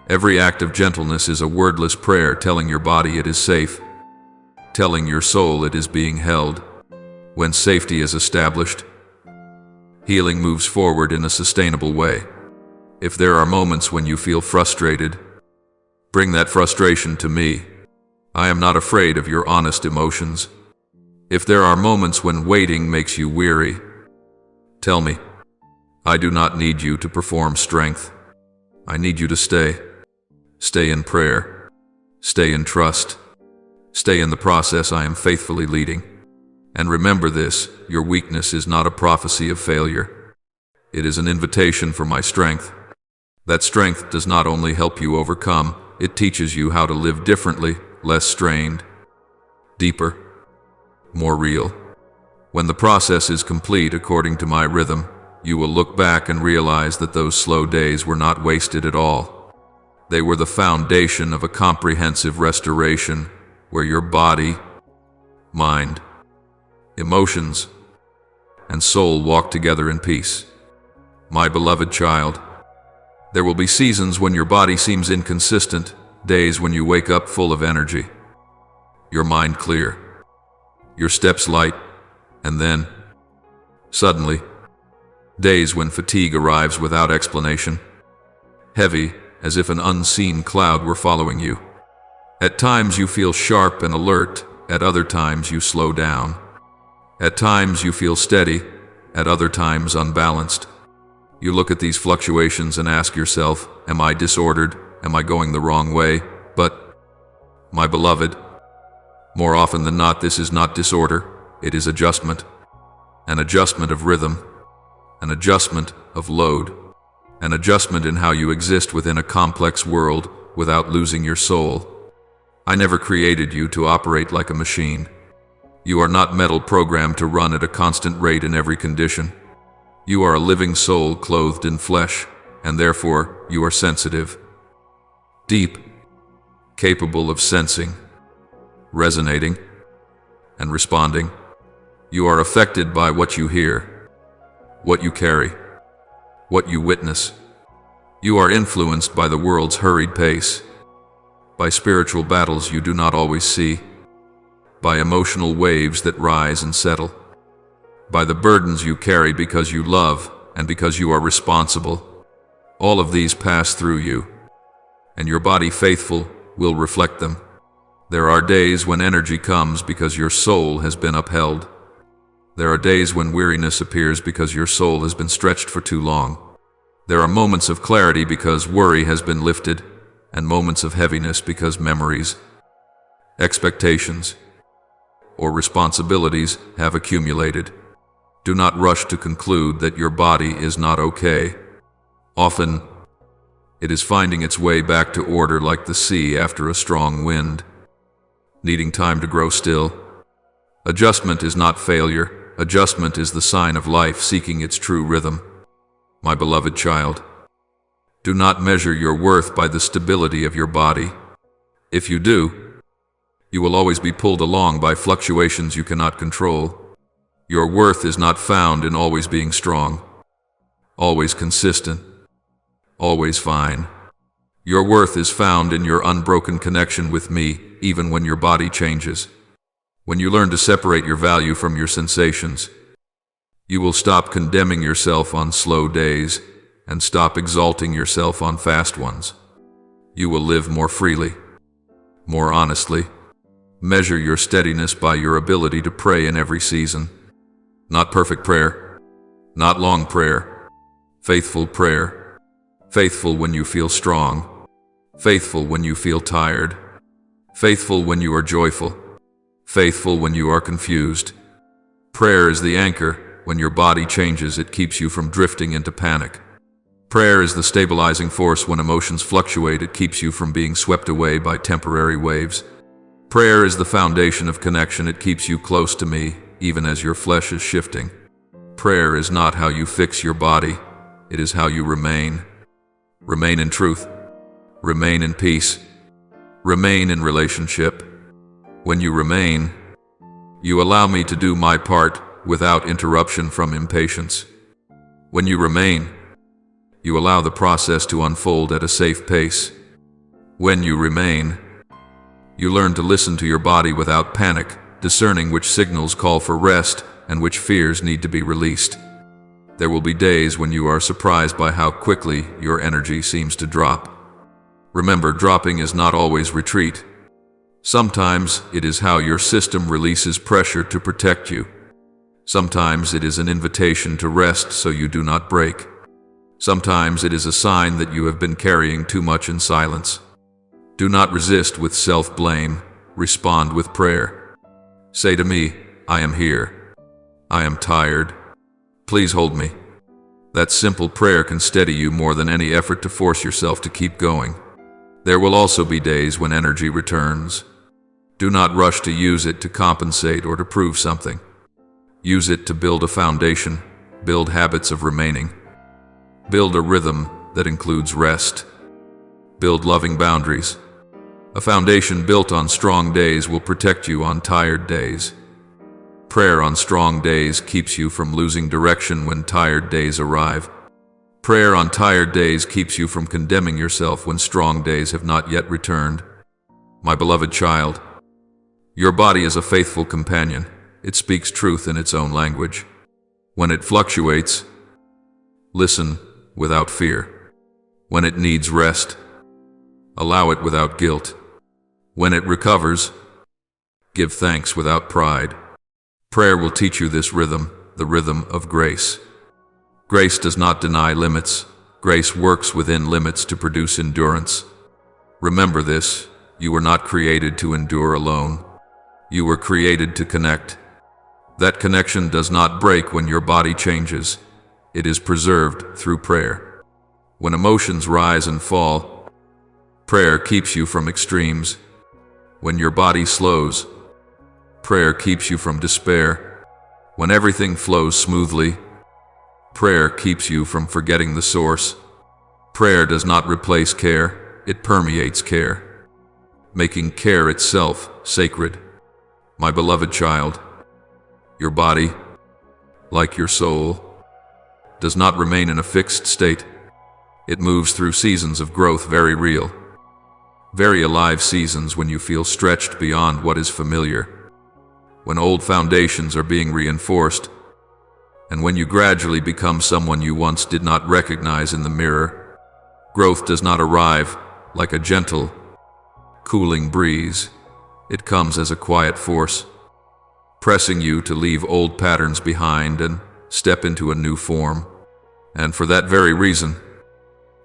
Every act of gentleness is a wordless prayer telling your body it is safe, telling your soul it is being held. When safety is established, healing moves forward in a sustainable way. If there are moments when you feel frustrated, bring that frustration to me. I am not afraid of your honest emotions. If there are moments when waiting makes you weary, tell me. I do not need you to perform strength. I need you to stay. Stay in prayer. Stay in trust. Stay in the process I am faithfully leading. And remember this, your weakness is not a prophecy of failure. It is an invitation for my strength. That strength does not only help you overcome, it teaches you how to live differently, less strained, deeper, more real. When the process is complete according to my rhythm, you will look back and realize that those slow days were not wasted at all. They were the foundation of a comprehensive restoration where your body, mind, emotions, and soul walk together in peace. My beloved child, there will be seasons when your body seems inconsistent, days when you wake up full of energy, your mind clear, your steps light, and then, suddenly, days when fatigue arrives without explanation, heavy as if an unseen cloud were following you. At times you feel sharp and alert, at other times you slow down. At times you feel steady, at other times unbalanced. You look at these fluctuations and ask yourself, am I disordered? Am I going the wrong way? But, my beloved, more often than not, this is not disorder, it is adjustment. An adjustment of rhythm, an adjustment of load. an adjustment in how you exist within a complex world without losing your soul. I never created you to operate like a machine. You are not metal programmed to run at a constant rate in every condition. You are a living soul clothed in flesh, and therefore you are sensitive, deep, capable of sensing, resonating, and responding. You are affected by what you hear, what you carry, what you witness. You are influenced by the world's hurried pace, by spiritual battles you do not always see, by emotional waves that rise and settle, by the burdens you carry because you love and because you are responsible. All of these pass through you, and your body faithful will reflect them. There are days when energy comes because your soul has been upheld. There are days when weariness appears because your soul has been stretched for too long. There are moments of clarity because worry has been lifted, and moments of heaviness because memories, expectations, or responsibilities have accumulated. Do not rush to conclude that your body is not okay. Often, it is finding its way back to order like the sea after a strong wind, needing time to grow still. Adjustment is not failure. Adjustment is the sign of life seeking its true rhythm. My beloved child, do not measure your worth by the stability of your body. If you do, you will always be pulled along by fluctuations you cannot control. Your worth is not found in always being strong, always consistent, always fine. Your worth is found in your unbroken connection with me, even when your body changes. When you learn to separate your value from your sensations, you will stop condemning yourself on slow days and stop exalting yourself on fast ones. You will live more freely, more honestly. Measure your steadiness by your ability to pray in every season. Not perfect prayer, not long prayer, faithful prayer. Faithful when you feel strong, faithful when you feel tired, faithful when you are joyful, faithful when you are confused. Prayer is the anchor. When your body changes, it keeps you from drifting into panic. Prayer is the stabilizing force. When emotions fluctuate, it keeps you from being swept away by temporary waves. Prayer is the foundation of connection. It keeps you close to me, even as your flesh is shifting. Prayer is not how you fix your body. It is how you remain. Remain in truth. Remain in peace. Remain in relationship. When you remain, you allow me to do my part without interruption from impatience. When you remain, you allow the process to unfold at a safe pace. When you remain, you learn to listen to your body without panic, discerning which signals call for rest and which fears need to be released. There will be days when you are surprised by how quickly your energy seems to drop. Remember, dropping is not always retreat. Sometimes it is how your system releases pressure to protect you. Sometimes it is an invitation to rest so you do not break. Sometimes it is a sign that you have been carrying too much in silence. Do not resist with self-blame. Respond with prayer. Say to me, I am here. I am tired. Please hold me. That simple prayer can steady you more than any effort to force yourself to keep going. There will also be days when energy returns. Do not rush to use it to compensate or to prove something. Use it to build a foundation, build habits of remaining. Build a rhythm that includes rest. Build loving boundaries. A foundation built on strong days will protect you on tired days. Prayer on strong days keeps you from losing direction when tired days arrive. Prayer on tired days keeps you from condemning yourself when strong days have not yet returned. My beloved child, your body is a faithful companion. It speaks truth in its own language. When it fluctuates, listen without fear. When it needs rest, allow it without guilt. When it recovers, give thanks without pride. Prayer will teach you this rhythm, the rhythm of grace. Grace does not deny limits. Grace works within limits to produce endurance. Remember this, you were not created to endure alone. You were created to connect. That connection does not break when your body changes. It is preserved through prayer. When emotions rise and fall, prayer keeps you from extremes. When your body slows, prayer keeps you from despair. When everything flows smoothly, prayer keeps you from forgetting the source. Prayer does not replace care, it permeates care, making care itself sacred. My beloved child, your body, like your soul, does not remain in a fixed state. It moves through seasons of growth, very real, very alive seasons when you feel stretched beyond what is familiar, when old foundations are being reinforced, and when you gradually become someone you once did not recognize in the mirror. Growth does not arrive like a gentle, cooling breeze. It comes as a quiet force, pressing you to leave old patterns behind and step into a new form. And for that very reason,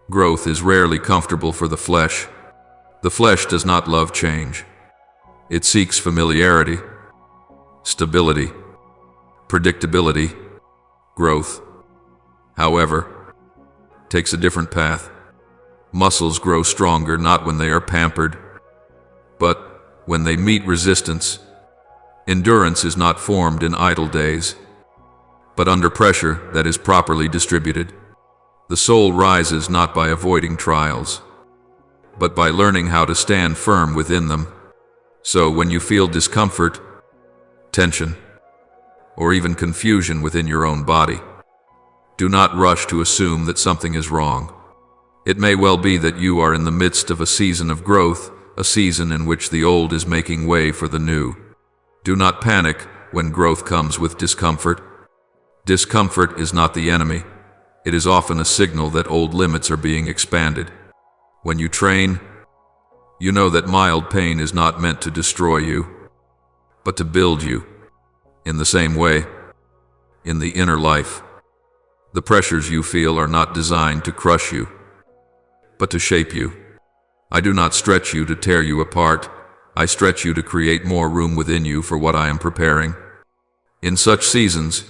growth is rarely comfortable for the flesh. The flesh does not love change. It seeks familiarity, stability, predictability. Growth, however, takes a different path. Muscles grow stronger not when they are pampered, but when they meet resistance. Endurance is not formed in idle days, but under pressure that is properly distributed. The soul rises not by avoiding trials, but by learning how to stand firm within them. So when you feel discomfort, tension, or even confusion within your own body, do not rush to assume that something is wrong. It may well be that you are in the midst of a season of growth, a season in which the old is making way for the new. Do not panic when growth comes with discomfort. Discomfort is not the enemy. It is often a signal that old limits are being expanded. When you train, you know that mild pain is not meant to destroy you, but to build you. In the same way, in the inner life, the pressures you feel are not designed to crush you, but to shape you. I do not stretch you to tear you apart. I stretch you to create more room within you for what I am preparing. In such seasons,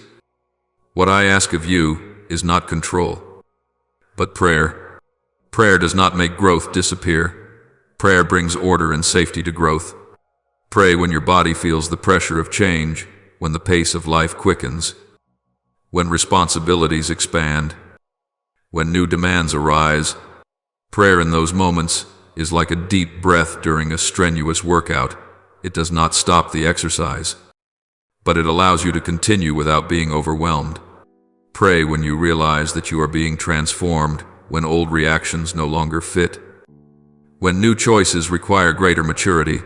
what I ask of you is not control, but prayer. Prayer does not make growth disappear. Prayer brings order and safety to growth. Pray when your body feels the pressure of change, when the pace of life quickens, when responsibilities expand, when new demands arise. Prayer in those moments is like a deep breath during a strenuous workout. It does not stop the exercise, but it allows you to continue without being overwhelmed. Pray when you realize that you are being transformed, when old reactions no longer fit, when new choices require greater maturity,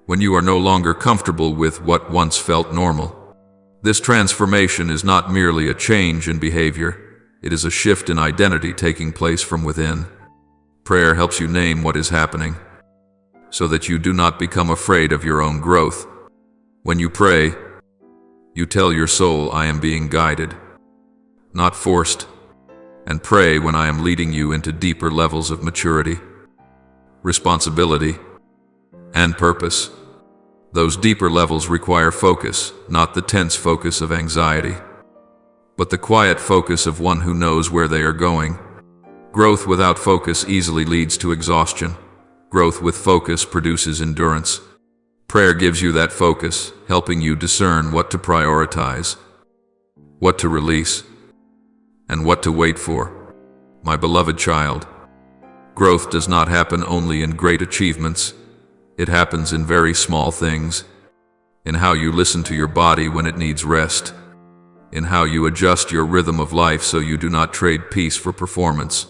when you are no longer comfortable with what once felt normal. This transformation is not merely a change in behavior, it is a shift in identity taking place from within. Prayer helps you name what is happening, so that you do not become afraid of your own growth. When you pray, you tell your soul, I am being guided, not forced, and pray when I am leading you into deeper levels of maturity, responsibility, and purpose. Those deeper levels require focus, not the tense focus of anxiety, but the quiet focus of one who knows where they are going. Growth without focus easily leads to exhaustion. Growth with focus produces endurance. Prayer gives you that focus, helping you discern what to prioritize, what to release, and what to wait for. My beloved child, growth does not happen only in great achievements. It happens in very small things, in how you listen to your body when it needs rest, in how you adjust your rhythm of life so you do not trade peace for performance,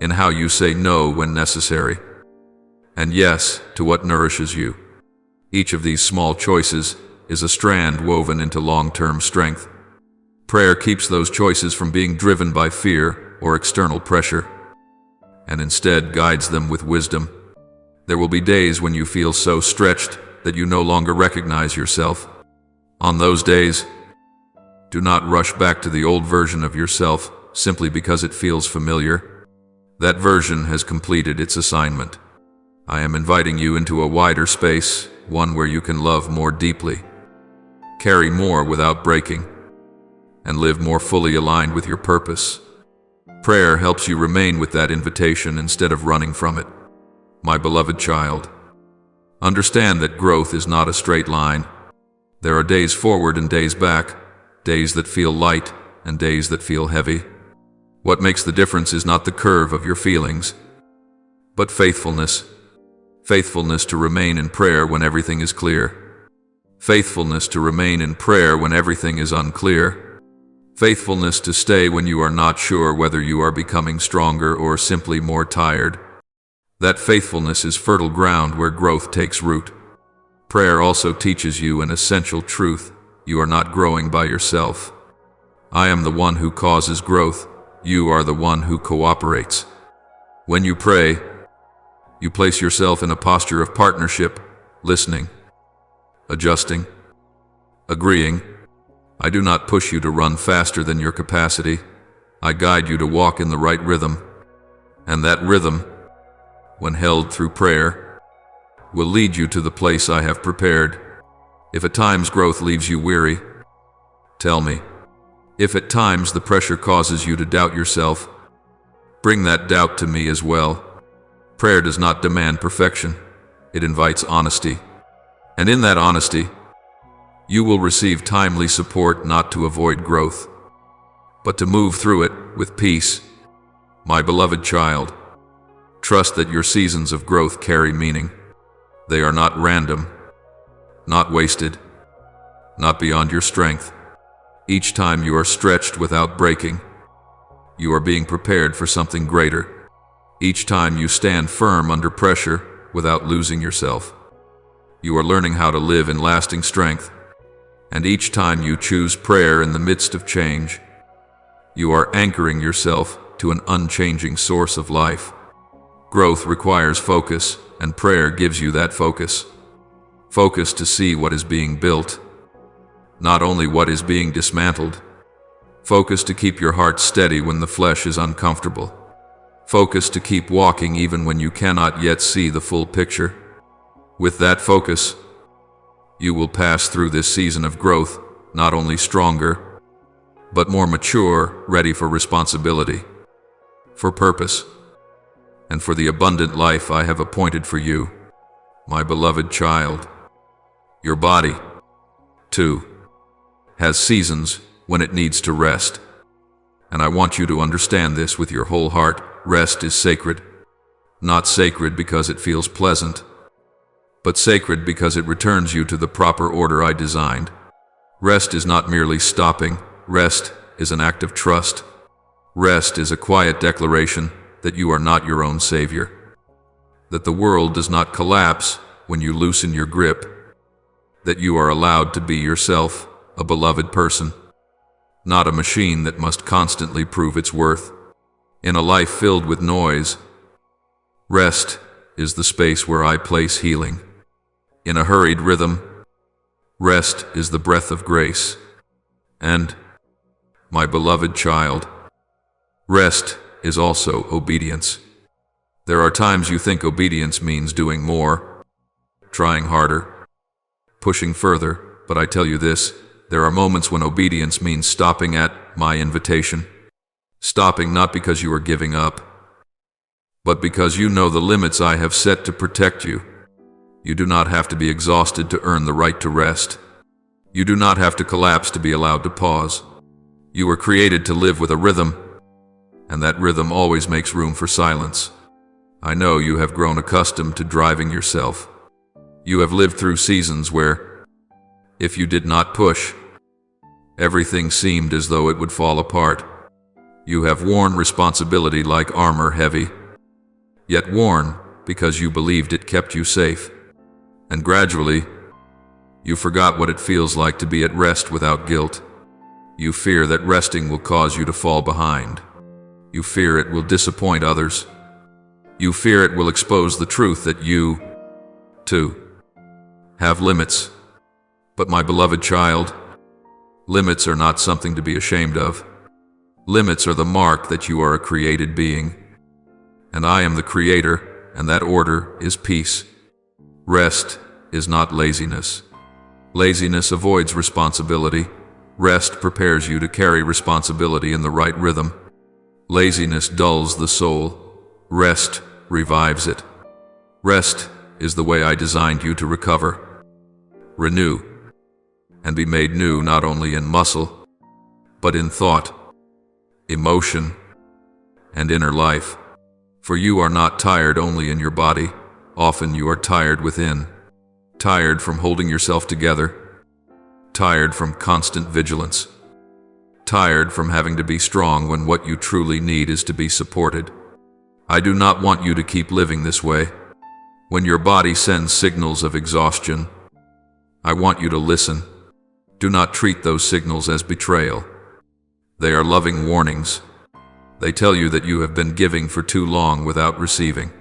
in how you say no when necessary, and yes to what nourishes you. Each of these small choices is a strand woven into long-term strength. Prayer keeps those choices from being driven by fear or external pressure, and instead guides them with wisdom. There will be days when you feel so stretched that you no longer recognize yourself. On those days, do not rush back to the old version of yourself simply because it feels familiar. That version has completed its assignment. I am inviting you into a wider space, one where you can love more deeply, carry more without breaking, and live more fully aligned with your purpose. Prayer helps you remain with that invitation instead of running from it. My beloved child, understand that growth is not a straight line. There are days forward and days back, days that feel light and days that feel heavy. What makes the difference is not the curve of your feelings, but faithfulness. Faithfulness to remain in prayer when everything is clear. Faithfulness to remain in prayer when everything is unclear. Faithfulness to stay when you are not sure whether you are becoming stronger or simply more tired. That faithfulness is fertile ground where growth takes root. Prayer also teaches you an essential truth: you are not growing by yourself. I am the one who causes growth. You are the one who cooperates. When you pray, you place yourself in a posture of partnership, listening, adjusting, agreeing. I do not push you to run faster than your capacity. I guide you to walk in the right rhythm. And that rhythm, when held through prayer, will lead you to the place I have prepared. If at times growth leaves you weary, tell me. If at times the pressure causes you to doubt yourself, bring that doubt to me as well. Prayer does not demand perfection. It invites honesty. And in that honesty, you will receive timely support, not to avoid growth, but to move through it with peace. My beloved child, trust that your seasons of growth carry meaning. They are not random, not wasted, not beyond your strength. Each time you are stretched without breaking, you are being prepared for something greater. Each time you stand firm under pressure without losing yourself, you are learning how to live in lasting strength. And each time you choose prayer in the midst of change, you are anchoring yourself to an unchanging source of life. Growth requires focus, and prayer gives you that focus. Focus to see what is being built, not only what is being dismantled. Focus to keep your heart steady when the flesh is uncomfortable. Focus to keep walking even when you cannot yet see the full picture. With that focus, you will pass through this season of growth, not only stronger, but more mature, ready for responsibility, for purpose, and for the abundant life I have appointed for you, my beloved child. Your body, too, has seasons when it needs to rest. And I want you to understand this with your whole heart. Rest is sacred. Not sacred because it feels pleasant, but sacred because it returns you to the proper order I designed. Rest is not merely stopping. Rest is an act of trust. Rest is a quiet declaration that you are not your own savior, that the world does not collapse when you loosen your grip, that you are allowed to be yourself, a beloved person, not a machine that must constantly prove its worth. In a life filled with noise, rest is the space where I place healing. In a hurried rhythm, rest is the breath of grace. And, my beloved child, rest is also obedience. There are times you think obedience means doing more, trying harder, pushing further, but I tell you this, there are moments when obedience means stopping at my invitation. Stopping not because you are giving up, but because you know the limits I have set to protect you. You do not have to be exhausted to earn the right to rest. You do not have to collapse to be allowed to pause. You were created to live with a rhythm, and that rhythm always makes room for silence. I know you have grown accustomed to driving yourself. You have lived through seasons where, if you did not push, everything seemed as though it would fall apart. You have worn responsibility like armor heavy, yet worn because you believed it kept you safe. And gradually, you forgot what it feels like to be at rest without guilt. You fear that resting will cause you to fall behind. You fear it will disappoint others. You fear it will expose the truth that you, too, have limits. But my beloved child, limits are not something to be ashamed of. Limits are the mark that you are a created being. And I am the creator, and that order is peace. Rest is not laziness. Laziness avoids responsibility. Rest prepares you to carry responsibility in the right rhythm. Laziness dulls the soul. Rest revives it. Rest is the way I designed you to recover, renew, and be made new not only in muscle, but in thought, emotion, and inner life. For you are not tired only in your body, often you are tired within, tired from holding yourself together, tired from constant vigilance, tired from having to be strong when what you truly need is to be supported. I do not want you to keep living this way. When your body sends signals of exhaustion, I want you to listen. Do not treat those signals as betrayal. They are loving warnings. They tell you that you have been giving for too long without receiving.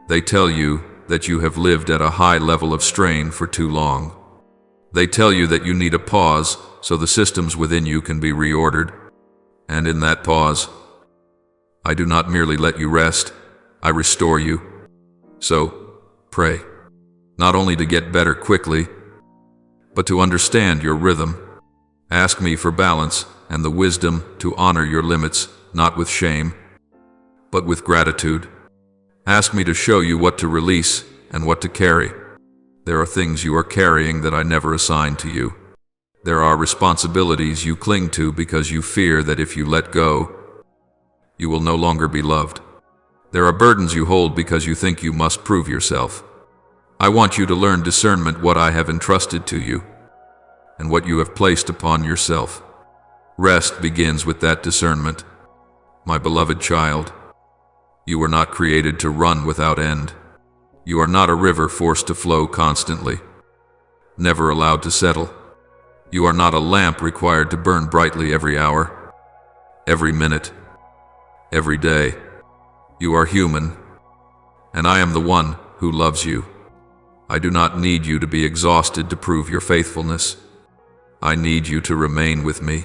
They tell you that you have lived at a high level of strain for too long. They tell you that you need a pause so the systems within you can be reordered. And in that pause, I do not merely let you rest, I restore you. So, pray, not only to get better quickly, but to understand your rhythm. Ask me for balance and the wisdom to honor your limits, not with shame, but with gratitude. Ask me to show you what to release and what to carry. There are things you are carrying that I never assigned to you. There are responsibilities you cling to because you fear that if you let go, you will no longer be loved. There are burdens you hold because you think you must prove yourself. I want you to learn discernment, what I have entrusted to you, and what you have placed upon yourself. Rest begins with that discernment. My beloved child, you were not created to run without end. You are not a river forced to flow constantly, never allowed to settle. You are not a lamp required to burn brightly every hour, every minute, every day. You are human, and I am the one who loves you. I do not need you to be exhausted to prove your faithfulness. I need you to remain with me,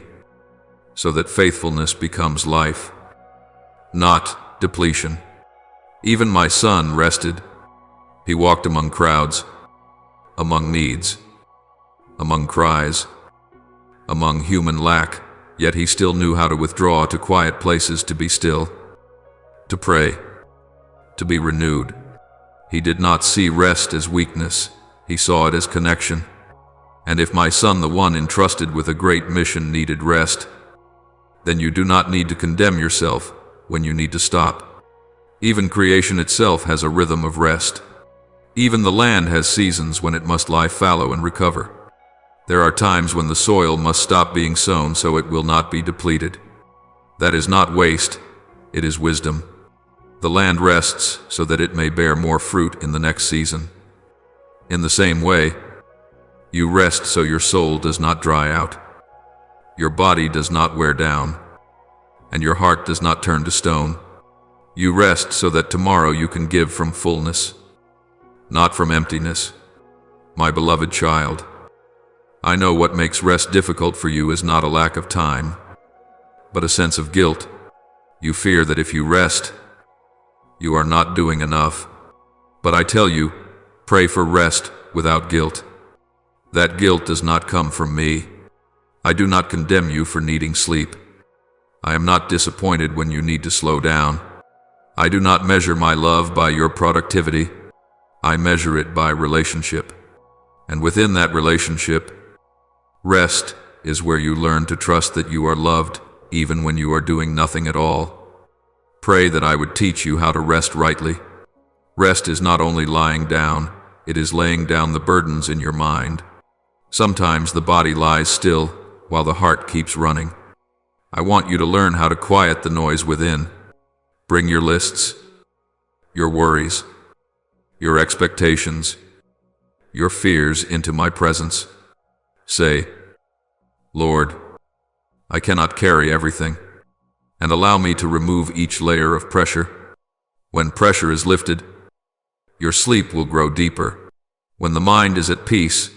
so that faithfulness becomes life, not depletion. Even my son rested. He walked among crowds, among needs, among cries, among human lack, yet he still knew how to withdraw to quiet places to be still, to pray, to be renewed. He did not see rest as weakness, he saw it as connection. And if my son, the one entrusted with a great mission, needed rest, then you do not need to condemn yourself when you need to stop. Even creation itself has a rhythm of rest. Even the land has seasons when it must lie fallow and recover. There are times when the soil must stop being sown so it will not be depleted. That is not waste, it is wisdom. The land rests so that it may bear more fruit in the next season. In the same way, you rest so your soul does not dry out, your body does not wear down, and your heart does not turn to stone. You rest so that tomorrow you can give from fullness, not from emptiness. My beloved child, I know what makes rest difficult for you is not a lack of time, but a sense of guilt. You fear that if you rest, you are not doing enough. But I tell you, pray for rest without guilt. That guilt does not come from me. I do not condemn you for needing sleep. I am not disappointed when you need to slow down. I do not measure my love by your productivity. I measure it by relationship. And within that relationship, rest is where you learn to trust that you are loved even when you are doing nothing at all. Pray that I would teach you how to rest rightly. Rest is not only lying down, it is laying down the burdens in your mind. Sometimes the body lies still while the heart keeps running. I want you to learn how to quiet the noise within. Bring your lists, your worries, your expectations, your fears into my presence. Say, Lord, I cannot carry everything, and allow me to remove each layer of pressure. When pressure is lifted, your sleep will grow deeper. When the mind is at peace,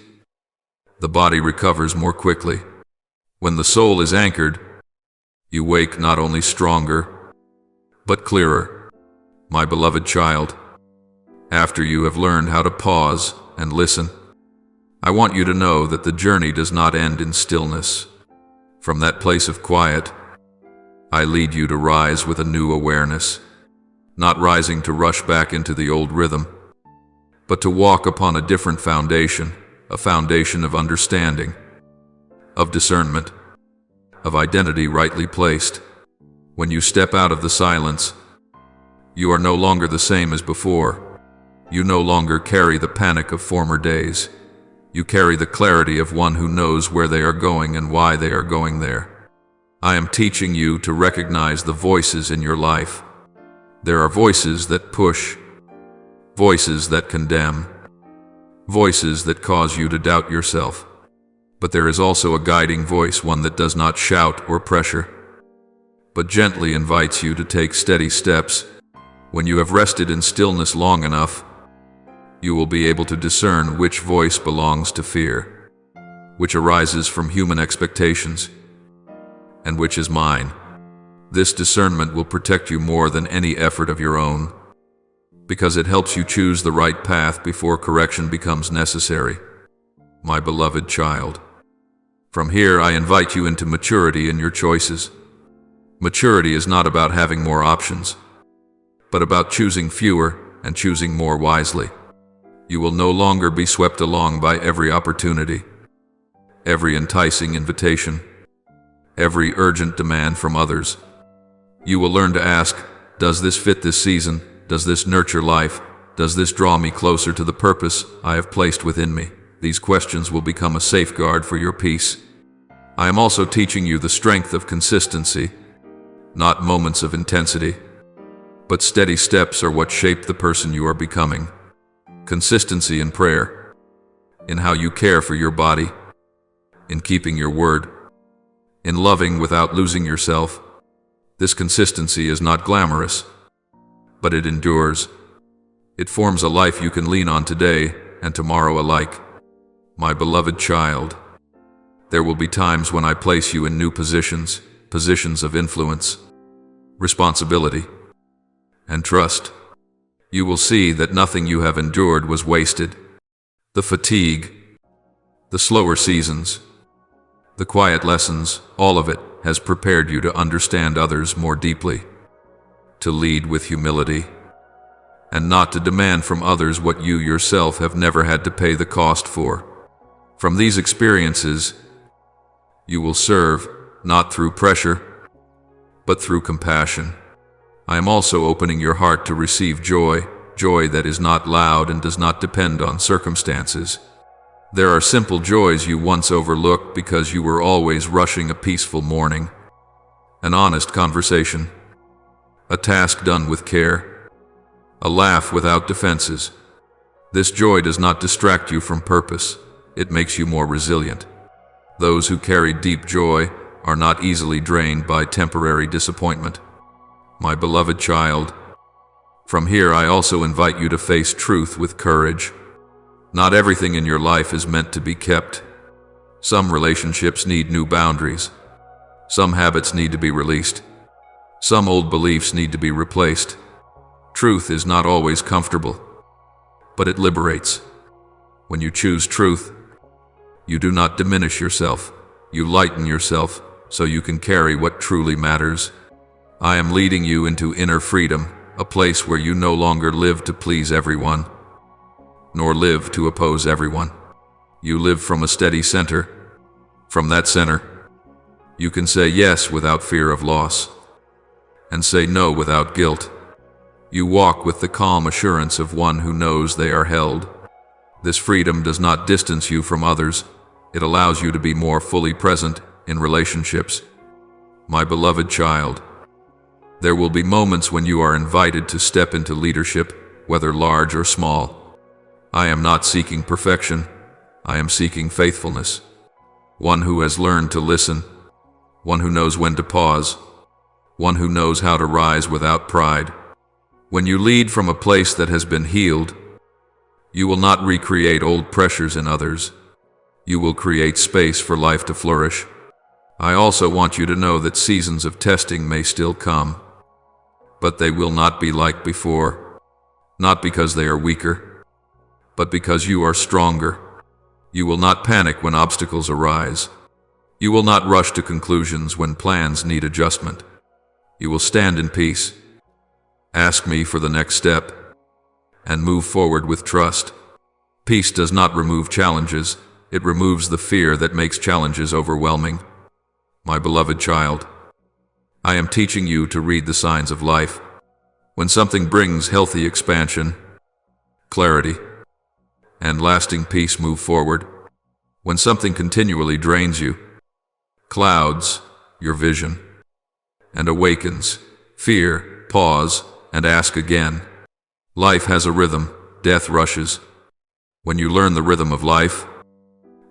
the body recovers more quickly. When the soul is anchored, you wake not only stronger, but clearer. My beloved child, after you have learned how to pause and listen, I want you to know that the journey does not end in stillness. From that place of quiet, I lead you to rise with a new awareness, not rising to rush back into the old rhythm, but to walk upon a different foundation, a foundation of understanding, of discernment, of identity rightly placed. When you step out of the silence, you are no longer the same as before. You no longer carry the panic of former days. You carry the clarity of one who knows where they are going and why they are going there. I am teaching you to recognize the voices in your life. There are voices that push, voices that condemn, voices that cause you to doubt yourself. But there is also a guiding voice, one that does not shout or pressure, but gently invites you to take steady steps. When you have rested in stillness long enough, you will be able to discern which voice belongs to fear, which arises from human expectations, and which is mine. This discernment will protect you more than any effort of your own, because it helps you choose the right path before correction becomes necessary. My beloved child, from here I invite you into maturity in your choices. Maturity is not about having more options, but about choosing fewer and choosing more wisely. You will no longer be swept along by every opportunity, every enticing invitation, every urgent demand from others. You will learn to ask, does this fit this season? Does this nurture life? Does this draw me closer to the purpose I have placed within me? These questions will become a safeguard for your peace. I am also teaching you the strength of consistency, not moments of intensity, but steady steps are what shape the person you are becoming. Consistency in prayer, in how you care for your body, in keeping your word, in loving without losing yourself. This consistency is not glamorous, but it endures. It forms a life you can lean on today and tomorrow alike. My beloved child, there will be times when I place you in new positions, positions of influence, responsibility, and trust. You will see that nothing you have endured was wasted. The fatigue, the slower seasons, the quiet lessons, all of it has prepared you to understand others more deeply, to lead with humility, and not to demand from others what you yourself have never had to pay the cost for. From these experiences, you will serve, not through pressure, but through compassion. I am also opening your heart to receive joy, joy that is not loud and does not depend on circumstances. There are simple joys you once overlooked because you were always rushing: a peaceful morning, an honest conversation, a task done with care, a laugh without defenses. This joy does not distract you from purpose. It makes you more resilient. Those who carry deep joy are not easily drained by temporary disappointment. My beloved child, from here I also invite you to face truth with courage. Not everything in your life is meant to be kept. Some relationships need new boundaries. Some habits need to be released. Some old beliefs need to be replaced. Truth is not always comfortable, but it liberates. When you choose truth, you do not diminish yourself. You lighten yourself so you can carry what truly matters. I am leading you into inner freedom, a place where you no longer live to please everyone, nor live to oppose everyone. You live from a steady center. From that center, you can say yes without fear of loss, and say no without guilt. You walk with the calm assurance of one who knows they are held. This freedom does not distance you from others. It allows you to be more fully present in relationships. My beloved child, there will be moments when you are invited to step into leadership, whether large or small. I am not seeking perfection. I am seeking faithfulness. One who has learned to listen, one who knows when to pause, one who knows how to rise without pride. When you lead from a place that has been healed, you will not recreate old pressures in others. You will create space for life to flourish. I also want you to know that seasons of testing may still come, but they will not be like before. Not because they are weaker, but because you are stronger. You will not panic when obstacles arise. You will not rush to conclusions when plans need adjustment. You will stand in peace. Ask me for the next step, and move forward with trust. Peace does not remove challenges, it removes the fear that makes challenges overwhelming. My beloved child, I am teaching you to read the signs of life. When something brings healthy expansion, clarity, and lasting peace, move forward. When something continually drains you, clouds your vision, and awakens fear, pause and ask again. Life has a rhythm, death rushes. When you learn the rhythm of life,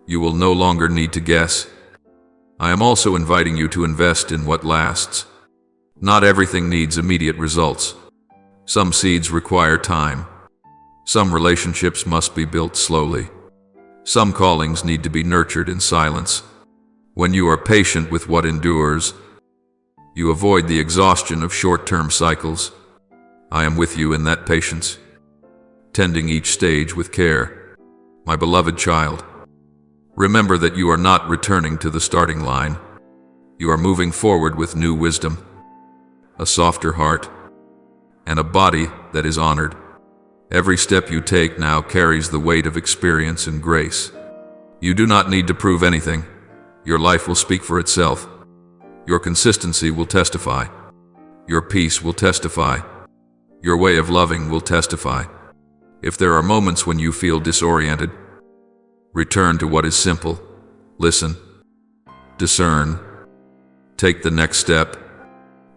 you will no longer need to guess. I am also inviting you to invest in what lasts. Not everything needs immediate results. Some seeds require time. Some relationships must be built slowly. Some callings need to be nurtured in silence. When you are patient with what endures, you avoid the exhaustion of short-term cycles. I am with you in that patience, tending each stage with care. My beloved child, remember that you are not returning to the starting line. You are moving forward with new wisdom, a softer heart, and a body that is honored. Every step you take now carries the weight of experience and grace. You do not need to prove anything. Your life will speak for itself. Your consistency will testify. Your peace will testify. Your way of loving will testify. If there are moments when you feel disoriented, return to what is simple. Listen. Discern. Take the next step.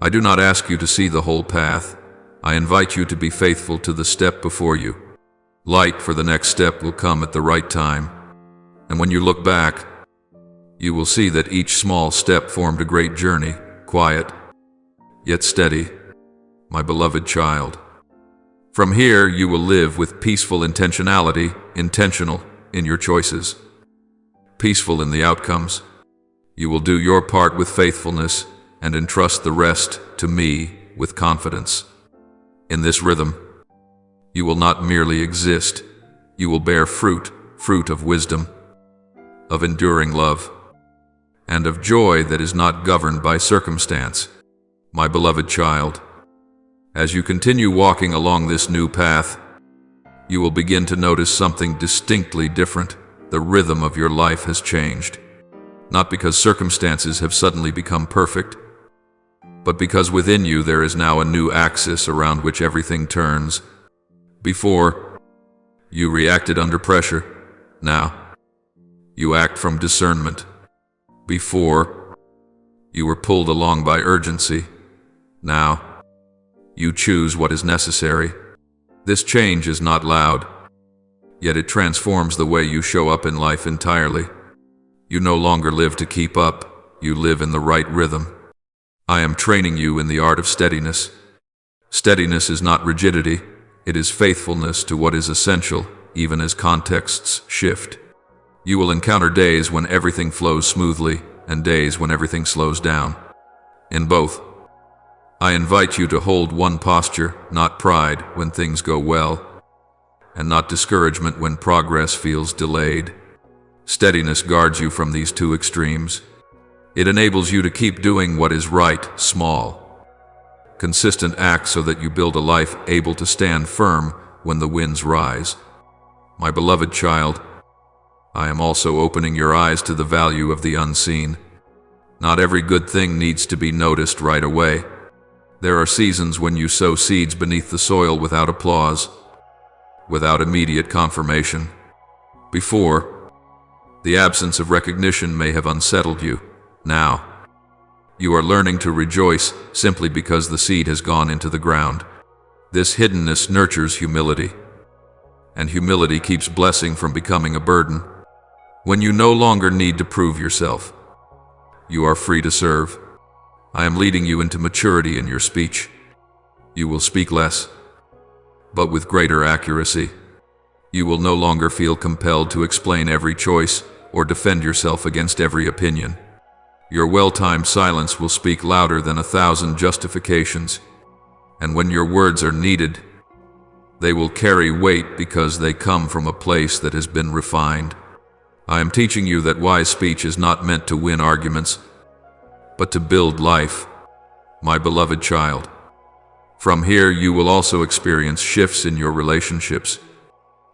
I do not ask you to see the whole path. I invite you to be faithful to the step before you. Light for the next step will come at the right time. And when you look back, you will see that each small step formed a great journey, quiet, yet steady, my beloved child. From here, you will live with peaceful intentionality, intentional in your choices, peaceful in the outcomes. You will do your part with faithfulness and entrust the rest to me with confidence. In this rhythm, you will not merely exist, you will bear fruit, fruit of wisdom, of enduring love, and of joy that is not governed by circumstance. My beloved child, as you continue walking along this new path, you will begin to notice something distinctly different. The rhythm of your life has changed, not because circumstances have suddenly become perfect, but because within you there is now a new axis around which everything turns. Before, you reacted under pressure. Now, you act from discernment. Before, you were pulled along by urgency. Now, you choose what is necessary. This change is not loud, yet it transforms the way you show up in life entirely. You no longer live to keep up, you live in the right rhythm. I am training you in the art of steadiness. Steadiness is not rigidity, it is faithfulness to what is essential, even as contexts shift. You will encounter days when everything flows smoothly, and days when everything slows down. In both, I invite you to hold one posture, not pride when things go well, and not discouragement when progress feels delayed. Steadiness guards you from these two extremes. It enables you to keep doing what is right, small, consistent acts so that you build a life able to stand firm when the winds rise. My beloved child, I am also opening your eyes to the value of the unseen. Not every good thing needs to be noticed right away. There are seasons when you sow seeds beneath the soil without applause, without immediate confirmation. Before, the absence of recognition may have unsettled you. Now, you are learning to rejoice simply because the seed has gone into the ground. This hiddenness nurtures humility, and humility keeps blessing from becoming a burden. When you no longer need to prove yourself, you are free to serve. I am leading you into maturity in your speech. You will speak less, but with greater accuracy. You will no longer feel compelled to explain every choice or defend yourself against every opinion. Your well-timed silence will speak louder than 1,000 justifications, and when your words are needed, they will carry weight because they come from a place that has been refined. I am teaching you that wise speech is not meant to win arguments, but to build life. my beloved child. From here, you will also experience shifts in your relationships.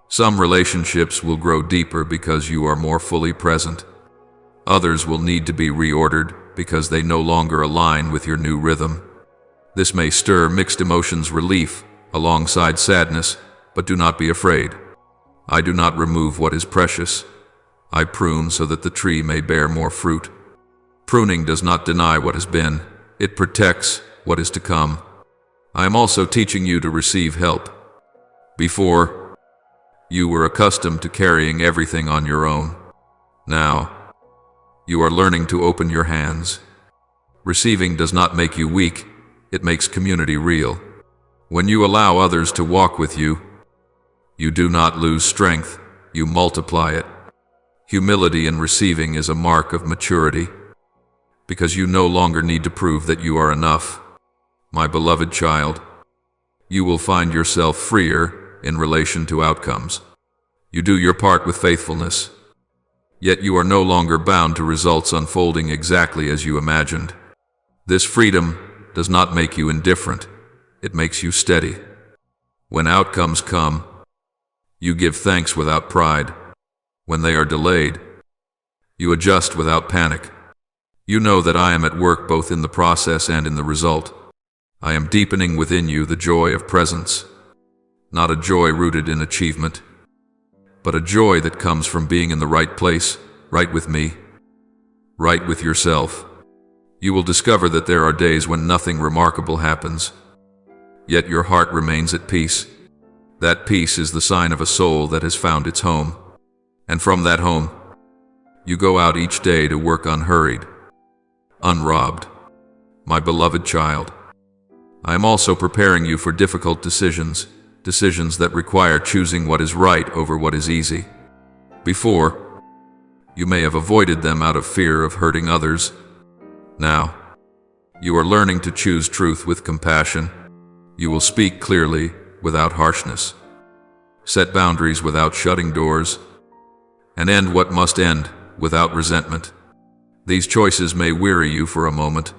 Some relationships will grow deeper because you are more fully present. Others will need to be reordered because they no longer align with your new rhythm. This may stir mixed emotions relief alongside sadness, but do not be afraid. I do not remove what is precious. I prune so that the tree may bear more fruit. Pruning does not deny what has been. It protects what is to come. I am also teaching you to receive help. Before, you were accustomed to carrying everything on your own. Now, you are learning to open your hands. Receiving does not make you weak, it makes community real. When you allow others to walk with you, you do not lose strength, you multiply it. Humility in receiving is a mark of maturity, because you no longer need to prove that you are enough. My beloved child, you will find yourself freer in relation to outcomes. You do your part with faithfulness, yet you are no longer bound to results unfolding exactly as you imagined. This freedom does not make you indifferent, it makes you steady. When outcomes come, you give thanks without pride. When they are delayed, you adjust without panic. You know that I am at work both in the process and in the result. I am deepening within you the joy of presence, not a joy rooted in achievement, but a joy that comes from being in the right place, right with me, right with yourself. You will discover that there are days when nothing remarkable happens, yet your heart remains at peace. That peace is the sign of a soul that has found its home. And from that home, you go out each day to work unhurried, unrobbed. My beloved child, I am also preparing you for difficult decisions that require choosing what is right over what is easy. Before, you may have avoided them out of fear of hurting others. Now, you are learning to choose truth with compassion. You will speak clearly without harshness, set boundaries without shutting doors, and end what must end without resentment. These choices may weary you for a moment,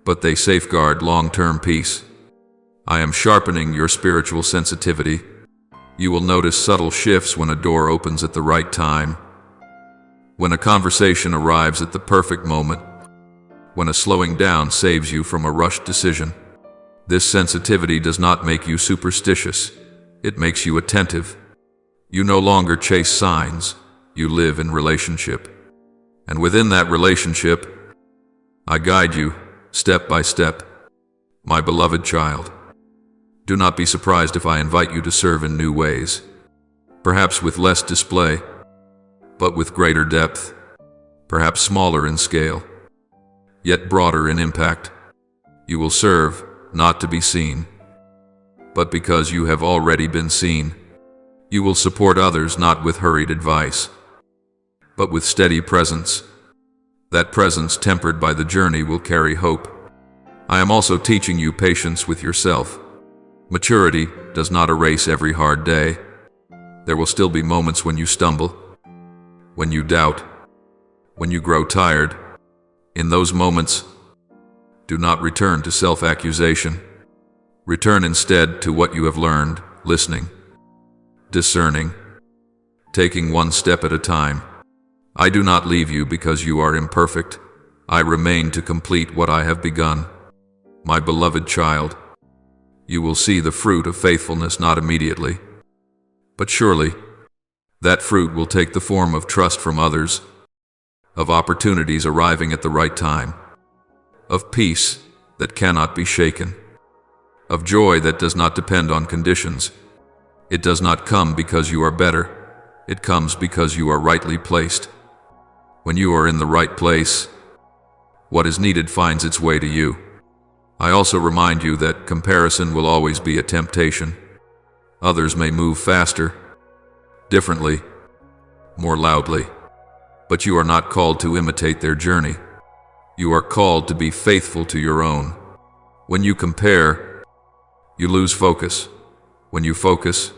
but they safeguard long-term peace. I am sharpening your spiritual sensitivity. You will notice subtle shifts when a door opens at the right time, when a conversation arrives at the perfect moment, when a slowing down saves you from a rushed decision. This sensitivity does not make you superstitious, it makes you attentive. You no longer chase signs, you live in relationship. And within that relationship, I guide you step by step. My beloved child, do not be surprised if I invite you to serve in new ways, perhaps with less display, but with greater depth, perhaps smaller in scale, yet broader in impact. You will serve not to be seen, but because you have already been seen. You will support others not with hurried advice, but with steady presence. That presence, tempered by the journey, will carry hope. I am also teaching you patience with yourself. Maturity does not erase every hard day. There will still be moments when you stumble, when you doubt, when you grow tired. In those moments, do not return to self-accusation. Return instead to what you have learned, listening, discerning, taking one step at a time. I do not leave you because you are imperfect. I remain to complete what I have begun. My beloved child, you will see the fruit of faithfulness not immediately, but surely that fruit will take the form of trust from others, of opportunities arriving at the right time, of peace that cannot be shaken, of joy that does not depend on conditions. It does not come because you are better, it comes because you are rightly placed. When you are in the right place, what is needed finds its way to you. I also remind you that comparison will always be a temptation. Others may move faster, differently, more loudly, but you are not called to imitate their journey. You are called to be faithful to your own. When you compare, you lose focus. When you focus,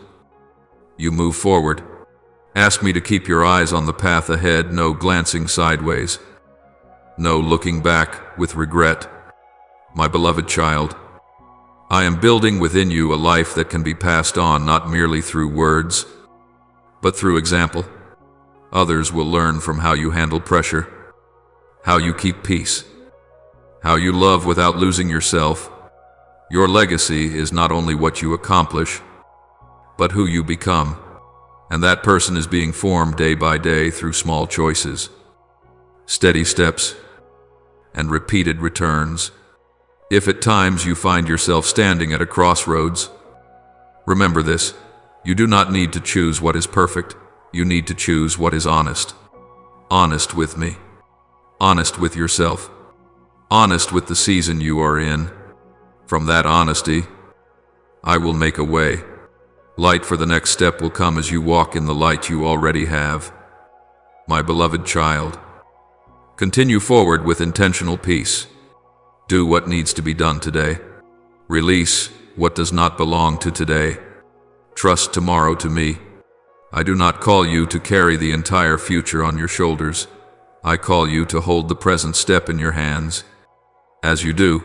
you move forward. Ask me to keep your eyes on the path ahead, no glancing sideways, no looking back with regret. My beloved child, I am building within you a life that can be passed on not merely through words, but through example. Others will learn from how you handle pressure, how you keep peace, how you love without losing yourself. Your legacy is not only what you accomplish, but who you become, and that person is being formed day by day through small choices, steady steps, and repeated returns. If at times you find yourself standing at a crossroads, remember this: you do not need to choose what is perfect, you need to choose what is honest. Honest with me, honest with yourself, honest with the season you are in. From that honesty, I will make a way. Light for the next step will come as you walk in the light you already have. My beloved child, continue forward with intentional peace. Do what needs to be done today. Release what does not belong to today. Trust tomorrow to me. I do not call you to carry the entire future on your shoulders. I call you to hold the present step in your hands. As you do,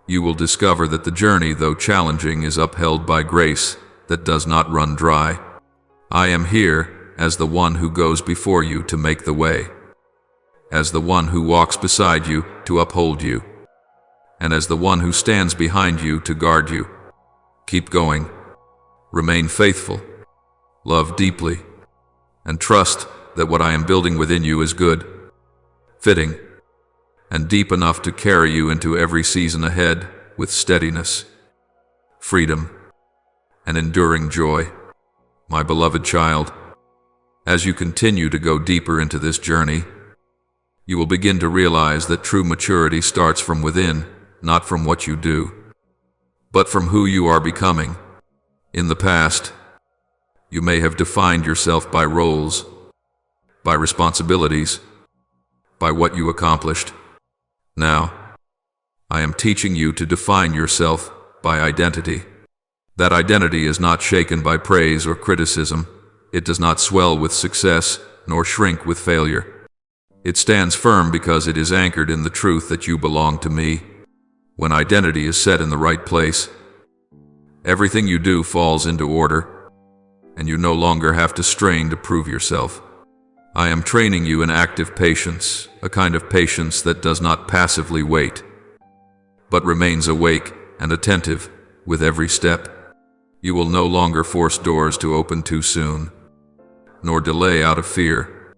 you will discover that the journey, though challenging, is upheld by grace that does not run dry. I am here as the one who goes before you to make the way, as the one who walks beside you to uphold you, and as the one who stands behind you to guard you. Keep going. Remain faithful. Love deeply. And trust that what I am building within you is good, fitting, and deep enough to carry you into every season ahead with steadiness, freedom, and enduring joy. My beloved child, as you continue to go deeper into this journey, you will begin to realize that true maturity starts from within, not from what you do, but from who you are becoming. In the past, you may have defined yourself by roles, by responsibilities, by what you accomplished. Now, I am teaching you to define yourself by identity. That identity is not shaken by praise or criticism. It does not swell with success, nor shrink with failure. It stands firm because it is anchored in the truth that you belong to me. When identity is set in the right place, everything you do falls into order, and you no longer have to strain to prove yourself. I am training you in active patience, a kind of patience that does not passively wait, but remains awake and attentive with every step. You will no longer force doors to open too soon, nor delay out of fear.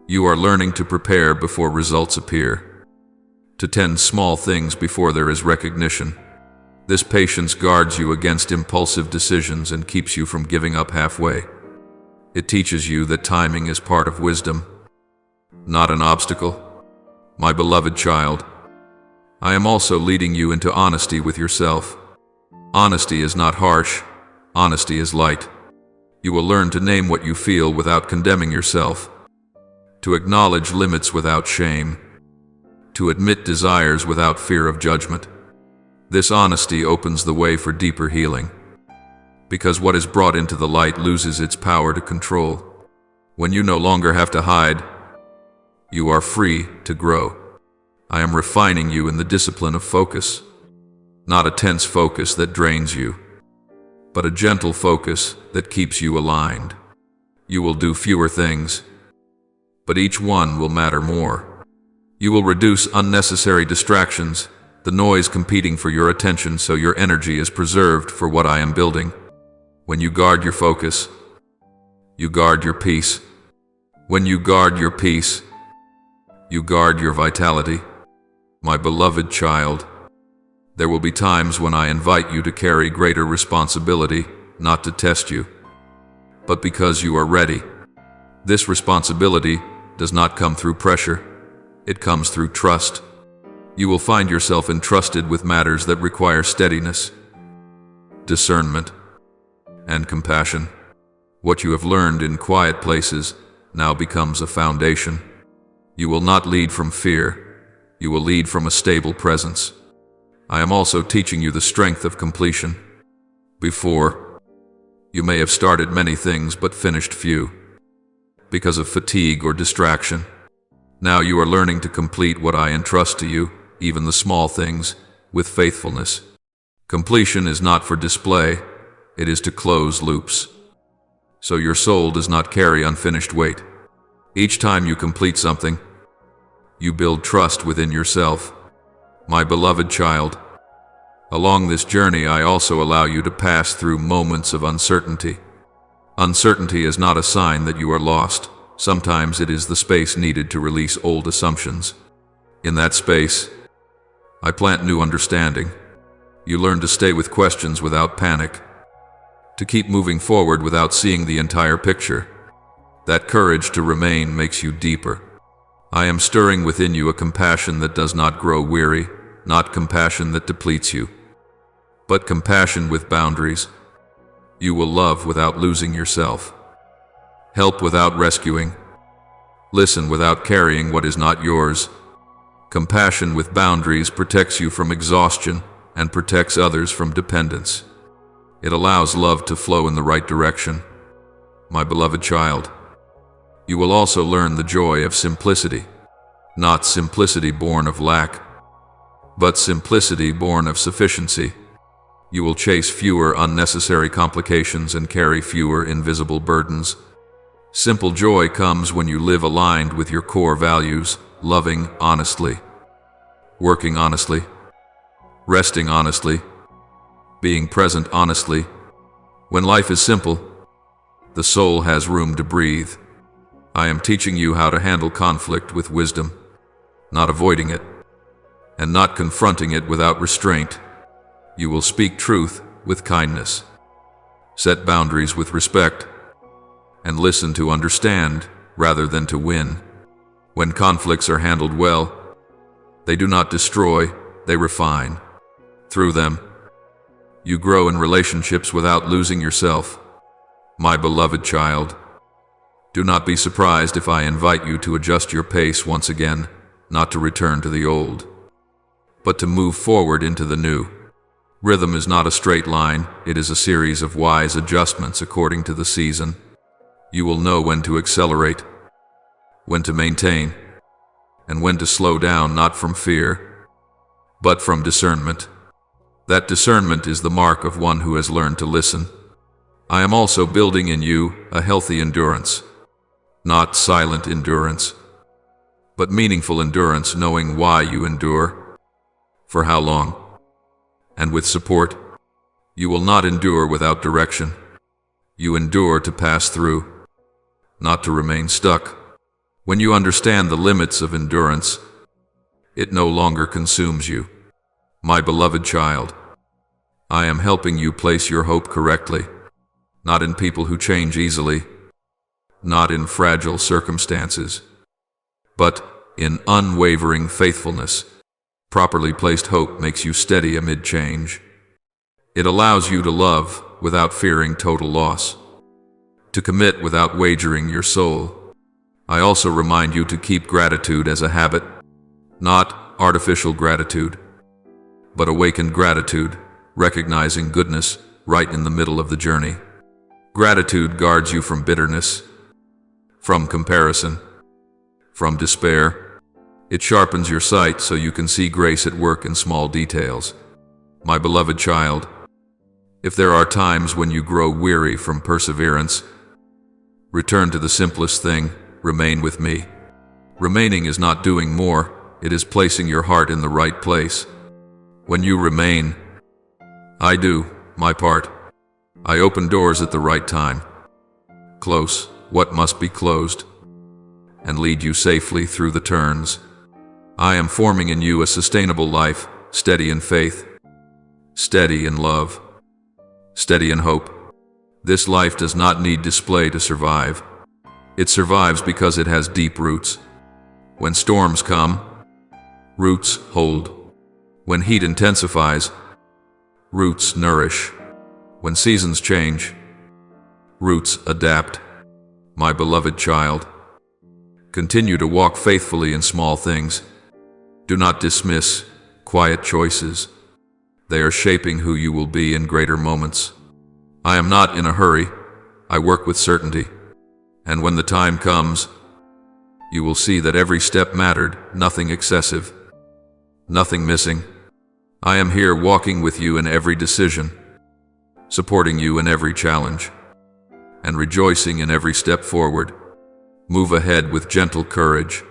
You are learning to prepare before results appear, to tend small things before there is recognition. This patience guards you against impulsive decisions and keeps you from giving up halfway. It teaches you that timing is part of wisdom, not an obstacle. My beloved child, I am also leading you into honesty with yourself. Honesty is not harsh. Honesty is light. You will learn to name what you feel without condemning yourself, to acknowledge limits without shame, to admit desires without fear of judgment. This honesty opens the way for deeper healing, because what is brought into the light loses its power to control. When you no longer have to hide, you are free to grow. I am refining you in the discipline of focus, not a tense focus that drains you, but a gentle focus that keeps you aligned. You will do fewer things, but each one will matter more. You will reduce unnecessary distractions, the noise competing for your attention, so your energy is preserved for what I am building. When you guard your focus, you guard your peace. When you guard your peace, you guard your vitality. My beloved child, there will be times when I invite you to carry greater responsibility, not to test you, but because you are ready. This responsibility does not come through pressure. It comes through trust. You will find yourself entrusted with matters that require steadiness, discernment, and compassion. What you have learned in quiet places now becomes a foundation. You will not lead from fear. You will lead from a stable presence. I am also teaching you the strength of completion. Before, you may have started many things but finished few, because of fatigue or distraction. Now you are learning to complete what I entrust to you, even the small things, with faithfulness. Completion is not for display, it is to close loops. So your soul does not carry unfinished weight. Each time you complete something, you build trust within yourself. My beloved child, along this journey I also allow you to pass through moments of uncertainty. Uncertainty is not a sign that you are lost. Sometimes it is the space needed to release old assumptions. In that space, I plant new understanding. You learn to stay with questions without panic, to keep moving forward without seeing the entire picture. That courage to remain makes you deeper. I am stirring within you a compassion that does not grow weary, not compassion that depletes you, but compassion with boundaries. You will love without losing yourself, help without rescuing, listen without carrying what is not yours. Compassion with boundaries protects you from exhaustion and protects others from dependence. It allows love to flow in the right direction. My beloved child, you will also learn the joy of simplicity, not simplicity born of lack, but simplicity born of sufficiency. You will chase fewer unnecessary complications and carry fewer invisible burdens. Simple joy comes when you live aligned with your core values, loving honestly, working honestly, resting honestly, being present honestly. When life is simple, the soul has room to breathe. I am teaching you how to handle conflict with wisdom, not avoiding it, and not confronting it without restraint. You will speak truth with kindness, set boundaries with respect, and listen to understand rather than to win. When conflicts are handled well, they do not destroy, they refine. Through them, you grow in relationships without losing yourself. My beloved child, do not be surprised if I invite you to adjust your pace once again, not to return to the old, but to move forward into the new. Rhythm is not a straight line, it is a series of wise adjustments according to the season. You will know when to accelerate, when to maintain, and when to slow down, not from fear, but from discernment. That discernment is the mark of one who has learned to listen. I am also building in you a healthy endurance, not silent endurance, but meaningful endurance, knowing why you endure, for how long, and with support. You will not endure without direction. You endure to pass through, not to remain stuck. When you understand the limits of endurance, it no longer consumes you. My beloved child, I am helping you place your hope correctly, not in people who change easily, not in fragile circumstances, but in unwavering faithfulness. Properly placed hope makes you steady amid change. It allows you to love without fearing total loss, to commit without wagering your soul. I also remind you to keep gratitude as a habit, not artificial gratitude, but awakened gratitude, recognizing goodness right in the middle of the journey. Gratitude guards you from bitterness, from comparison, from despair. It sharpens your sight so you can see grace at work in small details. My beloved child, if there are times when you grow weary from perseverance, return to the simplest thing: remain with me. Remaining is not doing more, it is placing your heart in the right place. When you remain, I do my part. I open doors at the right time, close what must be closed, and lead you safely through the turns. I am forming in you a sustainable life, steady in faith, steady in love, steady in hope. This life does not need display to survive. It survives because it has deep roots. When storms come, roots hold. When heat intensifies, roots nourish. When seasons change, roots adapt. My beloved child, continue to walk faithfully in small things. Do not dismiss quiet choices. They are shaping who you will be in greater moments. I am not in a hurry. I work with certainty. And when the time comes, you will see that every step mattered, nothing excessive, nothing missing, I am here walking with you in every decision, supporting you in every challenge, and rejoicing in every step forward. Move ahead with gentle courage.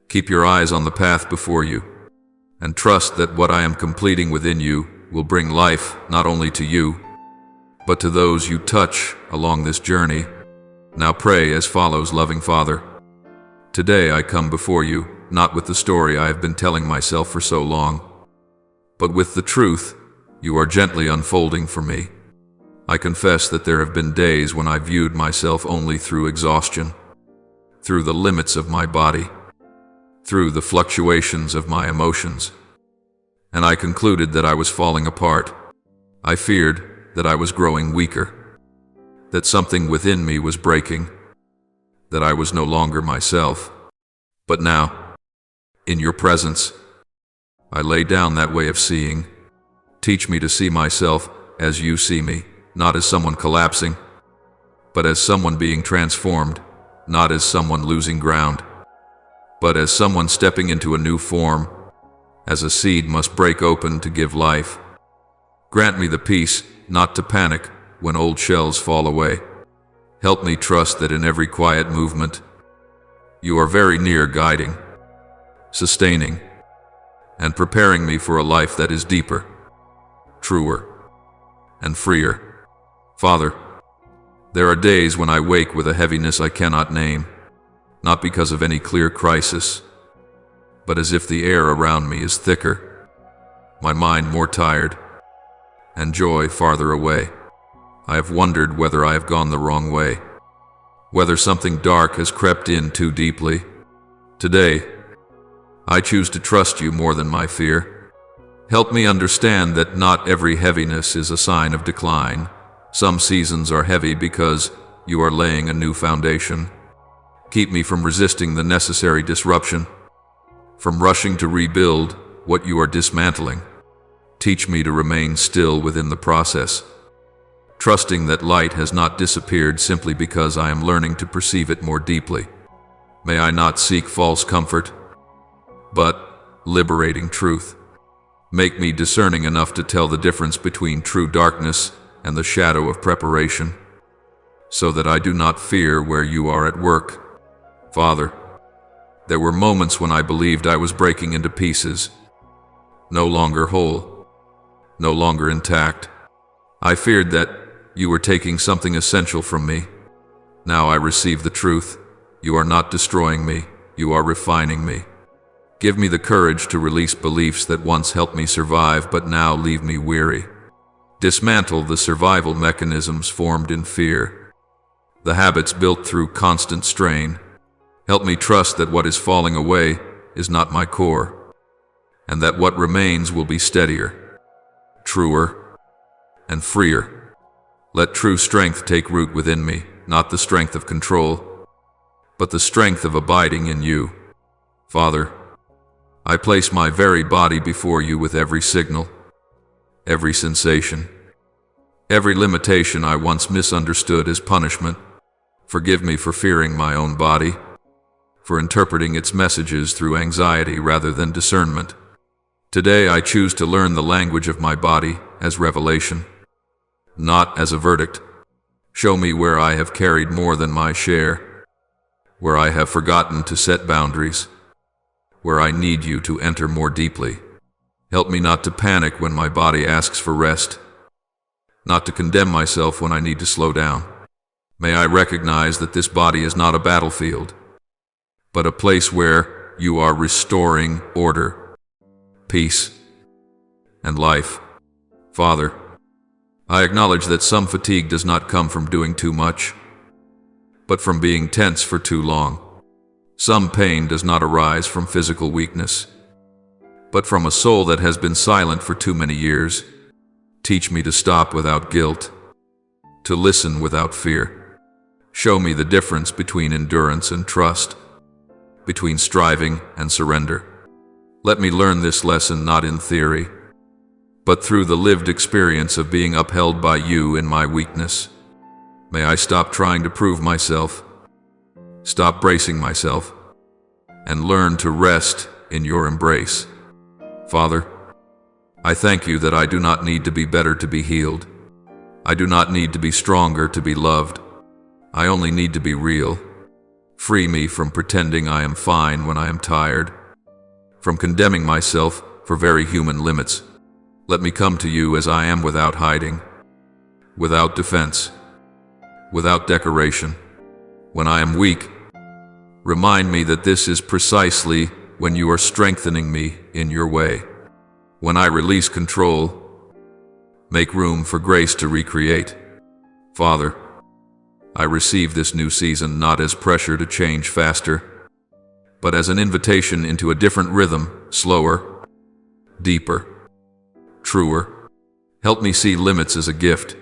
Keep your eyes on the path before you, and trust that what I am completing within you will bring life not only to you, but to those you touch along this journey. Now pray as follows, loving Father. Today I come before you, not with the story I have been telling myself for so long, but with the truth you are gently unfolding for me. I confess that there have been days when I viewed myself only through exhaustion, through the limits of my body, through the fluctuations of my emotions, and I concluded that I was falling apart. I feared that I was growing weaker, that something within me was breaking, that I was no longer myself. But now, in your presence, I lay down that way of seeing. Teach me to see myself as you see me, not as someone collapsing, but as someone being transformed, not as someone losing ground, but as someone stepping into a new form, as a seed must break open to give life. Grant me the peace not to panic when old shells fall away. Help me trust that in every quiet movement, you are very near, guiding, sustaining, and preparing me for a life that is deeper, truer, and freer. Father, there are days when I wake with a heaviness I cannot name, not because of any clear crisis, but as if the air around me is thicker, my mind more tired, and joy farther away. I have wondered whether I have gone the wrong way, whether something dark has crept in too deeply. Today, I choose to trust you more than my fear. Help me understand that not every heaviness is a sign of decline. Some seasons are heavy because you are laying a new foundation. Keep me from resisting the necessary disruption, from rushing to rebuild what you are dismantling. Teach me to remain still within the process, trusting that light has not disappeared simply because I am learning to perceive it more deeply. May I not seek false comfort, but liberating truth. Make me discerning enough to tell the difference between true darkness and the shadow of preparation, so that I do not fear where you are at work. Father, there were moments when I believed I was breaking into pieces, no longer whole, no longer intact. I feared that you were taking something essential from me. Now I receive the truth. You are not destroying me, you are refining me. Give me the courage to release beliefs that once helped me survive but now leave me weary. Dismantle the survival mechanisms formed in fear, the habits built through constant strain. Help me trust that what is falling away is not my core, and that what remains will be steadier, truer, and freer. Let true strength take root within me, not the strength of control, but the strength of abiding in you. Father, I place my very body before you with every signal, every sensation, every limitation I once misunderstood as punishment. Forgive me for fearing my own body, for interpreting its messages through anxiety rather than discernment. Today I choose to learn the language of my body as revelation, not as a verdict. Show me where I have carried more than my share, where I have forgotten to set boundaries, where I need you to enter more deeply. Help me not to panic when my body asks for rest, not to condemn myself when I need to slow down. May I recognize that this body is not a battlefield, but a place where you are restoring order, peace, and life. Father, I acknowledge that some fatigue does not come from doing too much, but from being tense for too long. Some pain does not arise from physical weakness, but from a soul that has been silent for too many years. Teach me to stop without guilt, to listen without fear. Show me the difference between endurance and trust, between striving and surrender. Let me learn this lesson not in theory, but through the lived experience of being upheld by you in my weakness. May I stop trying to prove myself, stop bracing myself, and learn to rest in your embrace. Father, I thank you that I do not need to be better to be healed. I do not need to be stronger to be loved. I only need to be real. Free me from pretending I am fine when I am tired, from condemning myself for very human limits. Let me come to you as I am, without hiding, without defense, without decoration. When I am weak, remind me that this is precisely when you are strengthening me in your way. When I release control, make room for grace to recreate. Father, I receive this new season not as pressure to change faster, but as an invitation into a different rhythm, slower, deeper, truer. Help me see limits as a gift,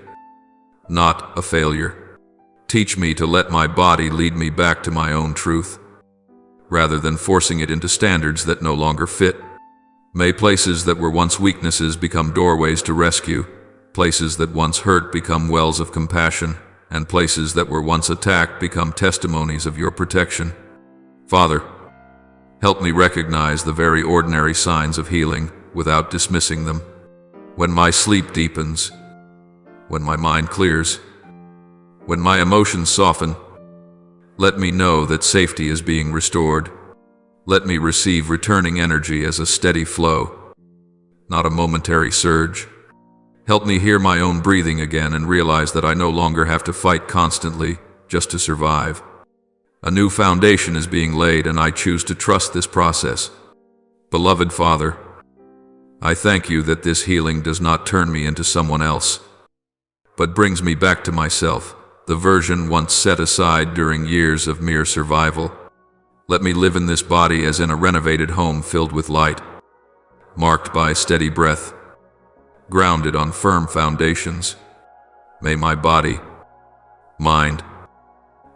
not a failure. Teach me to let my body lead me back to my own truth, rather than forcing it into standards that no longer fit. May places that were once weaknesses become doorways to rescue, places that once hurt become wells of compassion, and places that were once attacked become testimonies of your protection. Father, help me recognize the very ordinary signs of healing without dismissing them. When my sleep deepens, when my mind clears, when my emotions soften, let me know that safety is being restored. Let me receive returning energy as a steady flow, not a momentary surge. Help me hear my own breathing again and realize that I no longer have to fight constantly just to survive. A new foundation is being laid, and I choose to trust this process. Beloved Father, I thank you that this healing does not turn me into someone else, but brings me back to myself, the version once set aside during years of mere survival. Let me live in this body as in a renovated home filled with light, marked by steady breath, grounded on firm foundations. May my body, mind,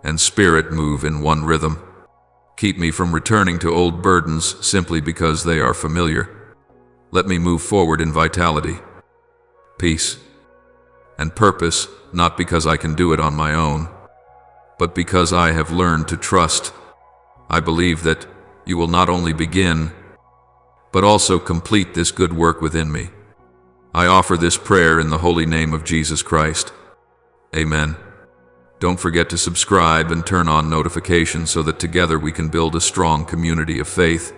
and spirit move in one rhythm. Keep me from returning to old burdens simply because they are familiar. Let me move forward in vitality, peace, and purpose, not because I can do it on my own, but because I have learned to trust. I believe that you will not only begin, but also complete this good work within me. I offer this prayer in the holy name of Jesus Christ. Amen. Don't forget to subscribe and turn on notifications so that together we can build a strong community of faith.